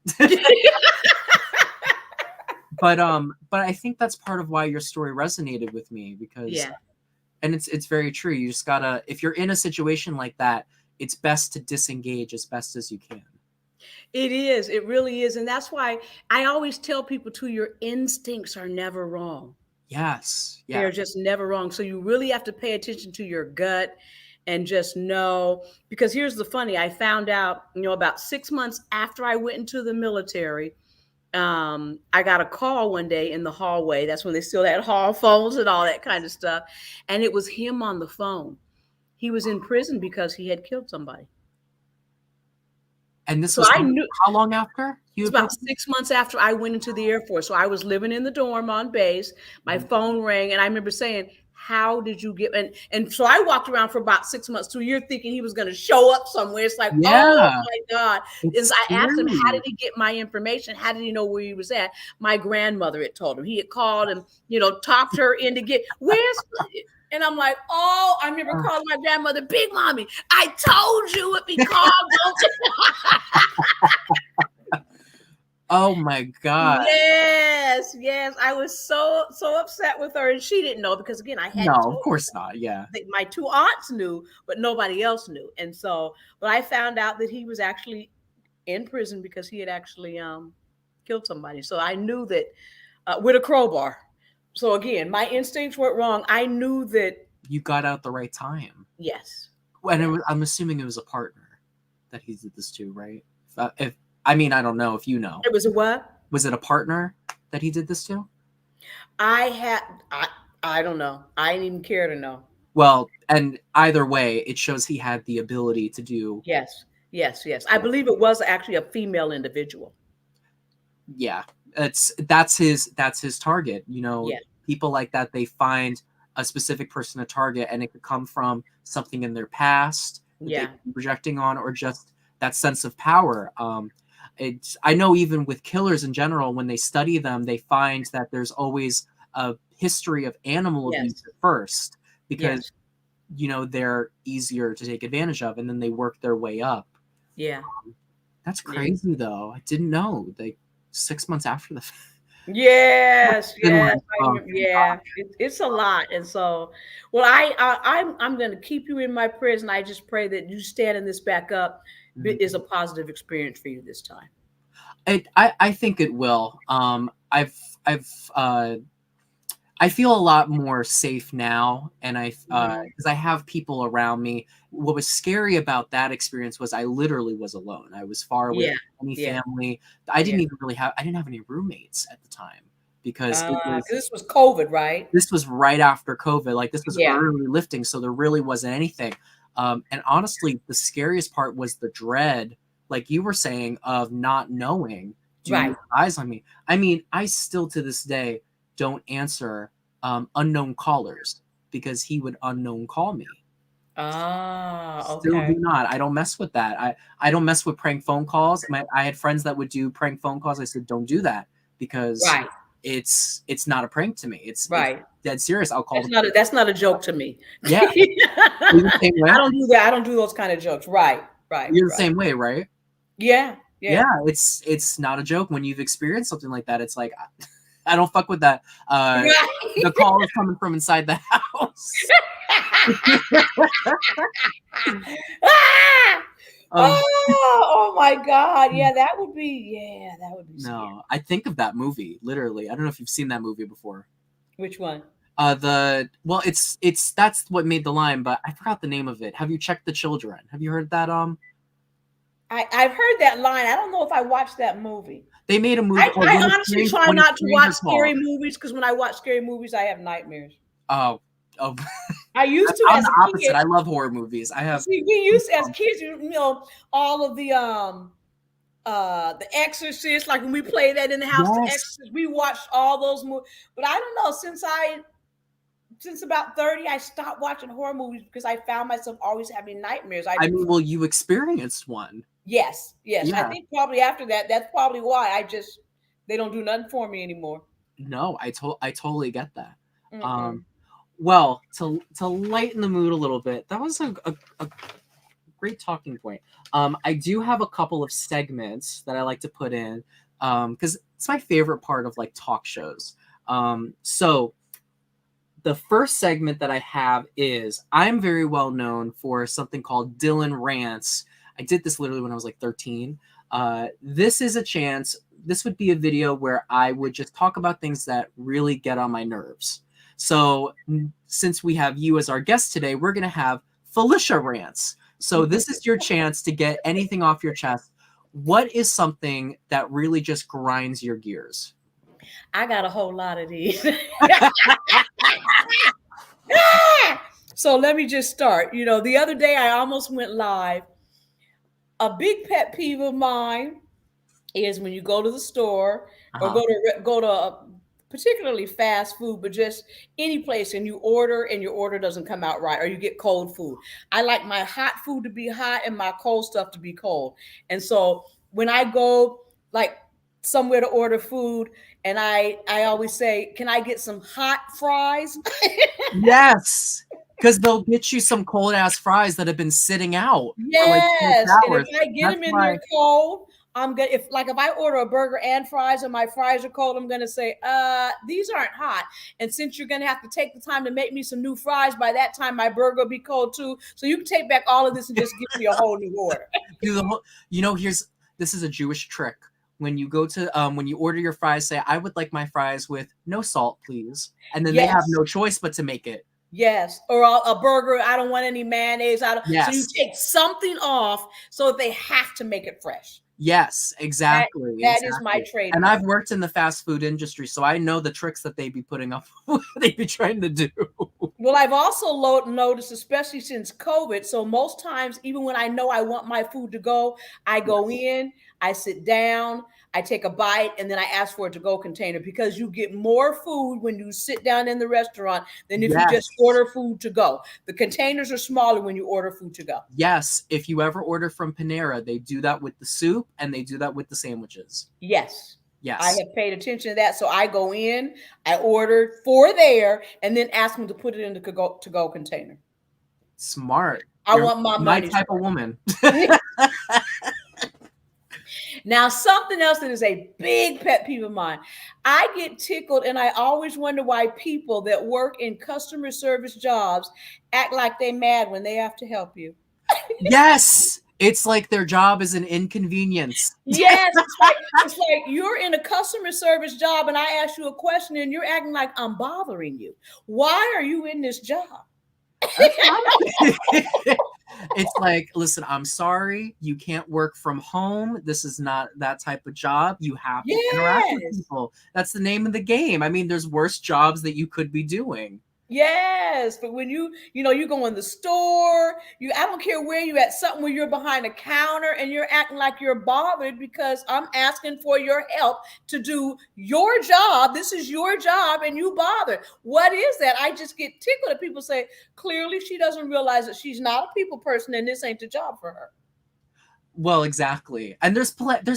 But I think that's part of why your story resonated with me, because and it's very true. You just gotta, if you're in a situation like that, it's best to disengage as best as you can. It is. It really is. And that's why I always tell people too, your instincts are never wrong. Yes. Yeah. They're just never wrong. So you really have to pay attention to your gut and just know, because here's the funny, I found out, about 6 months after I went into the military, I got a call one day in the hallway. That's when they still had hall phones and all that kind of stuff. And it was him on the phone. He was in prison because he had killed somebody. And this was how long after? It's about 6 months after I went into the Air Force. So I was living in the dorm on base. My phone rang, and I remember saying, how did you get, and so I walked around for about 6 months to a year thinking he was going to show up somewhere. It's like, oh my God. I asked him, how did he get my information? How did he know where he was at? My grandmother had told him. He had called and, talked her into and I'm like, oh, I remember calling my grandmother, Big Mommy, I told you if he called. Oh my God. Yes. I was so upset with her, and she didn't know, because again, I had of course not. Yeah. My two aunts knew, but nobody else knew. And so, but I found out that he was actually in prison because he had actually killed somebody. So I knew that with a crowbar. So again, my instincts weren't wrong. I knew that you got out the right time. Yes. And I'm assuming it was a partner that he did this to, right? I mean, I don't know if you know. It was a what? Was it a partner that he did this to? I don't know. I didn't even care to know. Well, and either way, it shows he had the ability to do. Yes. I believe it was actually a female individual. Yeah, that's his target. People like that, they find a specific person to target, and it could come from something in their past that they're projecting on, or just that sense of power. I know even with killers in general, when they study them, they find that there's always a history of animal abuse at first, because they're easier to take advantage of, and then they work their way up. That's crazy though. I didn't know. 6 months after the fact. Yes. It's a lot. And so, well, I'm going to keep you in my prayers, and I just pray that you standing this back up is a positive experience for you this time. I think it will. I feel a lot more safe now, and because I have people around me. What was scary about that experience was I literally was alone. I was far away from any family. I didn't have any roommates at the time, because this was COVID, right? This was right after COVID. Like, this was early lifting, so there really wasn't anything. And honestly, the scariest part was the dread, like you were saying, of not knowing. Do you have eyes on me? I mean, I still to this day don't answer unknown callers, because he would unknown call me. Okay. Still do not. I don't mess with that. I don't mess with prank phone calls. I had friends that would do prank phone calls. I said, don't do that, because it's not a prank to me. It's dead serious. I'll call. That's not a joke to me. Yeah. I don't do that. I don't do those kind of jokes. Right. You're the same way, right? Yeah. It's not a joke. When you've experienced something like that, it's like, I don't fuck with that. The call is coming from inside the house. Oh my God. That would be no, I think of that movie literally. I don't know if you've seen that movie before. Which one? It's That's What Made the Line, but I forgot the name of it. Have you checked the children? Have you heard that? I've heard that line. I don't know if I watched that movie. They made a movie. I honestly try not to watch scary movies, because when I watch scary movies, I have nightmares. Oh. I used to. I'm as the a opposite. kid. I love horror movies. We used as kids, all of the Exorcist. Like when we played that in the house, The Exorcist, we watched all those movies. But I don't know, since about 30, I stopped watching horror movies because I found myself always having nightmares. I mean, well, you experienced one. Yes. Yeah. I think probably after that, that's probably why they don't do nothing for me anymore. No, I totally get that. Well, to lighten the mood a little bit, that was a great talking point. I do have a couple of segments that I like to put in because it's my favorite part of like talk shows. So the first segment that I have is I'm very well known for something called Dylan Rants. I did this literally when I was like 13. This is a chance. This would be a video where I would just talk about things that really get on my nerves. So since we have you as our guest today, we're going to have Felicia Rants. So this is your chance to get anything off your chest. What is something that really just grinds your gears? I got a whole lot of these. So let me just start. The other day I almost went live. A big pet peeve of mine is when you go to the store or go to particularly fast food, but just any place, and you order and your order doesn't come out right, or you get cold food. I like my hot food to be hot and my cold stuff to be cold. And so when I go like somewhere to order food, and I always say, can I get some hot fries? Yes. Because they'll get you some cold ass fries that have been sitting out. Yes. For like 6 hours. And if I get them in there cold, I'm gonna if I order a burger and fries and my fries are cold, I'm gonna say, these aren't hot. And since you're gonna have to take the time to make me some new fries, by that time my burger will be cold too. So you can take back all of this and just give me a whole new order. This is a Jewish trick. When you go to when you order your fries, say, I would like my fries with no salt, please. And then they have no choice but to make it. Yes. Or a burger, I don't want any mayonnaise. So you take something off so they have to make it fresh. Yes, exactly. That is my trade. And I've worked in the fast food industry, so I know the tricks that they be putting up, they be trying to do. Well, I've also noticed, especially since COVID, so most times, even when I know I want my food to go, I go in, I sit down, I take a bite, and then I ask for a to-go container, because you get more food when you sit down in the restaurant than if you just order food to go. The containers are smaller when you order food to go. Yes. If you ever order from Panera, they do that with the soup and they do that with the sandwiches. Yes. Yes. I have paid attention to that. So I go in, I order for there, and then ask them to put it in the to-go container. Smart. I want my money. My type of woman. Now, something else that is a big pet peeve of mine. I get tickled, and I always wonder why people that work in customer service jobs act like they're mad when they have to help you. Yes. It's like their job is an inconvenience. Yes. It's like you're in a customer service job, and I ask you a question, and you're acting like I'm bothering you. Why are you in this job? It's like, listen, I'm sorry, you can't work from home. This is not that type of job. You have to interact with people. That's the name of the game. I mean, there's worse jobs that you could be doing. Yes, but when you go in the store, I don't care where you at, something where you're behind a counter and you're acting like you're bothered because I'm asking for your help to do your job. This is your job and you bothered. What is that? I just get tickled at people say, clearly she doesn't realize that she's not a people person and this ain't the job for her. Well, exactly. And there's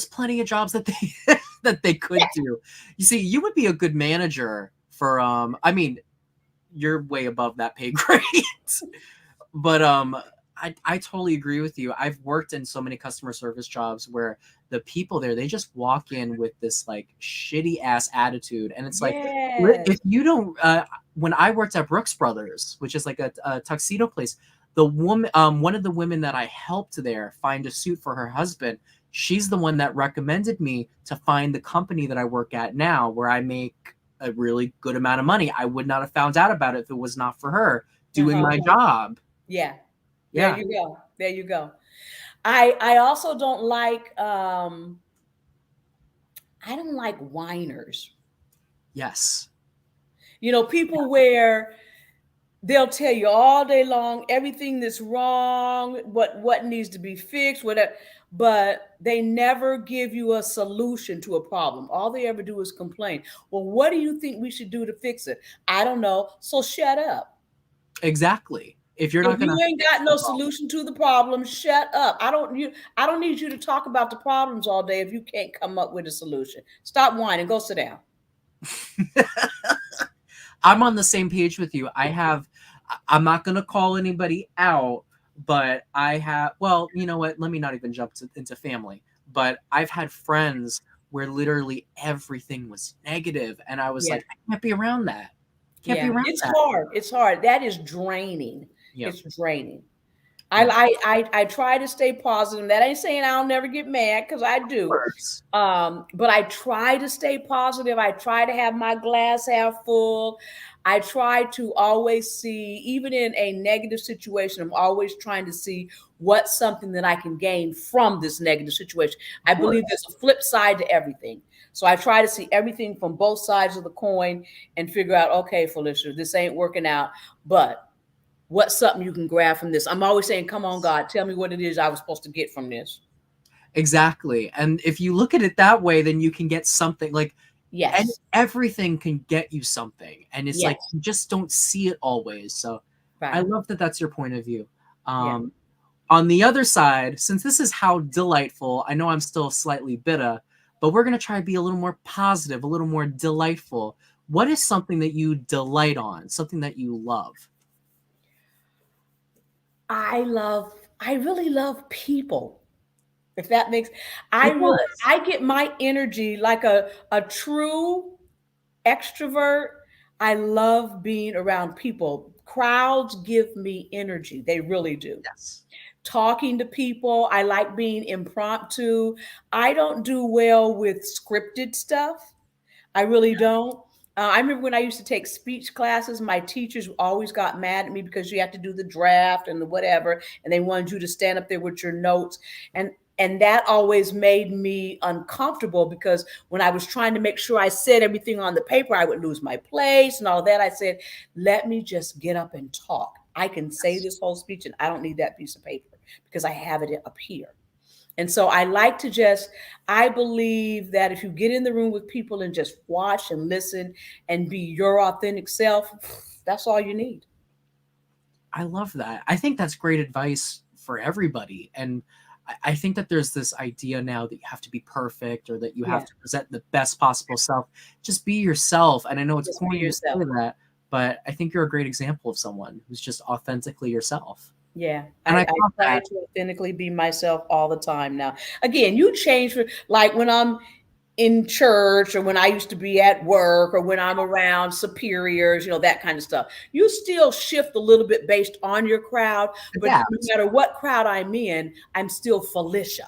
plenty of jobs that they that they could do. You see, you would be a good manager for I mean, you're way above that pay grade. But I totally agree with you. I've worked in so many customer service jobs where the people there, they just walk in with this like shitty ass attitude. And it's like, if you don't, when I worked at Brooks Brothers, which is like a tuxedo place, the woman, one of the women that I helped there find a suit for her husband, she's the one that recommended me to find the company that I work at now, where I make a really good amount of money. I would not have found out about it if it was not for her doing my job. Yeah. There you go. I also don't like I don't like whiners. Yes. People where they'll tell you all day long everything that's wrong, what needs to be fixed, whatever. but they never give you a solution to a problem. All they ever do is complain. Well, what do you think we should do to fix it? I don't know. So shut up. Exactly. If you're If not going you to ain't got no solution to the problem, shut up. I don't need you to talk about the problems all day if you can't come up with a solution. Stop whining. Go sit down. I'm on the same page with you. I'm not going to call anybody out, but I have, well, you know what? Let me not even jump into family, but I've had friends where literally everything was negative. And I was like, I can't be around that. It's hard. It's hard. That is draining. Yep. It's draining. I try to stay positive. That ain't saying I'll never get mad, because I do. But I try to stay positive. I try to have my glass half full. I try to always see, even in a negative situation, I'm always trying to see what's something that I can gain from this negative situation. I believe there's a flip side to everything. So I try to see everything from both sides of the coin and figure out, okay, Felicia, this ain't working out, but what's something you can grab from this? I'm always saying, come on, God, tell me what it is I was supposed to get from this. Exactly. And if you look at it that way, then you can get something like, and everything can get you something. And it's like, you just don't see it always. So I love that that's your point of view. On the other side, since this is How Dylightful, I know I'm still slightly bitter, but we're going to try to be a little more positive, a little more delightful. What is something that you delight on, something that you love? I really love people. If that makes, I get my energy like a true extrovert. I love being around people. Crowds give me energy. They really do. Yes. Talking to people. I like being impromptu. I don't do well with scripted stuff. I really don't. I remember when I used to take speech classes, my teachers always got mad at me because you have to do the draft and the whatever, and they wanted you to stand up there with your notes. And that always made me uncomfortable, because when I was trying to make sure I said everything on the paper, I would lose my place and all that. I said, let me just get up and talk. I can say this whole speech and I don't need that piece of paper because I have it up here. And so I like to I believe that if you get in the room with people and just watch and listen and be your authentic self, that's all you need. I love that. I think that's great advice for everybody. And I think that there's this idea now that you have to be perfect, or that you have to present the best possible self. Just be yourself. And I know it's corny to say that, but I think you're a great example of someone who's just authentically yourself. Yeah, and I try to authentically be myself all the time now. Again, you change, like when I'm in church, or when I used to be at work, or when I'm around superiors, that kind of stuff. You still shift a little bit based on your crowd, but no matter what crowd I'm in, I'm still Felicia.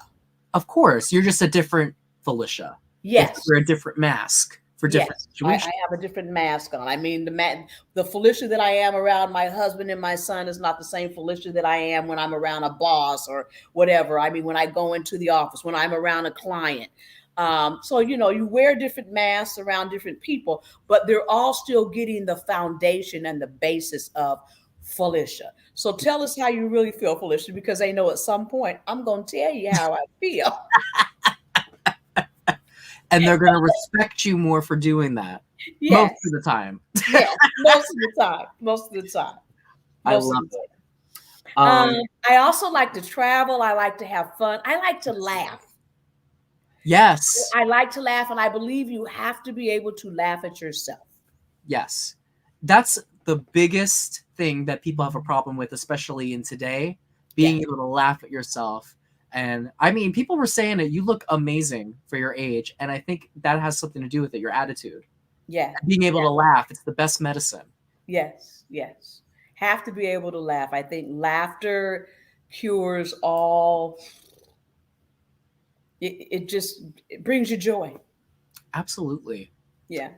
Of course, you're just a different Felicia. Yes. You're a different mask for different situations. I have a different mask on. I mean, the Felicia that I am around my husband and my son is not the same Felicia that I am when I'm around a boss or whatever. I mean, when I go into the office, when I'm around a client. So, you wear different masks around different people, but they're all still getting the foundation and the basis of Felicia. So tell us how you really feel, Felicia, because they know at some point I'm going to tell you how I feel. And they're going to respect you more for doing that. Most of the time. Yes, most of the time. Most of the time. I love it. I also like to travel. I like to have fun. I like to laugh. Yes. I like to laugh, and I believe you have to be able to laugh at yourself. Yes. That's the biggest thing that people have a problem with, especially in today, being able to laugh at yourself. And I mean, people were saying that you look amazing for your age. And I think that has something to do with it, your attitude. Yeah. Being able to laugh, it's the best medicine. Yes, yes. Have to be able to laugh. I think laughter cures all. It brings you joy. Absolutely. Yeah.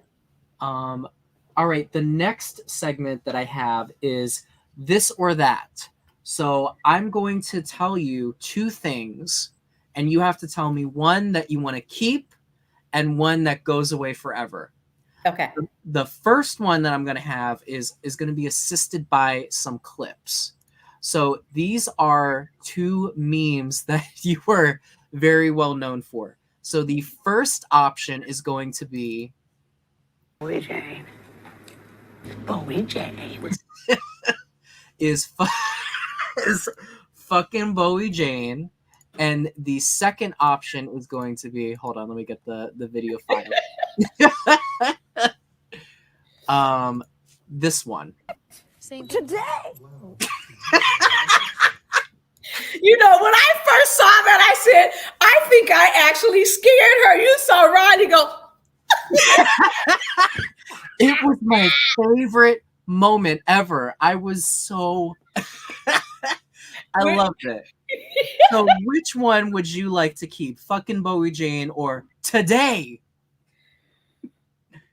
All right. The next segment that I have is this or that. So I'm going to tell you two things, and you have to tell me one that you want to keep and one that goes away forever. Okay. The first one that I'm going to have is going to be assisted by some clips. So these are two memes that you were very well known for. So the first option is going to be Bowie Jane. Bowie Jane. is fucking Bowie Jane. And the second option is going to be, hold on, let me get the video file. This one. Today. You know, when I first saw that, I said, I think I actually scared her. You saw Ronnie go. It was my favorite moment ever. I was so I loved it. So which one would you like to keep? Fucking Bowie Jane or today?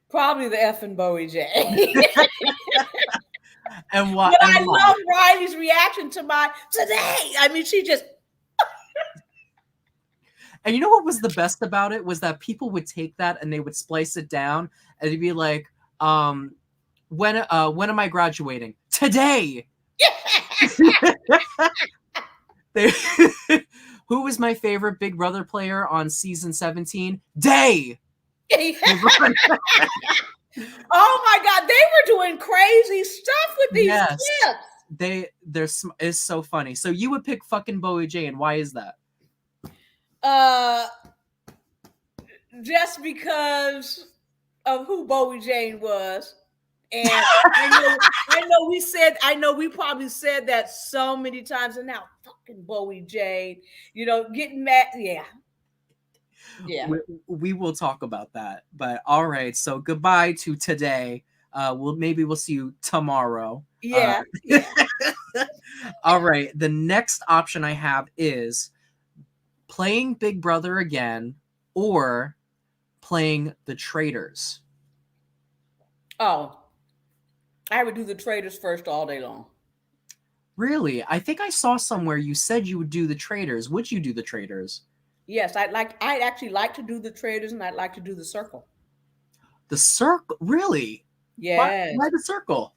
Probably the effing Bowie Jane. And what? But I love Riley's reaction to my today. I mean, she just. And you know what was the best about it was that people would take that and they would splice it down and it'd be like, when am I graduating? Today. Who was my favorite Big Brother player on season 17? Day. Oh my God, they were doing crazy stuff with these clips. It's so funny. So you would pick fucking Bowie Jane. Why is that? Just because of who Bowie Jane was. And I know we probably said that so many times, and now fucking Bowie Jane, you know, getting mad. Yeah. We will talk about that. But all right, so goodbye to today. We'll see you tomorrow. Yeah. All right. The next option I have is playing Big Brother again or playing The Traitors. Oh, I would do The Traitors first all day long. Really? I think I saw somewhere you said you would do The Traitors. Would you do The Traitors? Yes, I'd actually like to do The Traitors, and I'd like to do The Circle. The Circle? Really? Yes. Why The Circle?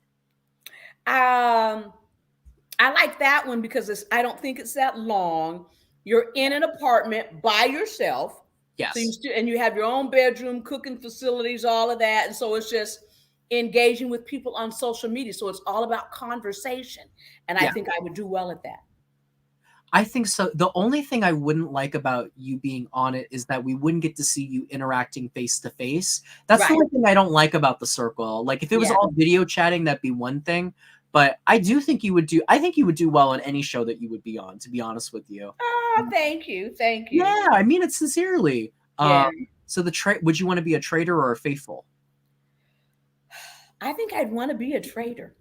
I like that one because I don't think it's that long. You're in an apartment by yourself. Yes. And you have your own bedroom, cooking facilities, all of that. And so it's just engaging with people on social media. So it's all about conversation. And I think I would do well at that. I think so. The only thing I wouldn't like about you being on it is that we wouldn't get to see you interacting face to face. That's the only thing I don't like about The Circle. Like if it was all video chatting, that'd be one thing. But I think you would do well on any show that you would be on, to be honest with you. Oh, thank you. Thank you. Yeah, I mean it sincerely. Yeah. So would you want to be a traitor or a faithful? I think I'd want to be a traitor.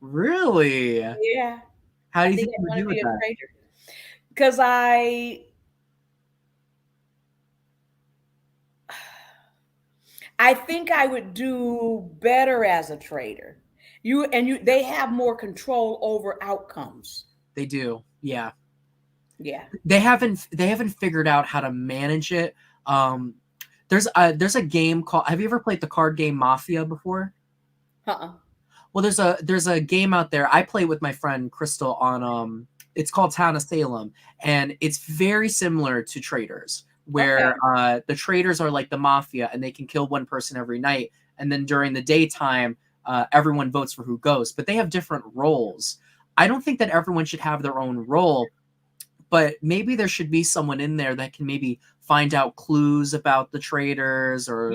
Really? Yeah. How do you think you would do with that? Because I think I would do better as a traitor. They have more control over outcomes. They do. Yeah. Yeah. They haven't figured out how to manage it. There's a game called, have you ever played the card game Mafia before? Well, there's a game out there. I play with my friend Crystal on it's called Town of Salem, and it's very similar to Traitors, where the traitors are like the mafia and they can kill one person every night, and then during the daytime everyone votes for who goes, but they have different roles. I don't think that everyone should have their own role, but maybe there should be someone in there that can maybe find out clues about the traitors or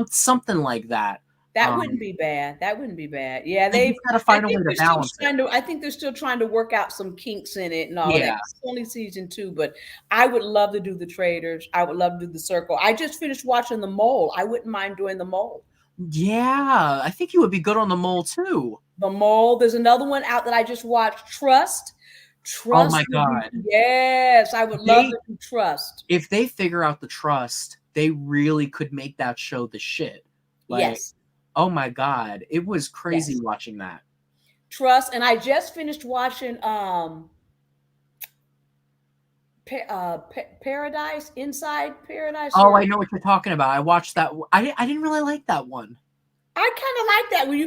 something like that. That wouldn't be bad. That wouldn't be bad. Yeah, they've got to find a way to balance it. I think they're still trying to work out some kinks in it and all that. It's only season 2, but I would love to do The Traitors. I would love to do The Circle. I just finished watching The Mole. I wouldn't mind doing The Mole. Yeah, I think you would be good on The Mole too. The Mole. There's another one out that I just watched, Trust. Oh my God. Yes, I would love to do Trust. If they figure out the Trust, they really could make that show the shit. Yes. Oh my God. It was crazy watching that. Trust. And I just finished watching Paradise, Inside Paradise. Oh, I know what you're talking about. I watched that. I didn't really like that one. I kind of like that where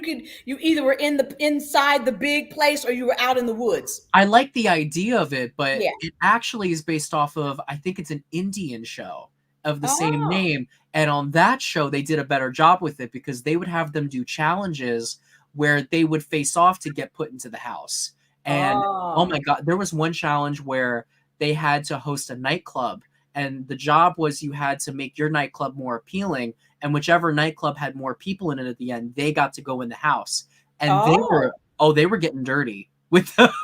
you either were inside the big place or you were out in the woods. I like the idea of it, but Yeah. it actually is based off of, I think it's an Indian show of the same Oh. name. And on that show, they did a better job with it because they would have them do challenges where they would face off to get put into the house. And oh my God, there was one challenge where they had to host a nightclub. And the job was you had to make your nightclub more appealing. And whichever nightclub had more people in it at the end, they got to go in the house. And they were getting dirty with Okay.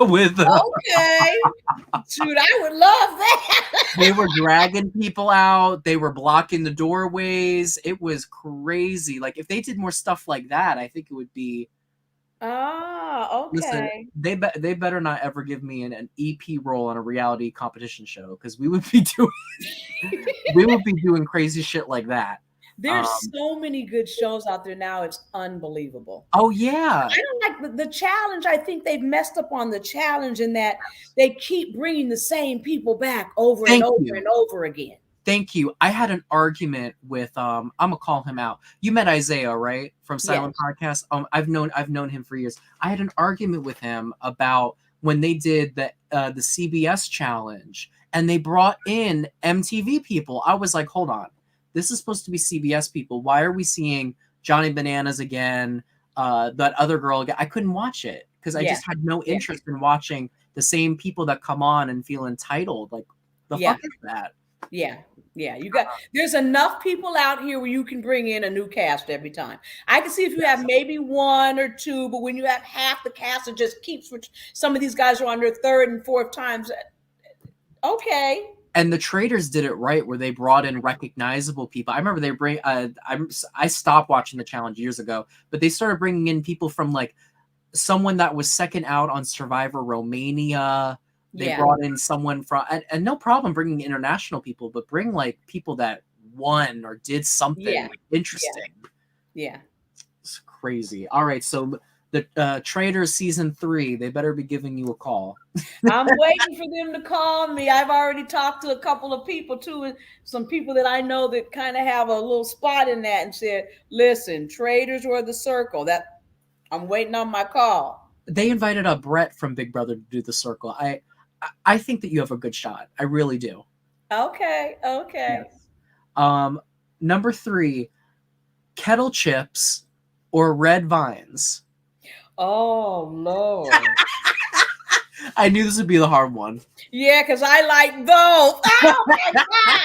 Dude, I would love that. they were dragging people out, they were blocking the doorways. It was crazy. Like if they did more stuff like that, I think it would be Okay. listen, they better not ever give me an EP role on a reality competition show because we would be doing crazy shit like that. There's so many good shows out there now. It's unbelievable. Oh yeah. I don't like the challenge. I think they've messed up on the challenge in that they keep bringing the same people back over and over again. Thank you. I had an argument with I'm gonna call him out. You met Isaiah, right? From Silent Podcast. I've known him for years. I had an argument with him about when they did the CBS challenge and they brought in MTV people. I was like, hold on. This is supposed to be CBS people. Why are we seeing Johnny Bananas again? That other girl again? I couldn't watch it because I just had no interest in watching the same people that come on and feel entitled. Like the fuck is that? Yeah. There's enough people out here where you can bring in a new cast every time. I can see if you have maybe one or two, but when you have half the cast, it just keeps. Some of these guys are on their third and fourth times. Okay. And the Traders did it right, where they brought in recognizable people. I remember they bring. I stopped watching the challenge years ago, but they started bringing in people from like someone that was second out on Survivor Romania. They brought in someone from, and no problem bringing international people, but bring like people that won or did something interesting. Yeah, it's crazy. All right, so the Traders season 3, they better be giving you a call. I'm waiting for them to call me. I've already talked to a couple of people too, and some people that I know that kind of have a little spot in that, and said, "Listen, Traders or the Circle." That I'm waiting on my call. They invited a Brett from Big Brother to do the Circle. I think that you have a good shot. I really do. Okay. Yes. Number 3, kettle chips or red vines. Oh Lord. I knew this would be the hard one. Yeah, because I like both. Oh my God.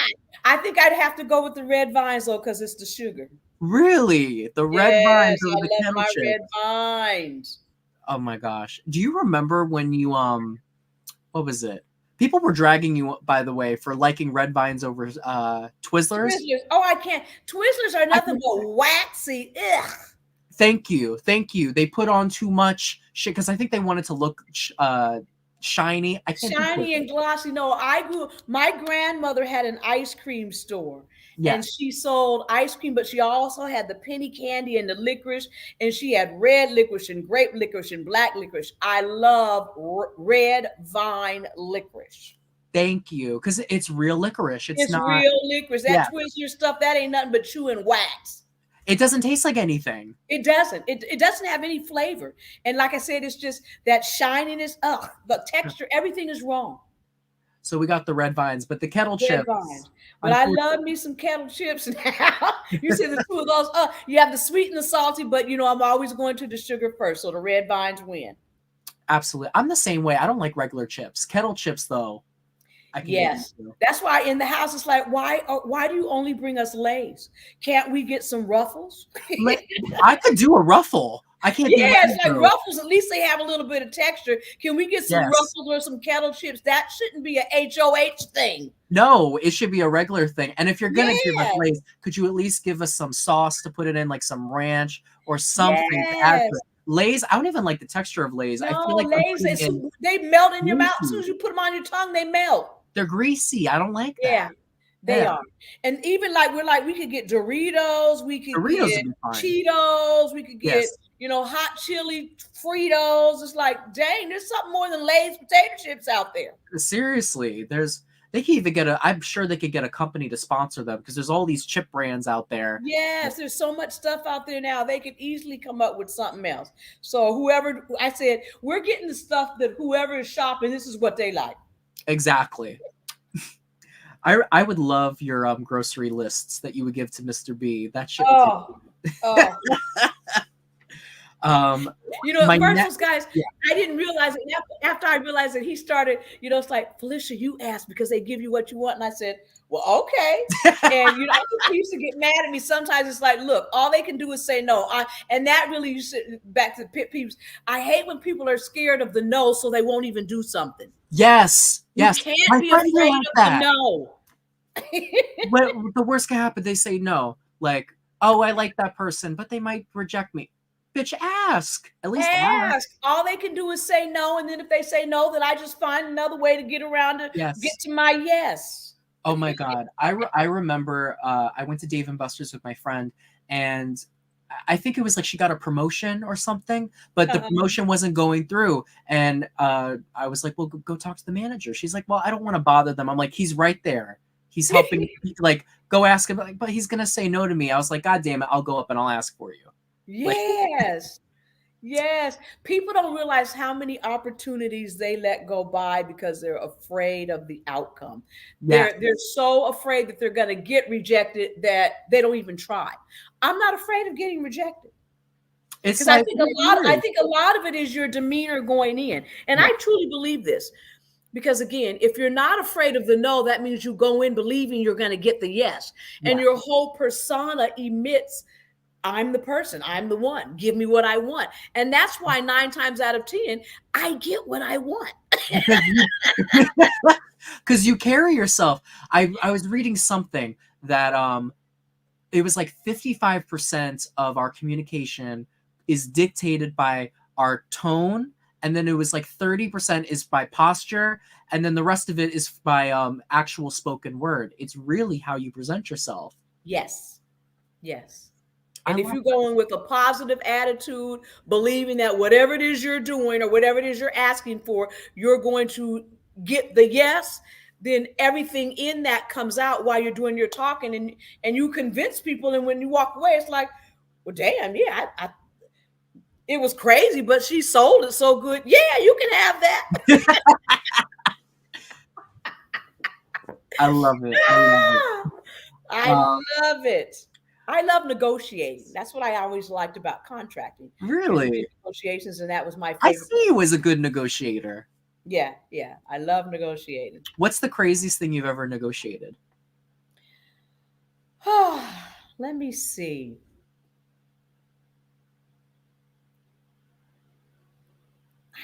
I think I'd have to go with the red vines though, because it's the sugar. Really? The red vines or the I love kettle my chips? red vines. Oh my gosh. Do you remember when you what was it? People were dragging you, by the way, for liking red vines over Twizzlers. Oh, I can't. Twizzlers are nothing but waxy. Ugh. Thank you. They put on too much shit because I think they wanted to look shiny. Shiny and glossy. No, my grandmother had an ice cream store. Yes. And she sold ice cream, but she also had the penny candy and the licorice, and she had red licorice and grape licorice and black licorice. I love red vine licorice. Thank you, because it's real licorice. It's not real licorice. That Twizzler stuff, that ain't nothing but chewing wax. It doesn't taste like anything. It doesn't. It doesn't have any flavor. And like I said, it's just that shininess. The texture, everything is wrong. So we got the red vines, but the kettle chips. But I love me some kettle chips now. You see the two of those. You have the sweet and the salty, but I'm always going to the sugar first. So the red vines win. Absolutely. I'm the same way. I don't like regular chips. Kettle chips, though. Yes. That's why in the house it's like, why do you only bring us Lay's? Can't we get some Ruffles? I could do a Ruffle. I can't. Yeah, it's like Ruffles. At least they have a little bit of texture. Can we get some Ruffles or some kettle chips? That shouldn't be a HOH thing. No, it should be a regular thing. And if you're gonna give us Lay's, could you at least give us some sauce to put it in, like some ranch or something to add to it? Lay's, I don't even like the texture of Lay's. No, I feel like Lay's, they melt in your mouth. As soon as you put them on your tongue, they melt. They're greasy. I don't like that. Yeah, they are. And even we could get Doritos, we could get Cheetos, we could get hot chili Fritos. It's like, dang, there's something more than Lay's potato chips out there. Seriously, there's They can even get I'm sure they could get a company to sponsor them because there's all these chip brands out there. Yes, there's so much stuff out there now. They could easily come up with something else. So whoever, I said, we're getting the stuff that whoever is shopping, this is what they like. Exactly. I would love your grocery lists that you would give to Mr. B. That shit. Oh. You know, at first, guys, yeah. I didn't realize it. After I realized that he started, you know, it's like, Felicia, you asked because they give you what you want. And I said, well, okay. And, you know, I think he used to get mad at me. Sometimes it's like, look, all they can do is say no. And that really, you said, back to the pit peeves. I hate when people are scared of the no, so they won't even do something. Yes. Yes. You can't be afraid of the no. When the worst can happen, they say no. Like, oh, I like that person, but they might reject me. Bitch, ask. At least ask. All they can do is say no, and then if they say no, then I just find another way to get around to get to my yes. Oh my God. I remember I went to Dave & Buster's with my friend, and I think it was like she got a promotion or something, but the promotion wasn't going through. And I was like, well, go talk to the manager. She's like, well, I don't want to bother them. I'm like, he's right there. He's helping. Like, go ask him. Like, but he's going to say no to me. I was like, God damn it. I'll go up and I'll ask for you. Yes. Yes. People don't realize how many opportunities they let go by because they're afraid of the outcome. They're so afraid that they're going to get rejected that they don't even try. I'm not afraid of getting rejected. It's like, I think a lot of it is your demeanor going in. And I truly believe this. Because again, if you're not afraid of the no, that means you go in believing you're going to get the yes. And your whole persona emits, I'm the person, I'm the one, give me what I want. And that's why 9 times out of 10, I get what I want. Because you carry yourself. I was reading something that it was like 55% of our communication is dictated by our tone. And then it was like 30% is by posture. And then the rest of it is by actual spoken word. It's really how you present yourself. Yes. Yes. And if you go in with a positive attitude, believing that whatever it is you're doing or whatever it is you're asking for, you're going to get the yes, then everything in that comes out while you're doing your talking and you convince people. And when you walk away, it's like, well, damn, yeah, it was crazy, but she sold it so good. Yeah, you can have that. I love it. I love it. I love negotiating. That's what I always liked about contracting. Really? Negotiations, and that was my favorite. I see you as a good negotiator. Yeah, yeah. I love negotiating. What's the craziest thing you've ever negotiated? Let me see.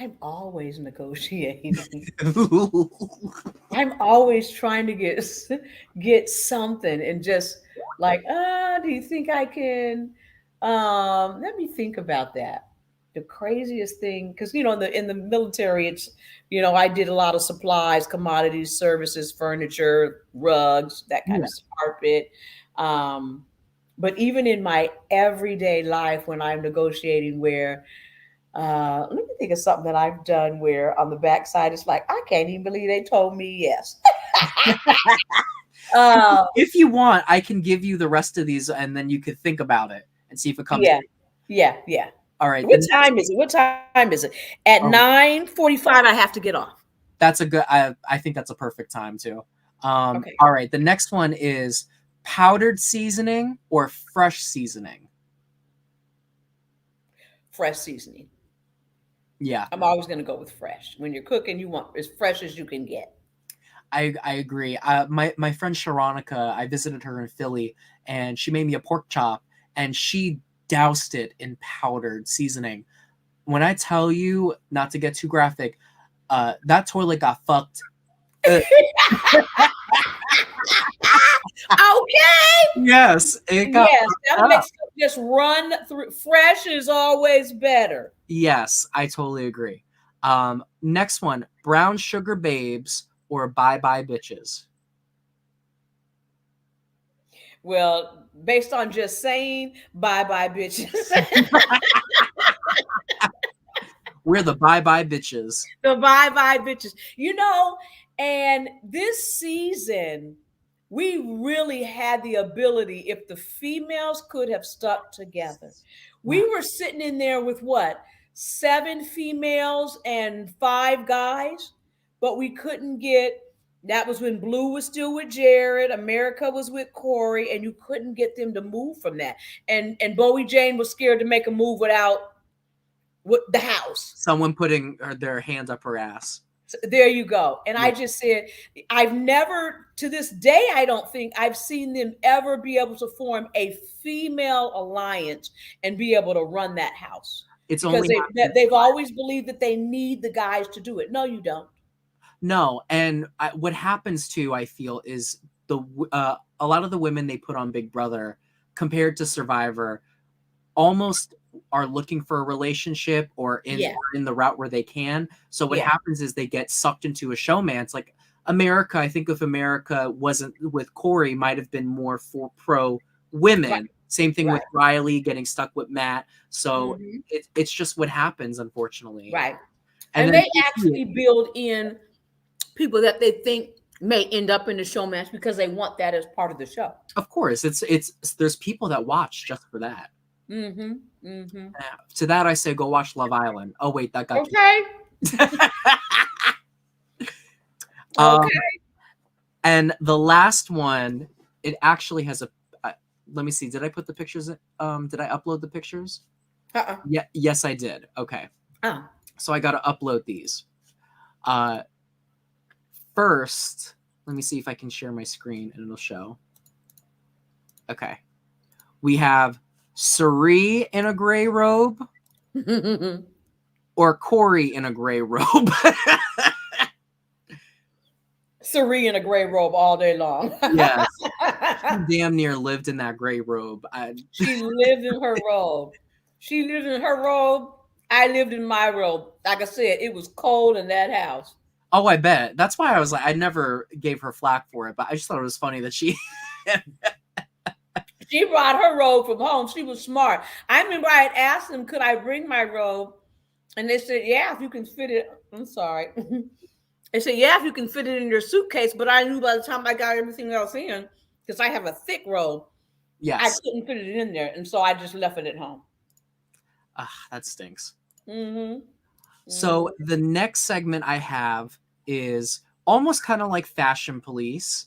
I'm always negotiating. I'm always trying to get something and just like, do you think I can? Let me think about that. The craziest thing, because you know, in the military, it's, you know, I did a lot of supplies, commodities, services, furniture, rugs, that kind of carpet. But even in my everyday life, when I'm negotiating, where let me think of something that I've done where on the backside it's like, I can't even believe they told me yes. If you want, I can give you the rest of these and then you could think about it and see if it comes. Yeah. All right. What time is it? At 9:45, I have to get off. That's a good, I think that's a perfect time too. Okay. All right. The next one is powdered seasoning or fresh seasoning? Fresh seasoning. Yeah. I'm always going to go with fresh. When you're cooking, you want as fresh as you can get. I agree. My friend Sharonica, I visited her in Philly and she made me a pork chop and she doused it in powdered seasoning. When I tell you, not to get too graphic, that toilet got fucked. Okay. Yes. That makes it just run through. Fresh is always better. Yes, I totally agree. Next one, brown sugar babes or bye bye bitches. Well, based on just saying bye bye bitches. We're the bye bye bitches. The bye bye bitches. You know, And this season, we really had the ability, if the females could have stuck together. We were sitting in there with what? 7 females and 5 guys, but we couldn't get. That was when Blue was still with Jared, America was with Corey, and you couldn't get them to move from that. And Bowie Jane was scared to make a move without the house. Someone putting their hands up her ass. So there you go. And I just said, I've never, to this day, I don't think I've seen them ever be able to form a female alliance and be able to run that house. It's because only they've always believed that they need the guys to do it. No, you don't. No, and what happens too, I feel, is a lot of the women they put on Big Brother compared to Survivor almost are looking for a relationship or in the route where they can. So what happens is they get sucked into a showmance. Like America, I think if America wasn't with Corey, might have been more for pro women. Right. Same thing with Riley getting stuck with Matt. So it's just what happens, unfortunately. Right. And they actually build in people that they think may end up in the showmance because they want that as part of the show. Of course, it's there's people that watch just for that. To that I say, go watch Love Island. Oh wait, that got okay. And the last one, it actually has a. Let me see. Did I put the pictures? Did I upload the pictures? Yeah. Yes, I did. Okay. So I got to upload these. First, let me see if I can share my screen and it'll show. Okay. We have Sari in a gray robe or Corey in a gray robe. Sari in a gray robe all day long. Yes. She damn near lived in that gray robe. She lived in her robe. She lived in her robe. I lived in my robe. Like I said, it was cold in that house. Oh, I bet. That's why I was like, I never gave her flack for it, but I just thought it was funny that she she brought her robe from home. She was smart. I remember I had asked them, could I bring my robe? And they said, yeah, if you can fit it. I'm sorry. They said, yeah, if you can fit it in your suitcase. But I knew by the time I got everything else in, because I have a thick robe, I couldn't fit it in there. And so I just left it at home. That stinks. So the next segment I have is almost kind of like Fashion Police.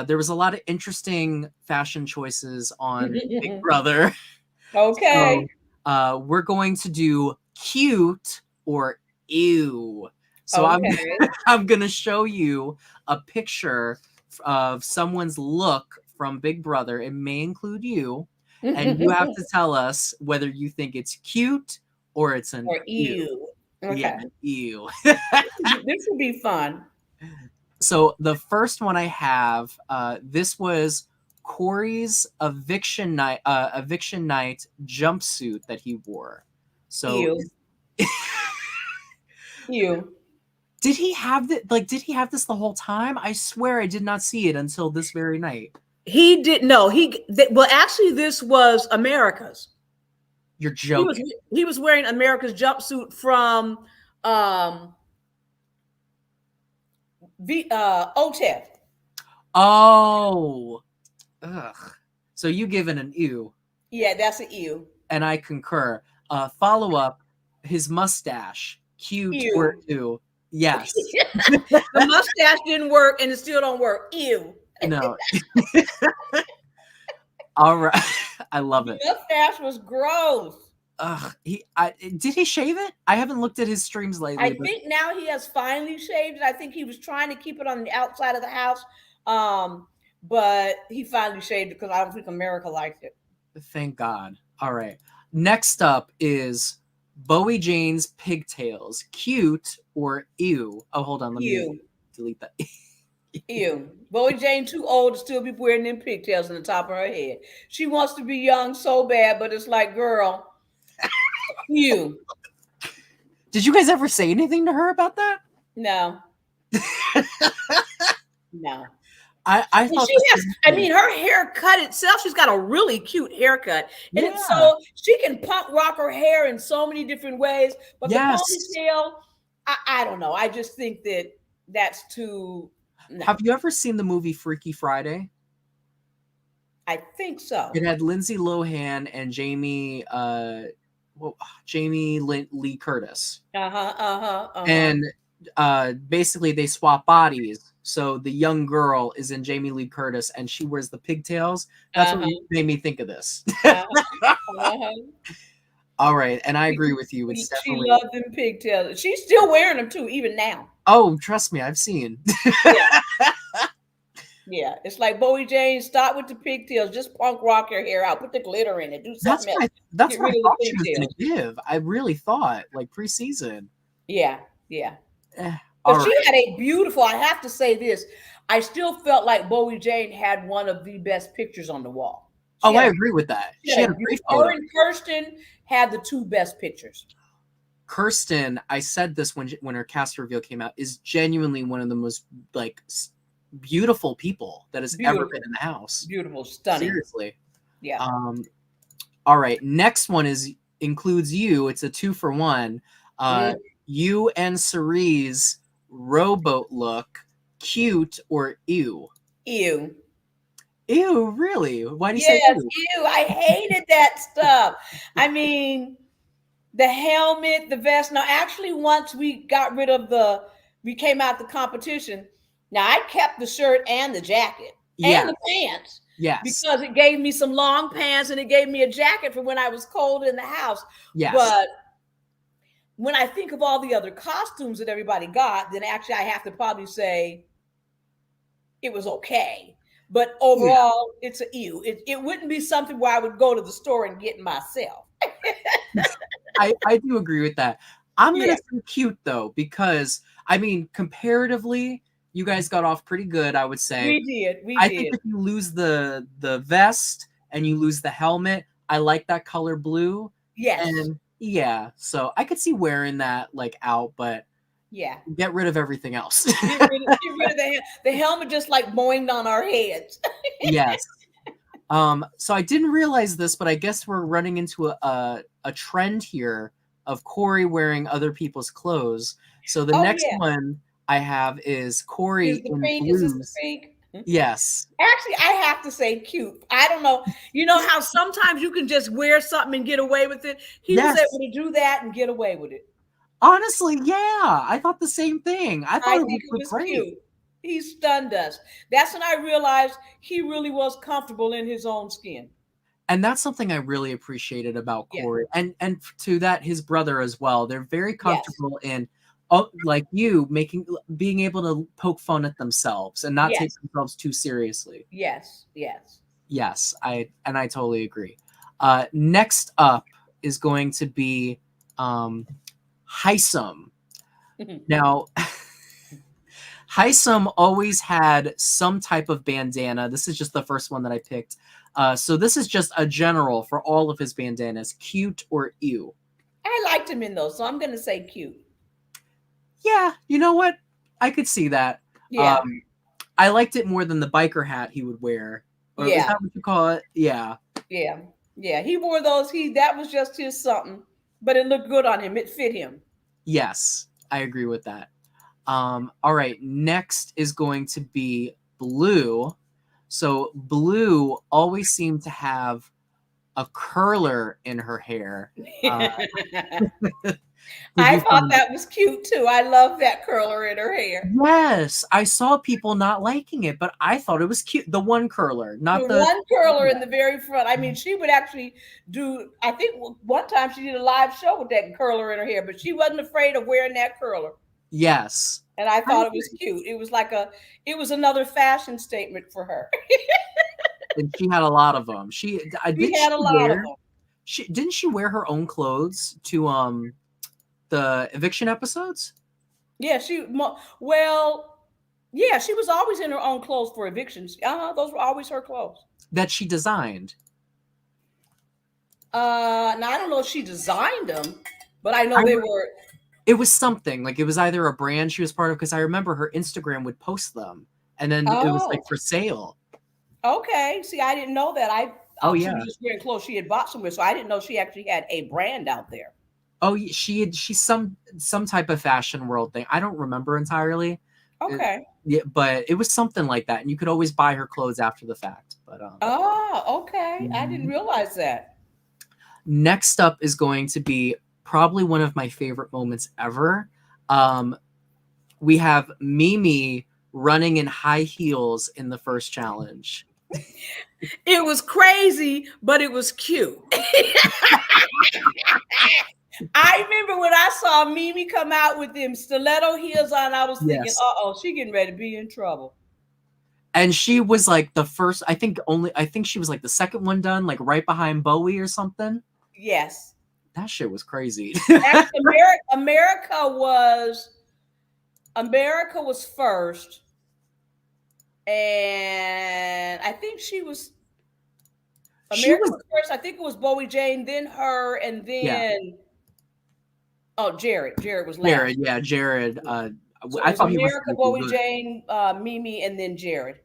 There was a lot of interesting fashion choices on Big Brother. Okay. So, we're going to do cute or ew. So I'm going to show you a picture of someone's look from Big Brother. It may include you. And you have to tell us whether you think it's cute or it's an ew. Okay. Yeah, ew. This will be fun. So the first one I have, this was Corey's eviction night jumpsuit that he wore. So ew. Did he have did he have this the whole time? I swear I did not see it until this very night. He did no. Well, actually, this was America's. You're joking. He was wearing America's jumpsuit from OTEF. Oh, ugh. So you give it an ew. Yeah, that's an ew. And I concur. Follow up, his mustache, cute or ew? Yes. The mustache didn't work, and it still don't work. Ew. No. All right. I love it. The mustache was gross. Did he shave it? I haven't looked at his streams lately. I think now he has finally shaved it. I think he was trying to keep it on the outside of the house. But he finally shaved it because I don't think America liked it. Thank God. All right. Next up is Bowie Jane's pigtails. Cute or ew? Oh, hold on. Let me delete that. Ew. Bowie Jane too old to still be wearing them pigtails on the top of her head. She wants to be young so bad, but it's like, girl, ew. Did you guys ever say anything to her about that? No. No. I thought her haircut itself, she's got a really cute haircut. And it's so she can punk rock her hair in so many different ways. But the ponytail, I don't know. I just think that that's too. No. Have you ever seen the movie Freaky Friday? I think so. It had Lindsay Lohan and Jamie Lee Curtis. And basically they swap bodies. So the young girl is in Jamie Lee Curtis and she wears the pigtails. That's what made me think of this. All right, and I agree with you. It's definitely... She loved them pigtails. She's still wearing them too, even now. Oh, trust me, I've seen. Yeah, it's like Bowie Jane. Stop with the pigtails. Just punk rock your hair out. Put the glitter in it. Do something else. That's what I thought she was going to give. I really thought, like preseason. Yeah. But she had a beautiful. I have to say this. I still felt like Bowie Jane had one of the best pictures on the wall. I agree with that. She had a great photo. Her and Kirsten had the two best pictures. Kirsten, I said this when her cast reveal came out, is genuinely one of the most beautiful people that has ever been in the house. Beautiful, stunning. Seriously. Yeah. All right. Next one includes you. It's a 2-for-1. You and Cerise rowboat look, cute or ew? Ew. Ew, really? Why do you say ew? Ew. I hated that stuff. I mean, the helmet, the vest. Now, actually, once we got rid of we came out the competition. Now, I kept the shirt and the jacket and the pants. Yes. Because it gave me some long pants and it gave me a jacket for when I was cold in the house. Yes. But when I think of all the other costumes that everybody got, then actually I have to probably say it was okay. But overall, it's an ew. It wouldn't be something where I would go to the store and get myself. I do agree with that. I'm going to say cute, though, because, I mean, comparatively, you guys got off pretty good, I would say. We did. I think if you lose the vest and you lose the helmet, I like that color blue. Yes. And so I could see wearing that out, but get rid of everything else. get rid of the helmet, just like boinged on our heads. Yes. So I didn't realize this, but I guess we're running into a trend here of Corey wearing other people's clothes. So the next one I have is Corey in blues. Is this the pink? Yes. Actually, I have to say cute. I don't know. You know how sometimes you can just wear something and get away with it? He was able to do that and get away with it. Honestly, yeah. I thought the same thing. I thought it was great. Cute. He stunned us. That's when I realized he really was comfortable in his own skin. And that's something I really appreciated about Corey. And to that, his brother as well. They're very comfortable in, like you, being able to poke fun at themselves and not take themselves too seriously. Yes. I totally agree. Next up is going to be Hisam. Now, Hisam always had some type of bandana. This is just the first one that I picked. So this is just a general for all of his bandanas. Cute or ew? I liked him in those, so I'm going to say cute. Yeah, you know what? I could see that. Yeah. I liked it more than the biker hat he would wear. Or is that what you call it? Yeah. Yeah. He wore those. That was just his something, but it looked good on him. It fit him. Yes, I agree with that. All right. Next is going to be Blue. So Blue always seemed to have a curler in her hair. I thought that was cute too. I love that curler in her hair. Yes, I saw people not liking it, but I thought it was cute. The one curler, not the one curler in the very front. I mean, she would actually do. I think one time she did a live show with that curler in her hair, but she wasn't afraid of wearing that curler. Yes, and I thought it was cute. It was it was another fashion statement for her. And she had a lot of them. She had a lot of them. Didn't she wear her own clothes to the eviction episodes? Yeah, she was always in her own clothes for evictions. Those were always her clothes that she designed. Now I don't know if she designed them, but I know they were. It was something it was either a brand she was part of, because I remember her Instagram would post them, and then it was for sale. Okay, see, I didn't know that. She yeah, was just wearing clothes she had bought somewhere, so I didn't know she actually had a brand out there. Oh, she's some type of fashion world thing. I don't remember entirely, Okay. But it was something like that, and you could always buy her clothes after the fact. But Oh, okay. I didn't realize that. next up is going to be probably one of my favorite moments ever. We have Mimi running in high heels in the first challenge. It was crazy, but it was cute. I remember when I saw Mimi come out with them stiletto heels on, I was thinking, Yes. uh-oh, she getting ready to be in trouble. And she was like the first, I think she was like the second one done, like right behind Bowie or something. Yes. That shit was crazy. Actually, America was first. And I think America was first. I think it was Bowie Jane, then her, and then Jared. Jared was last. Jared. So I thought America, he was Bowie good. Jane, Mimi, and then Jared.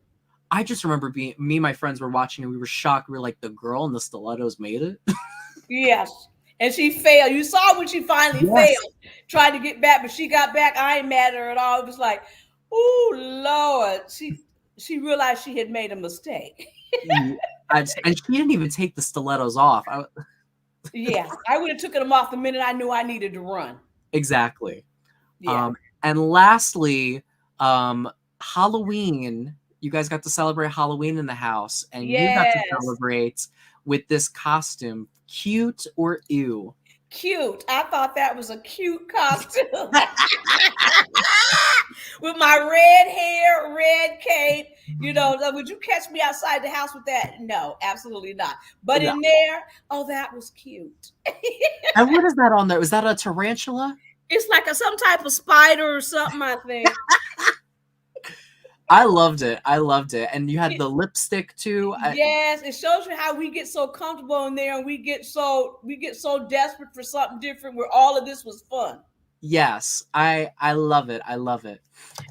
I just remember me and my friends were watching and we were shocked. We were like, the girl in the stilettos made it. Yes. And she failed. You saw when she finally failed, tried to get back, but she got back. I ain't mad at her at all. It was like, oh Lord. She realized she had made a mistake. And she didn't even take the stilettos off. I would have taken them off the minute I knew I needed to run. Exactly. Yeah. And lastly, Halloween. You guys got to celebrate Halloween in the house, and you got to celebrate with this costume. Cute or ew? Cute. I thought that was a cute costume. With my red hair, red cape, would you catch me outside the house with that? No, absolutely not. But in there, that was cute. And what is that on there? Is that a tarantula? It's like some type of spider or something, I think. I loved it. And you had the lipstick too. Yes, it shows you how we get so comfortable in there and we get so desperate for something different where all of this was fun. Yes, I love it.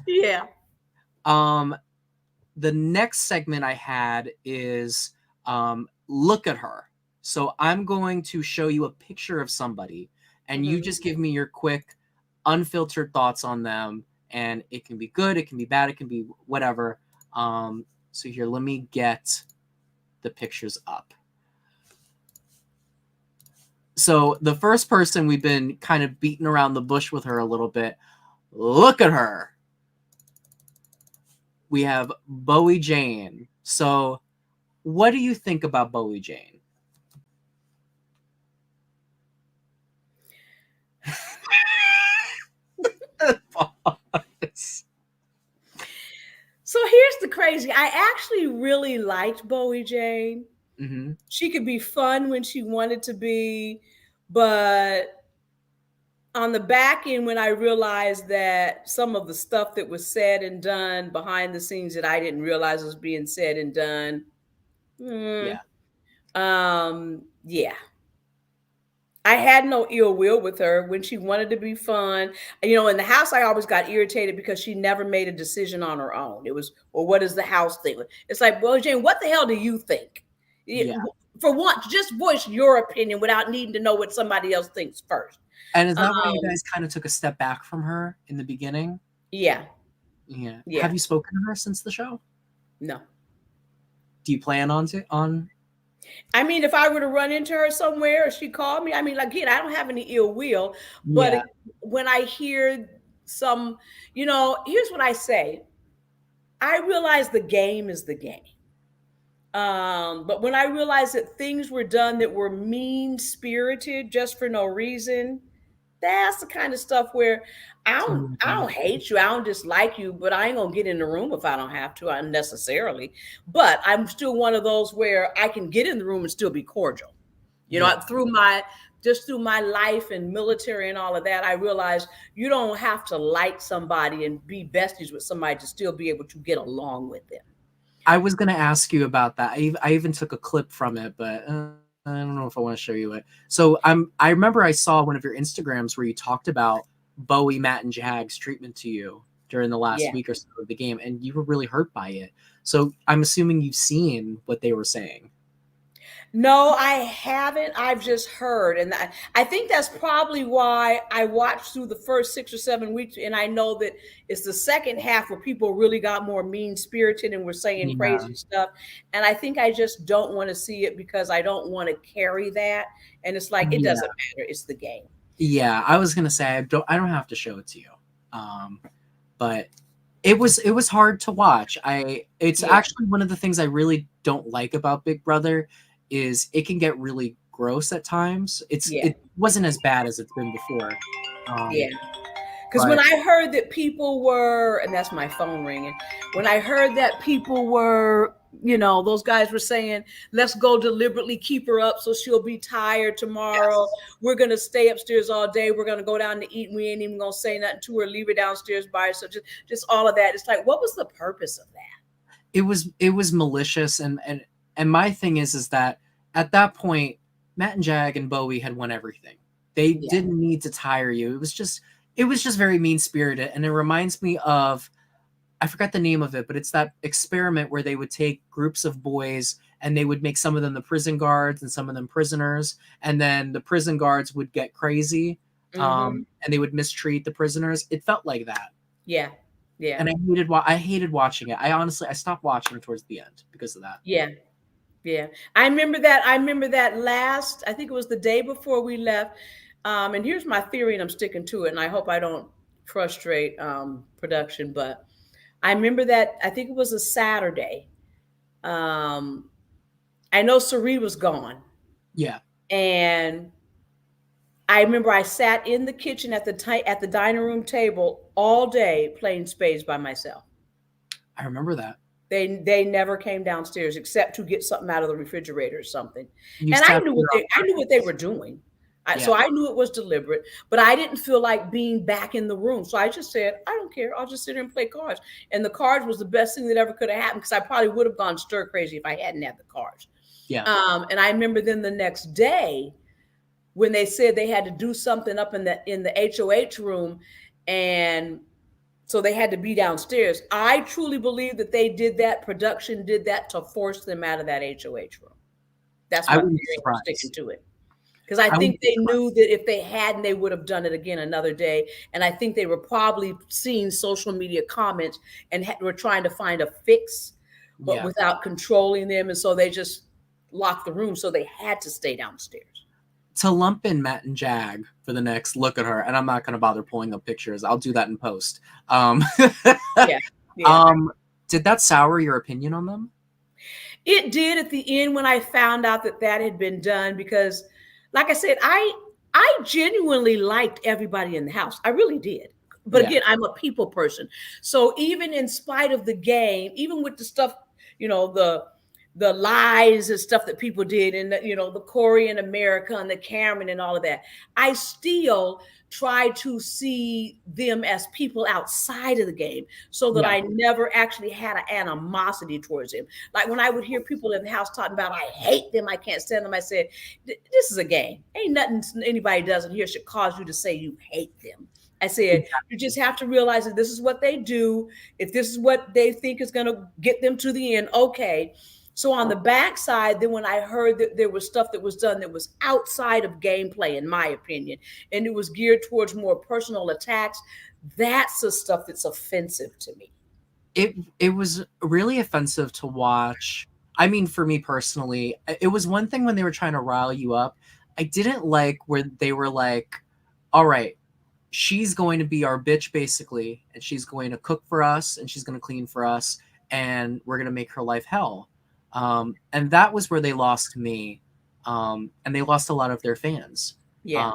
Yeah. The next segment I had is look at her. So I'm going to show you a picture of somebody and you just give me your quick unfiltered thoughts on them. And it can be good, it can be bad, it can be whatever. So here, let me get the pictures up. So the first person, we've been kind of beating around the bush with her a little bit. Look at her. We have Bowie Jane. So what do you think about Bowie Jane? So here's the crazy. I actually really liked Bowie Jane. Mm-hmm. She could be fun when she wanted to be, but on the back end, when I realized that some of the stuff that was said and done behind the scenes that I didn't realize was being said and done. I had no ill will with her when she wanted to be fun. In the house, I always got irritated because she never made a decision on her own. It was, well, what does the house think? It's like, well, Jane, what the hell do you think? For once, just voice your opinion without needing to know what somebody else thinks first. And is that why you guys kind of took a step back from her in the beginning? Yeah. Have you spoken to her since the show? No. Do you plan on? I mean, if I were to run into her somewhere or she called me, I mean, again, I don't have any ill will, but when I hear some, here's what I say. I realize the game is the game. But when I realized that things were done that were mean-spirited just for no reason, that's the kind of stuff where I don't hate you, I don't dislike you, but I ain't gonna get in the room if I don't have to unnecessarily. But I'm still one of those where I can get in the room and still be cordial. Through my life and military and all of that, I realized you don't have to like somebody and be besties with somebody to still be able to get along with them. I was going to ask you about that. I even took a clip from it, but I don't know if I want to show you it. So I remember I saw one of your Instagrams where you talked about Bowie, Matt, and Jag's treatment to you during the last week or so of the game, and you were really hurt by it. So I'm assuming you've seen what they were saying. No, I haven't. I've just heard. And I think that's probably why I watched through the first 6 or 7 weeks. And I know that it's the second half where people really got more mean spirited and were saying Yeah. crazy stuff. And I think I just don't want to see it because I don't want to carry that. And it's like, it Yeah. doesn't matter. It's the game. Yeah, I was gonna say I don't have to show it to you, but it was hard to watch. It's actually one of the things I really don't like about Big Brother is it can get really gross at times. It wasn't as bad as it's been before. Yeah. Because when I heard that people were, and that's my phone ringing, when I heard that people were, those guys were saying, let's go deliberately keep her up so she'll be tired tomorrow. Yes. We're going to stay upstairs all day. We're going to go down to eat. And we ain't even going to say nothing to her, leave her downstairs by her. So just all of that. It's like, what was the purpose of that? It was malicious. And my thing is that at that point, Matt and Jag and Bowie had won everything. They didn't need to tire you. It was just very mean-spirited, and it reminds me of, I forgot the name of it, but it's that experiment where they would take groups of boys and they would make some of them the prison guards and some of them prisoners, and then the prison guards would get crazy, and they would mistreat the prisoners. It felt like that. Yeah, yeah. And I hated watching it. I stopped watching towards the end because of that. Yeah. Yeah. I remember that last, I think it was the day before we left. And here's my theory, and I'm sticking to it, and I hope I don't frustrate production, but I remember that, I think it was a Saturday. I know Sari was gone. Yeah. And I remember I sat in the kitchen at the dining room table all day playing spades by myself. I remember that. They never came downstairs except to get something out of the refrigerator or something. And I knew what they were doing. So I knew it was deliberate, but I didn't feel like being back in the room. So I just said, I don't care. I'll just sit here and play cards. And the cards was the best thing that ever could have happened because I probably would have gone stir crazy if I hadn't had the cards. Yeah. And I remember then the next day when they said they had to do something up in the HOH room, and so they had to be downstairs. I truly believe that they did that. Production did that to force them out of that HOH room. That's what I'm sticking to it. Because I think they knew that if they hadn't, they would have done it again another day. And I think they were probably seeing social media comments and were trying to find a fix, but without controlling them. And so they just locked the room. So they had to stay downstairs. To lump in Matt and Jag for the next look at her, and I'm not going to bother pulling up pictures. I'll do that in post. Did that sour your opinion on them? It did at the end when I found out that had been done, because like I said, I genuinely liked everybody in the house. I really did. But again, I'm a people person. So even in spite of the game, even with the stuff, the lies and stuff that people did, and the Corey in America and the Cameron and all of that, I still try to see them as people outside of the game, so that I never actually had an animosity towards them. Like when I would hear people in the house talking about, I hate them, I can't stand them, I said, this is a game. Ain't nothing anybody does in here should cause you to say you hate them. I said, you just have to realize that this is what they do. If this is what they think is going to get them to the end, okay. So on the backside, then when I heard that there was stuff that was done that was outside of gameplay, in my opinion, and it was geared towards more personal attacks, that's the stuff that's offensive to me. It was really offensive to watch. I mean, for me personally, it was one thing when they were trying to rile you up. I didn't like where they were like, all right, she's going to be our bitch, basically, and she's going to cook for us, and she's going to clean for us, and we're going to make her life hell. And that was where they lost me. And they lost a lot of their fans. Yeah.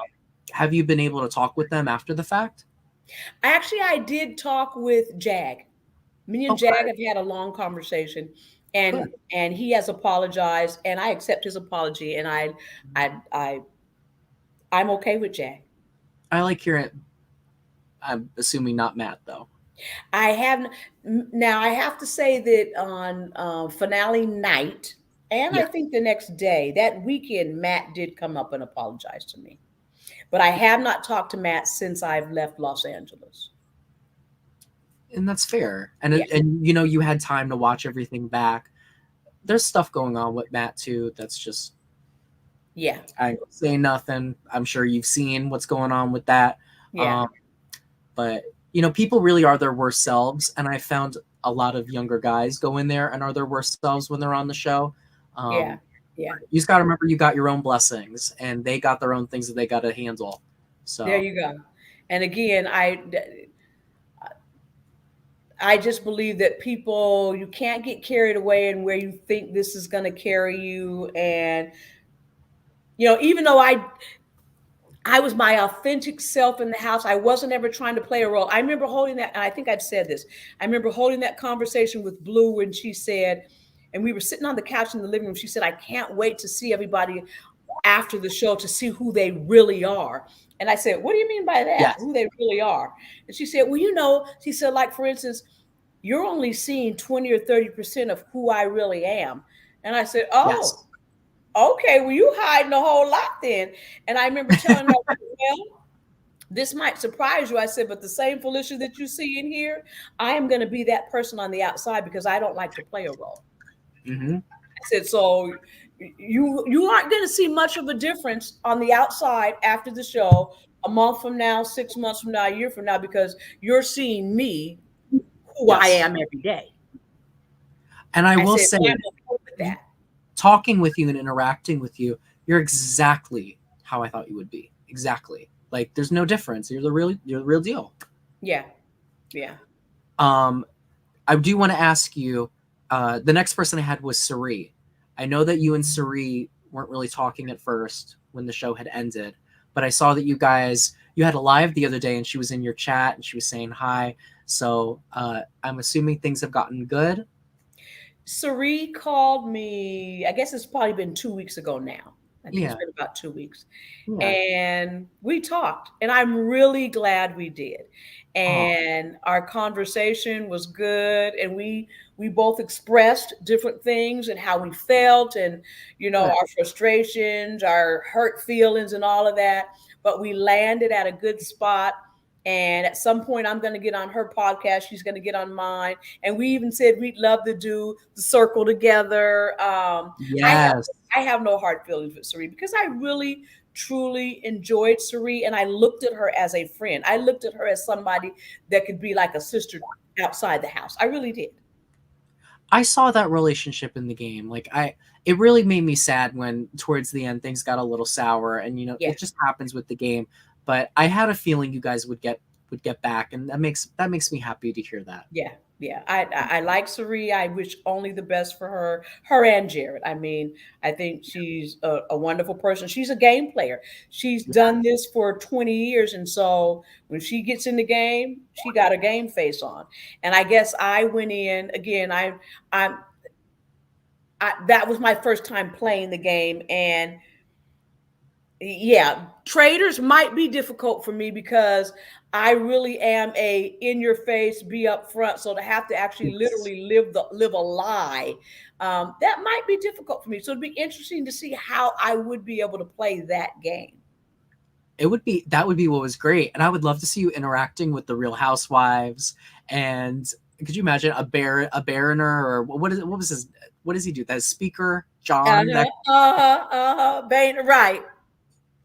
Have you been able to talk with them after the fact? Actually, I did talk with Jag. Me and Jag have had a long conversation, and he has apologized, and I accept his apology, and I'm okay with Jag. I like hearing it. I'm assuming not Matt, though. I have to say that on finale night, and I think the next day, that weekend, Matt did come up and apologize to me. But I have not talked to Matt since I've left Los Angeles. And that's fair. And you had time to watch everything back. There's stuff going on with Matt too that's just Yeah. I ain't gonna say nothing. I'm sure you've seen what's going on with that. Yeah. But people really are their worst selves, and I found a lot of younger guys go in there and are their worst selves when they're on the show. Yeah. Yeah. You just got to remember you got your own blessings, and they got their own things that they got to handle. So there you go. And again, I just believe that people, you can't get carried away in where you think this is going to carry you. And, even though I was my authentic self in the house, I wasn't ever trying to play a role. I remember holding that, and I think I've said this. I remember holding that conversation with Blue when she said, and we were sitting on the couch in the living room. She said, I can't wait to see everybody after the show to see who they really are. And I said, what do you mean by that? Yes. Who they really are? And she said, she said, like, for instance, you're only seeing 20 or 30% of who I really am. And I said, oh, yes. Okay, well, you hiding a whole lot then. And I remember telling her, well, this might surprise you. I said, but the same Felicia that you see in here, I am going to be that person on the outside because I don't like to play a role. Mm-hmm. I said, so you aren't going to see much of a difference on the outside after the show, a month from now, 6 months from now, a year from now, because you're seeing me, who I am every day. And I will say, that. Talking with you and interacting with you, you're exactly how I thought you would be. Exactly. Like there's no difference. You're the real deal. Yeah. Yeah. I do want to ask you, the next person I had was Sari. I know that you and Sari weren't really talking at first when the show had ended, but I saw that you had a live the other day and she was in your chat and she was saying hi. So I'm assuming things have gotten good. Sari called me, I guess it's probably been 2 weeks ago now. I think it's been about 2 weeks. Yeah. And we talked, and I'm really glad we did. And our conversation was good, and we both expressed different things and how we felt and, our frustrations, our hurt feelings and all of that. But we landed at a good spot. And at some point, I'm going to get on her podcast. She's going to get on mine. And we even said we'd love to do the circle together. Yes. I have no hard feelings with Sari because I really, truly enjoyed Sari. And I looked at her as a friend. I looked at her as somebody that could be like a sister outside the house. I really did. I saw that relationship in the game. It really made me sad when towards the end things got a little sour. And, it just happens with the game. But I had a feeling you guys would get back, and that makes me happy to hear that. Yeah. I like Sari. I wish only the best for her and Jared. I mean, I think she's a wonderful person. She's a game player. She's done this for 20 years, and so when she gets in the game, she got a game face on. And I guess I went in again. That was my first time playing the game, and yeah, traders might be difficult for me because I really am a in your face, be up front. So to have to actually literally live a lie, that might be difficult for me. So it'd be interesting to see how I would be able to play that game. That would be what was great. And I would love to see you interacting with the Real Housewives. And could you imagine a Baroner, or what does he do? That speaker, John. Right.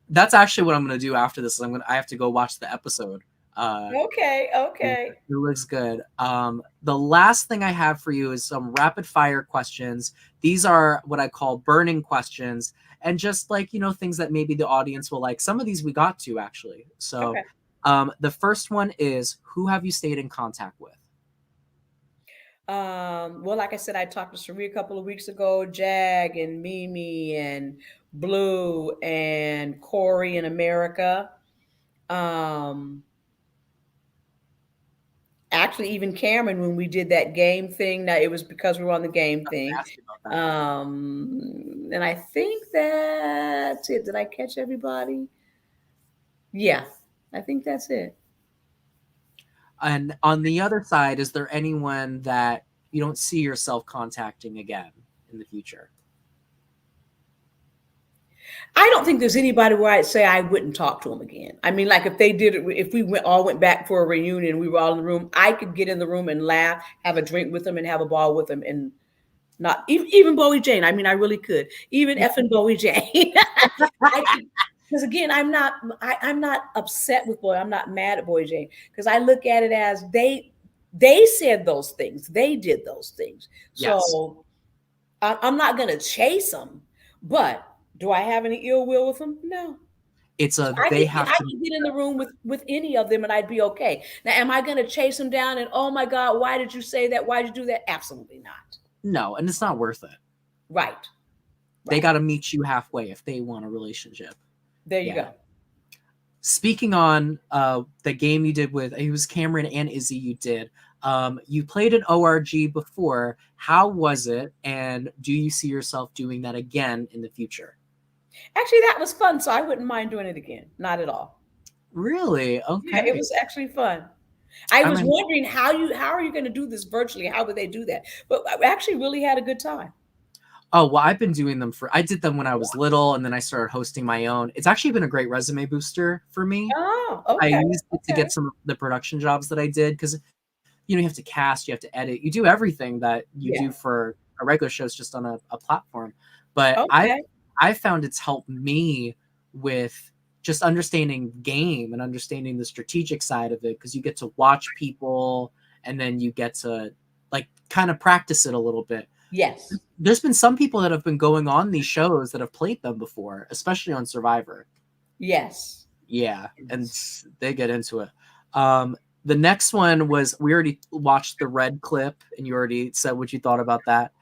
That's actually what I'm going to do after this. I have to go watch the episode. Okay. It looks good. The last thing I have for you is some rapid fire questions. These are what I call burning questions, and just things that maybe the audience will like. Some of these we got to actually. So, the first one is, who have you stayed in contact with? Well, like I said, I talked to Sari a couple of weeks ago, Jag and Mimi and Blue and Corey in America. Actually, even Cameron, when we did that game thing, now it was because we were on the game thing. And I think that's it. Did I catch everybody? Yeah, I think that's it. And on the other side, is there anyone that you don't see yourself contacting again in the future? I don't think there's anybody where I'd say I wouldn't talk to them again. I mean, like if they did it, if we all went back for a reunion, we were all in the room, I could get in the room and laugh, have a drink with them and have a ball with them. And Not even Bowie Jane. I mean, I really could. Even effing Bowie Jane. Because again, I'm not upset with Bowie. I'm not mad at Bowie Jane because I look at it as they said those things. They did those things. So I'm not going to chase them. But do I have any ill will with them? No. It's a I can get in the room with any of them and I'd be okay. Now, am I going to chase them down and, oh my God, why did you say that? Why did you do that? Absolutely not. No, and it's not worth it. Right. They got to meet you halfway if they want a relationship. There you go. Speaking on the game you did with, it was Cameron and Izzy you did. You played an ORG before. How was it? And do you see yourself doing that again in the future? Actually, that was fun, so I wouldn't mind doing it again. Not at all. Really? Okay. Yeah, it was actually fun. I was wondering how are you going to do this virtually? How would they do that? But I actually really had a good time. Oh, well, I've been doing them I did them when I was little, and then I started hosting my own. It's actually been a great resume booster for me. Oh, okay. I used it to get some of the production jobs that I did because, you have to cast, you have to edit, you do everything that you do for a regular show. It's just on a platform. But I found it's helped me with just understanding game and understanding the strategic side of it because you get to watch people and then you get to like kind of practice it a little bit. Yes. There's been some people that have been going on these shows that have played them before, especially on Survivor. Yes. Yeah, and they get into it. The next one was, we already watched the Red clip and you already said what you thought about that.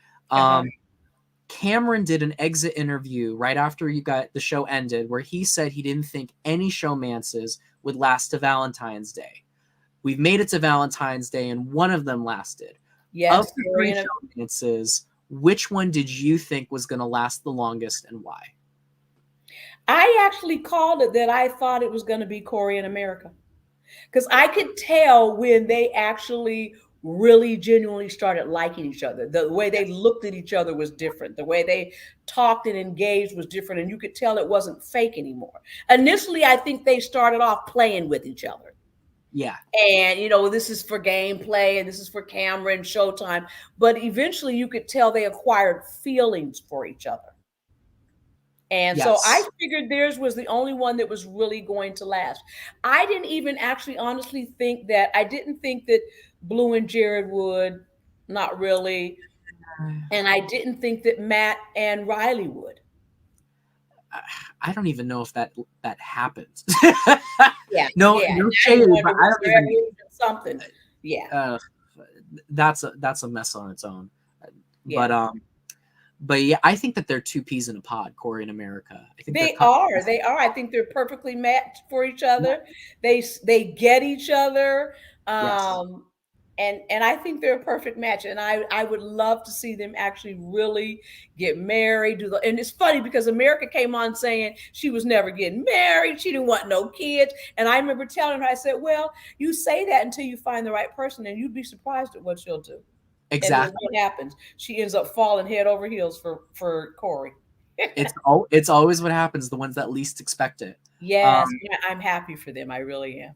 Cameron did an exit interview right after the show ended where he said he didn't think any showmances would last to Valentine's Day. We've made it to Valentine's Day and one of them lasted. Yes. Of the 3 showmances, which one did you think was going to last the longest and why? I actually called it that I thought it was going to be Corey and America. Because I could tell when they actually really genuinely started liking each other. The way they looked at each other was different. The way they talked and engaged was different. And you could tell it wasn't fake anymore. Initially, I think they started off playing with each other. Yeah. And, this is for gameplay and this is for camera and showtime. But eventually you could tell they acquired feelings for each other. And so I figured theirs was the only one that was really going to last. I didn't even actually honestly think that, I didn't think that Blue and Jared would, not really. And I didn't think that Matt and Riley would. I don't even know if that happens. Yeah. No shade, but I don't even, something. Yeah. That's a mess on its own. Yeah. But yeah, I think that they're 2 peas in a pod, Corey and America. I think they are. I think they're perfectly matched for each other. They get each other. And I think they're a perfect match. And I would love to see them actually really get married. And it's funny because America came on saying she was never getting married. She didn't want no kids. And I remember telling her, I said, well, you say that until you find the right person and you'd be surprised at what she'll do. Exactly. And what happens? She ends up falling head over heels for Corey. It's always what happens, the ones that least expect it. Yes, I'm happy for them. I really am.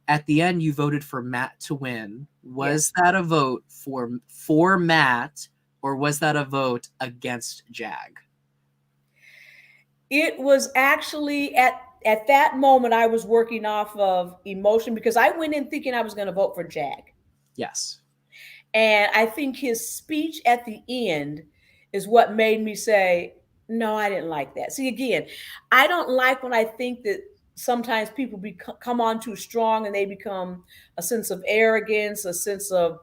At the end, you voted for Matt to win. Was that a vote for Matt, or was that a vote against Jag? It was actually at that moment I was working off of emotion because I went in thinking I was going to vote for Jag. Yes. And I think his speech at the end is what made me say, no, I didn't like that. See, again, I don't like when I think that sometimes people come on too strong and they become a sense of arrogance, a sense of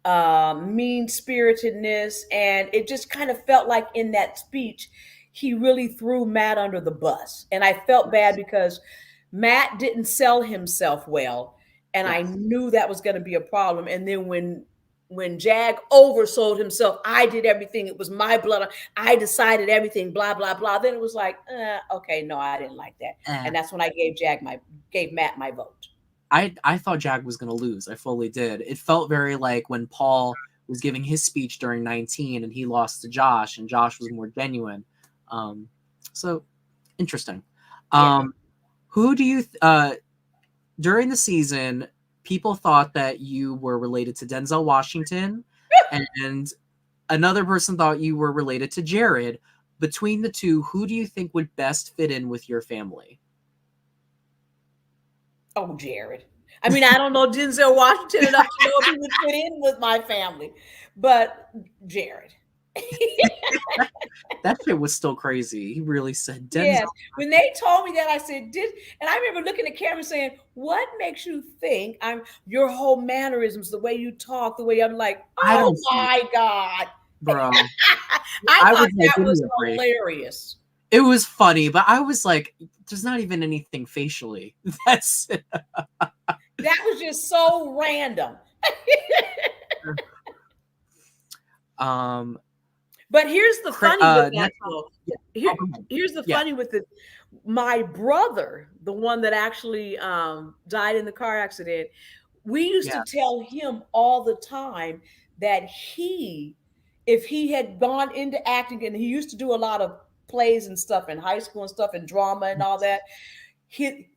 mean-spiritedness. And it just kind of felt like in that speech, he really threw Matt under the bus. And I felt bad because Matt didn't sell himself well. And I knew that was going to be a problem. And then when Jag oversold himself, I did everything. It was my blood. I decided everything, blah, blah, blah. Then it was like, okay, no, I didn't like that. And that's when I gave Matt my vote. I thought Jag was going to lose. I fully did. It felt very like when Paul was giving his speech during 19 and he lost to Josh and Josh was more genuine. So interesting. Who do you, during the season, people thought that you were related to Denzel Washington and Another person thought you were related to Jared. Between the two, who do you think would best fit in with your family? Oh, Jared. I mean, I don't know Denzel Washington enough to know if he would fit in with my family, but Jared. That shit was still crazy. He really said Denzel. Yes. When they told me that, I said, and I remember looking at camera saying, what makes you think your whole mannerisms, the way you talk, the way I'm like, oh my God. Bro. I thought that was hilarious. It was funny, but I was like, there's not even anything facially. That was just so random. But here's the funny with that, though. Here's the funny with it. My brother, the one that actually died in the car accident, we used to tell him all the time that if he had gone into acting, and he used to do a lot of plays and stuff in high school and stuff and drama and all that,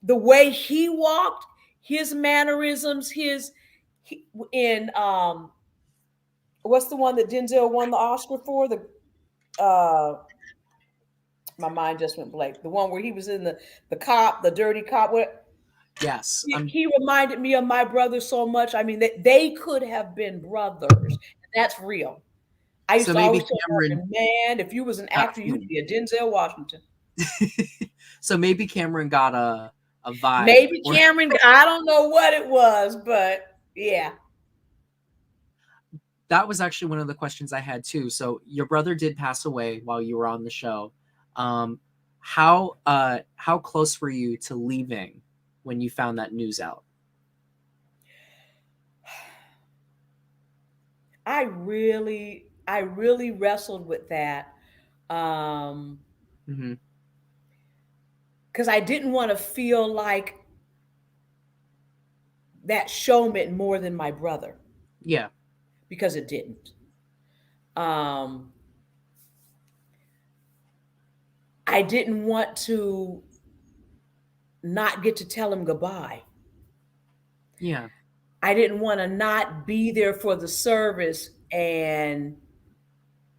the way he walked, his mannerisms, what's the one that Denzel won the Oscar for? My mind just went blank. The one where he was in the cop, the dirty cop. Yes. He reminded me of my brother so much. I mean, they could have been brothers. That's real. I used to always tell him, man, if you was an actor, you'd be a Denzel Washington. So maybe Cameron got a vibe. Maybe Cameron, I don't know what it was, but yeah. That was actually one of the questions I had too. So your brother did pass away while you were on the show. How close were you to leaving when you found that news out? I really wrestled with that. Because I didn't want to feel like that show meant more than my brother. Yeah. Because it didn't. I didn't want to not get to tell him goodbye. Yeah. I didn't want to not be there for the service and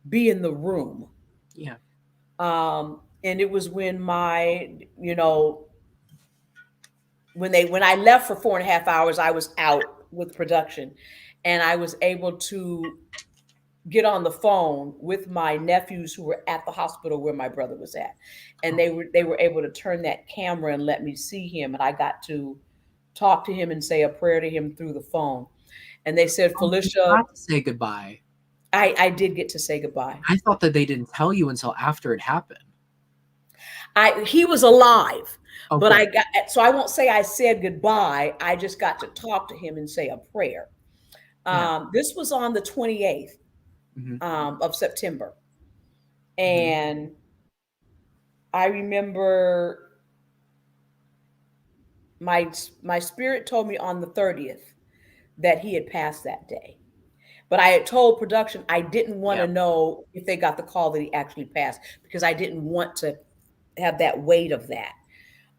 be in the room. Yeah. And it was when when I left for 4.5 hours, I was out with production, and I was able to get on the phone with my nephews who were at the hospital where my brother was at. And they were able to turn that camera and let me see him. And I got to talk to him and say a prayer to him through the phone. And they said, Felicia, you got to say goodbye. I did get to say goodbye. I thought that they didn't tell you until after it happened. He was alive, okay. But so I won't say I said goodbye. I just got to talk to him and say a prayer. This was on the 28th of September. And I remember my spirit told me on the 30th that he had passed that day. But I had told production I didn't want to know if they got the call that he actually passed, because I didn't want to have that weight of that.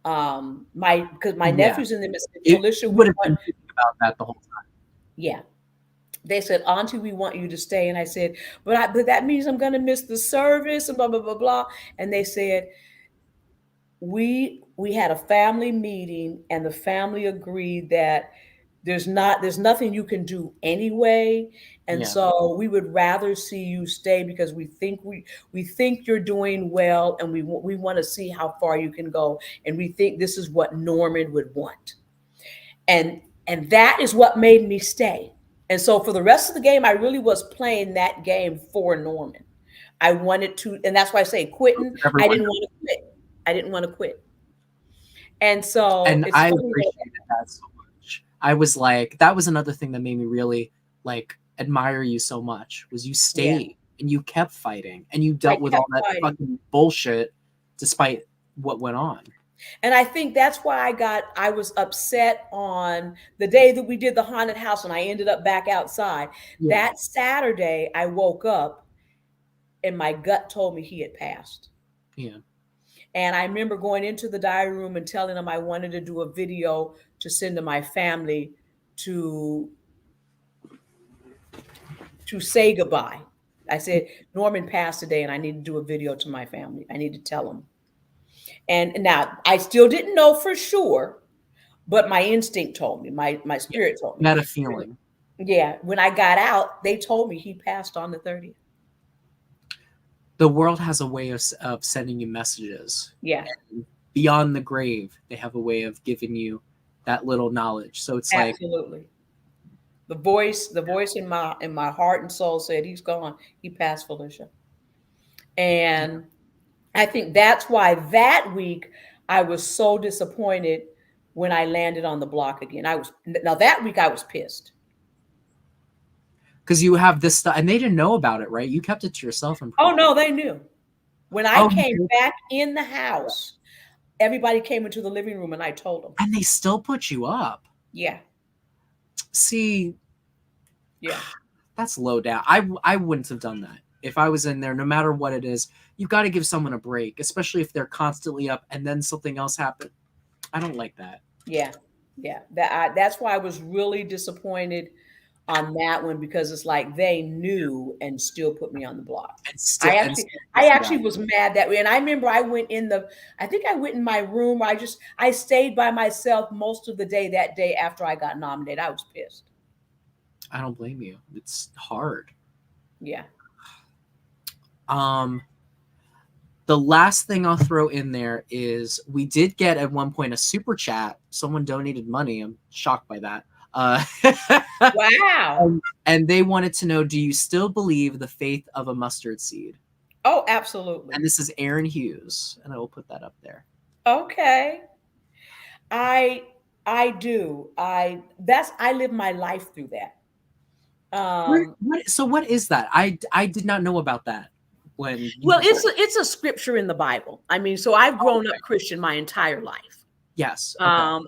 Because my nephews in them said, Felicia, would have been thinking about that the whole time. Yeah. They said, Auntie, we want you to stay. And I said, but that means I'm going to miss the service and blah, blah, blah, blah. And they said, we had a family meeting, and the family agreed that there's nothing you can do anyway. And so we would rather see you stay, because we think you're doing well, and we want to see how far you can go. And we think this is what Norman would want. And that is what made me stay. And so for the rest of the game, I really was playing that game for Norman. I wanted to, and that's why I say quitting. I didn't want to quit. And so I appreciated that so much. I was like, that was another thing that made me really admire you so much, was you stayed and you kept fighting, and you dealt with all that fucking bullshit despite what went on. And I think that's why I was upset on the day that we did the haunted house, and I ended up back outside. That Saturday, I woke up and my gut told me he had passed. Yeah. And I remember going into the diary room and telling him I wanted to do a video to send to my family to say goodbye. I said, Norman passed today and I need to do a video to my family. I need to tell them. And now I still didn't know for sure, but my instinct told me, my spirit told me. You had a feeling. Yeah. When I got out, they told me he passed on the 30th. The world has a way of sending you messages. Yeah. And beyond the grave, they have a way of giving you that little knowledge. So it's absolutely. The voice in my heart and soul said, he's gone. He passed, Felicia. And I think that's why that week I was so disappointed when I landed on the block again. That week I was pissed. Because you have this stuff, and they didn't know about it, right? You kept it to yourself. Oh, no, they knew. When I came back in the house, everybody came into the living room and I told them. And they still put you up. Yeah. See, yeah, that's low down. I wouldn't have done that. If I was in there, no matter what it is, you've got to give someone a break, especially if they're constantly up and then something else happened. I don't like that. Yeah. Yeah. That's why I was really disappointed on that one, because it's like they knew and still put me on the block. I actually was mad that way. And I remember I went in my room. I stayed by myself most of the day that day after I got nominated. I was pissed. I don't blame you. It's hard. Yeah. The last thing I'll throw in there is we did get at one point a super chat. Someone donated money. I'm shocked by that. Wow. And they wanted to know, do you still believe the faith of a mustard seed? Oh, absolutely. And this is Aaron Hughes, and I will put that up there. Okay. I do. I live my life through that. What is that? I did not know about that. It's a scripture in the Bible. I mean, so I've grown up Christian my entire life. Yes. Okay.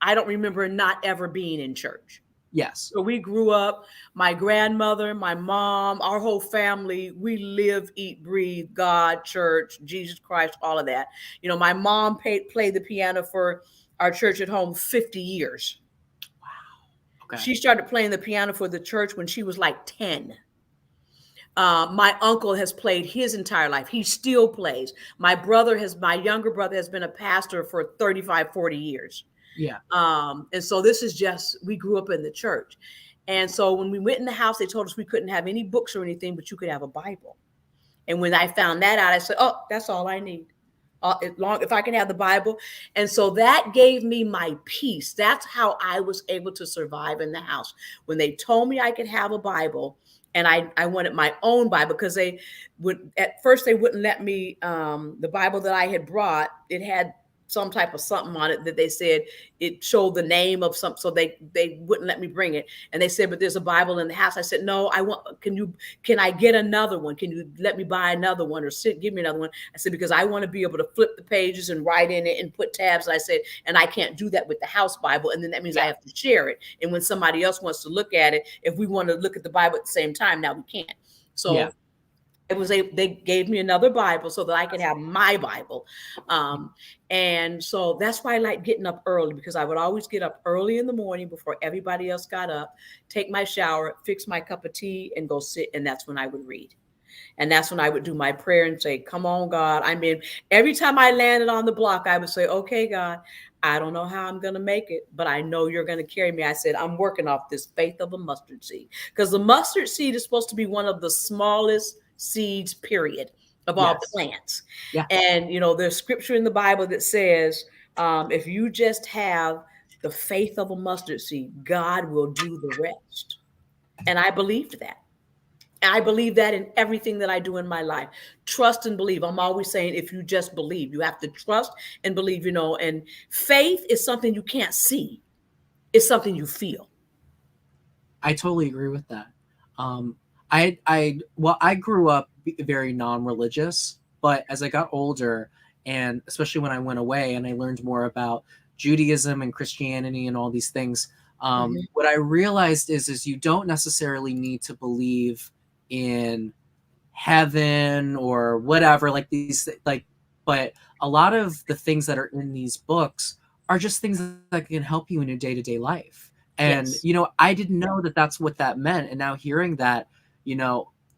I don't remember not ever being in church. Yes. So we grew up, my grandmother, my mom, our whole family, we live, eat, breathe, God, church, Jesus Christ, all of that. You know, my mom played the piano for our church at home 50 years. Wow. Okay. She started playing the piano for the church when she was like 10. My uncle has played his entire life. He still plays. My younger brother has been a pastor for 35, 40 years. Yeah. And so this is we grew up in the church. And so when we went in the house, they told us we couldn't have any books or anything, but you could have a Bible. And when I found that out, I said, oh, that's all I need. If I can have the Bible. And so that gave me my peace. That's how I was able to survive in the house. When they told me I could have a Bible, and I wanted my own Bible, because at first they wouldn't let me, the Bible that I had brought, it had some type of something on it that they said it showed the name of something, so they wouldn't let me bring it. And they said, but there's a Bible in the house. I said, no, can I get another one? Can you let me buy another one, or give me another one? I said, because I want to be able to flip the pages and write in it and put tabs. I said, and I can't do that with the house Bible. And then that means I have to share it. And when somebody else wants to look at it, if we want to look at the Bible at the same time, now we can't. So they gave me another Bible so that I could have my Bible. And so that's why I like getting up early, because I would always get up early in the morning before everybody else got up, take my shower, fix my cup of tea, and go sit. And that's when I would read. And that's when I would do my prayer and say, come on, God. I mean, every time I landed on the block, I would say, okay, God, I don't know how I'm going to make it, but I know you're going to carry me. I said, I'm working off this faith of a mustard seed, because the mustard seed is supposed to be one of the smallest seeds, period, of all plants. Yeah. And, there's scripture in the Bible that says, if you just have the faith of a mustard seed, God will do the rest. And I believed that. And I believe that in everything that I do in my life. Trust and believe. I'm always saying, if you just believe, you have to trust and believe, and faith is something you can't see. It's something you feel. I totally agree with that. I grew up very non-religious, but as I got older, and especially when I went away and I learned more about Judaism and Christianity and all these things, what I realized is you don't necessarily need to believe in heaven or whatever, but a lot of the things that are in these books are just things that can help you in your day-to-day life. And, I didn't know that that's what that meant. And now hearing that,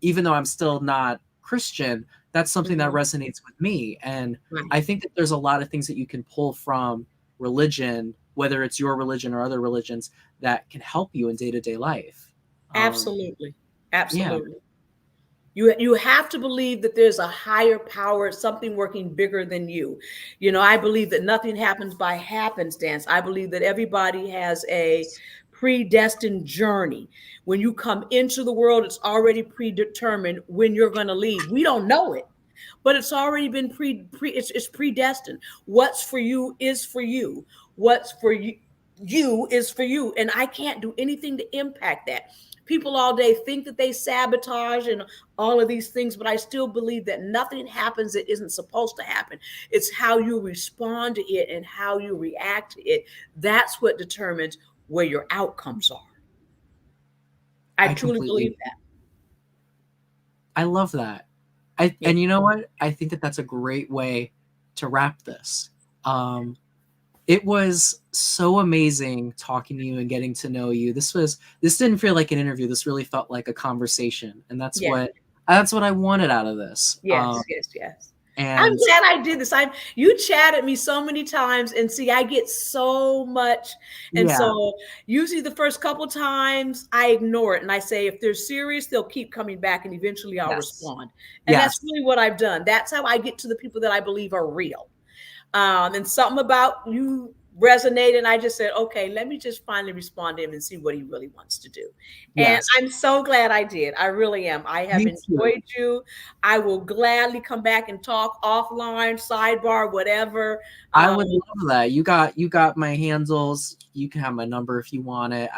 even though I'm still not Christian, that's something that resonates with me. And I think that there's a lot of things that you can pull from religion, whether it's your religion or other religions, that can help you in day-to-day life. Absolutely. Absolutely. Yeah. You have to believe that there's a higher power, something working bigger than you. You know, I believe that nothing happens by happenstance. I believe that everybody has a predestined journey. When you come into the world, it's already predetermined when you're going to leave. We don't know it, but it's already been it's predestined. What's for you is for you. What's for you is for you, and I can't do anything to impact that. People all day think that they sabotage and all of these things, but I still believe that nothing happens that isn't supposed to happen. It's how you respond to it and how you react to it. That's what determines where your outcomes are. I truly believe that. I love that. And you know what? I think that that's a great way to wrap this. It was so amazing talking to you and getting to know you. This didn't feel like an interview. This really felt like a conversation. And that's what I wanted out of this. Yes. And I'm glad I did this. You chatted me so many times, and see, I get so much. And so usually the first couple times I ignore it and I say, if they're serious, they'll keep coming back and eventually I'll respond. And that's really what I've done. That's how I get to the people that I believe are real. And something about you resonated, and I just said, okay, let me just finally respond to him and see what he really wants to do. And I'm so glad I did. I really am. I have enjoyed you. I will gladly come back and talk offline, sidebar, whatever. I would love that. You got my handles. You can have my number if you want it.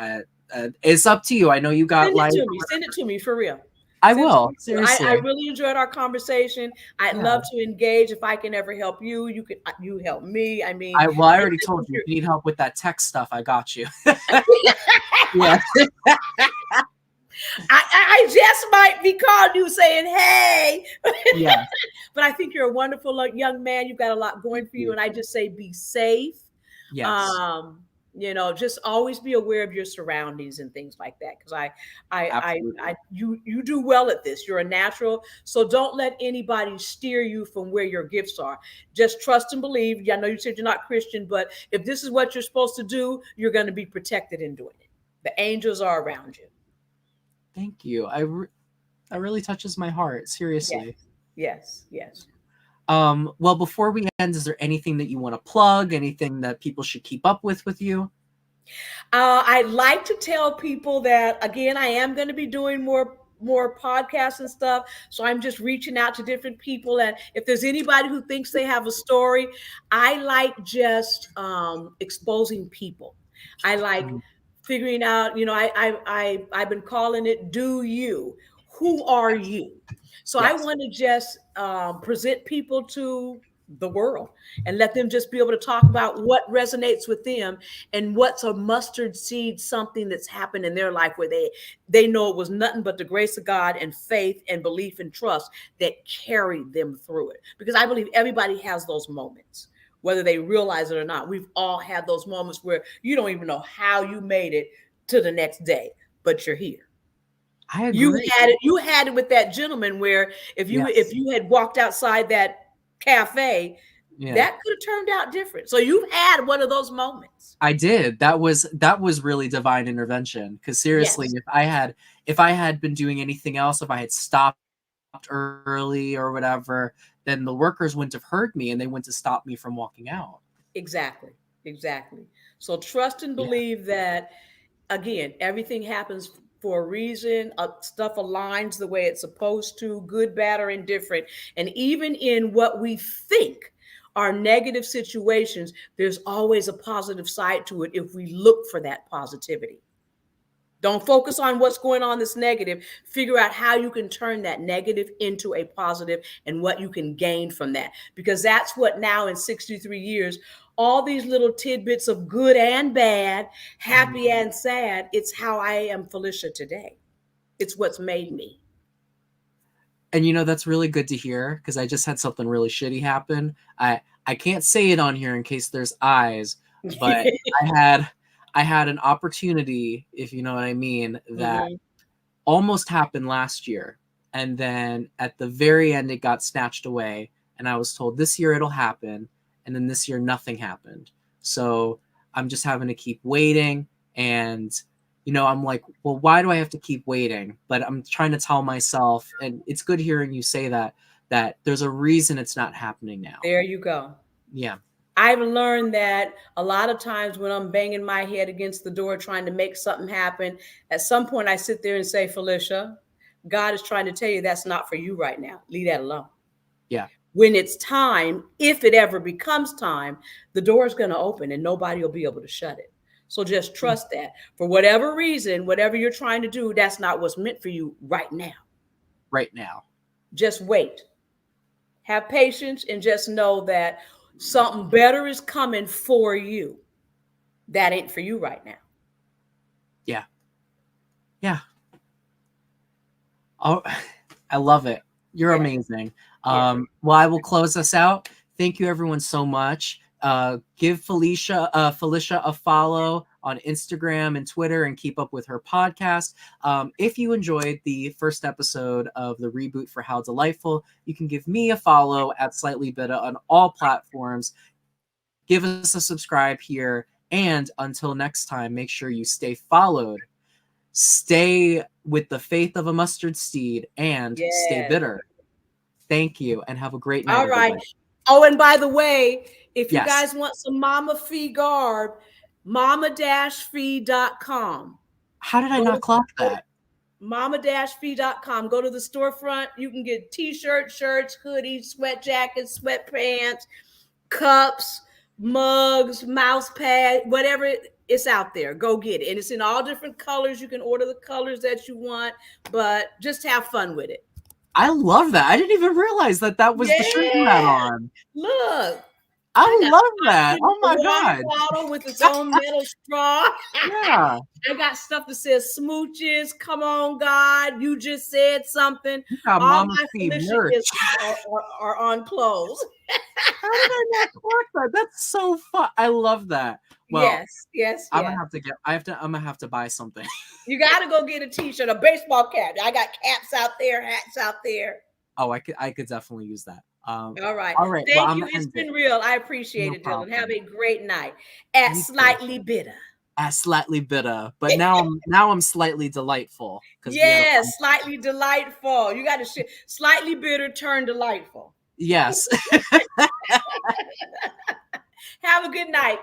It's up to you. I know you got Send it to me for real. I will. Seriously. I really enjoyed our conversation. I'd love to engage. If I can ever help you, you help me. I mean, I already told you. If you need help with that tech stuff, I got you. Yeah. I just might be calling you saying, hey. Yeah. But I think you're a wonderful young man. You've got a lot going for you. And I just say be safe. Yes. You know, just always be aware of your surroundings and things like that. Because you do well at this. You're a natural. So don't let anybody steer you from where your gifts are. Just trust and believe. I know you said you're not Christian, but if this is what you're supposed to do, you're going to be protected in doing it. The angels are around you. Thank you. That really touches my heart. Seriously. Yes. Well, before we end, is there anything that you want to plug? Anything that people should keep up with you? I'd like to tell people that, again, I am going to be doing more podcasts and stuff. So I'm just reaching out to different people. And if there's anybody who thinks they have a story, I like just exposing people. I like figuring out, you know, I've been calling it, do you? Who are you? So I want to just present people to the world and let them just be able to talk about what resonates with them and what's a mustard seed, something that's happened in their life where they know it was nothing but the grace of God and faith and belief and trust that carried them through it. Because I believe everybody has those moments, whether they realize it or not. We've all had those moments where you don't even know how you made it to the next day, but you're here. I agree. You had it with that gentleman where if you had walked outside that cafe, that could have turned out different. So you've had one of those moments. I did. That was really divine intervention. Because seriously, if I had been doing anything else, if I had stopped early or whatever, then the workers wouldn't have heard me and they wouldn't have stopped me from walking out. Exactly. So trust and believe that, again, everything happens for a reason. Stuff aligns the way it's supposed to, good, bad, or indifferent. And even in what we think are negative situations, there's always a positive side to it if we look for that positivity. Don't focus on what's going on that's negative. Figure out how you can turn that negative into a positive and what you can gain from that. Because that's what now in 63 years, all these little tidbits of good and bad, happy and sad, it's how I am Felicia today. It's what's made me. And you know, that's really good to hear, because I just had something really shitty happen. I can't say it on here in case there's eyes, but I had an opportunity, if you know what I mean, that almost happened last year. And then at the very end, it got snatched away. And I was told this year it'll happen. And then this year, nothing happened. So I'm just having to keep waiting. And, I'm like, well, why do I have to keep waiting? But I'm trying to tell myself, and it's good hearing you say that there's a reason it's not happening now. There you go. Yeah. I've learned that a lot of times when I'm banging my head against the door trying to make something happen, at some point I sit there and say, Felicia, God is trying to tell you that's not for you right now. Leave that alone. Yeah. When it's time, if it ever becomes time, the door is going to open and nobody will be able to shut it. So just trust that for whatever reason, whatever you're trying to do, that's not what's meant for you right now. Right now. Just wait. Have patience and just know that something better is coming for you. That ain't for you right now. Yeah. Yeah. Oh, I love it. You're amazing. Well, I will close us out. Thank you everyone so much. Give Felicia a follow on Instagram and Twitter and keep up with her podcast. If you enjoyed the first episode of the reboot for How Dylightful, you can give me a follow at Slightly Bitta on all platforms. Give us a subscribe here. And until next time, make sure you stay followed, stay with the faith of a mustard seed, and stay bitter. Thank you, and have a great night. All right. Everybody. Oh, and by the way, if you guys want some Mama Fee garb, mama-fee.com. How did I not clock that? Mama-fee.com. Go to the storefront. You can get t-shirts, shirts, hoodies, sweat jackets, sweatpants, cups, mugs, mouse pad, whatever it's out there. Go get it. And it's in all different colors. You can order the colors that you want, but just have fun with it. I love that. I didn't even realize that was the shirt you had on. Look. I love that. Oh my God. Bottle with its own metal straw. Yeah. I got stuff that says smooches. Come on, God. You just said something. All my Felicia are on clothes. How did I not clock that? That's so fun. I love that. Well, yes. I'm gonna have to buy something. You gotta go get a t-shirt, a baseball cap. I got caps out there, hats out there. Oh, I could definitely use that. All right. Thank you. It's been real. I appreciate it, Dylan. Have a great night. At Slightly Bitta. At Slightly Bitta, but now I'm slightly delightful. Yes, Slightly Dylightful. You got to Slightly Bitter turn delightful. Yes. Have a good night.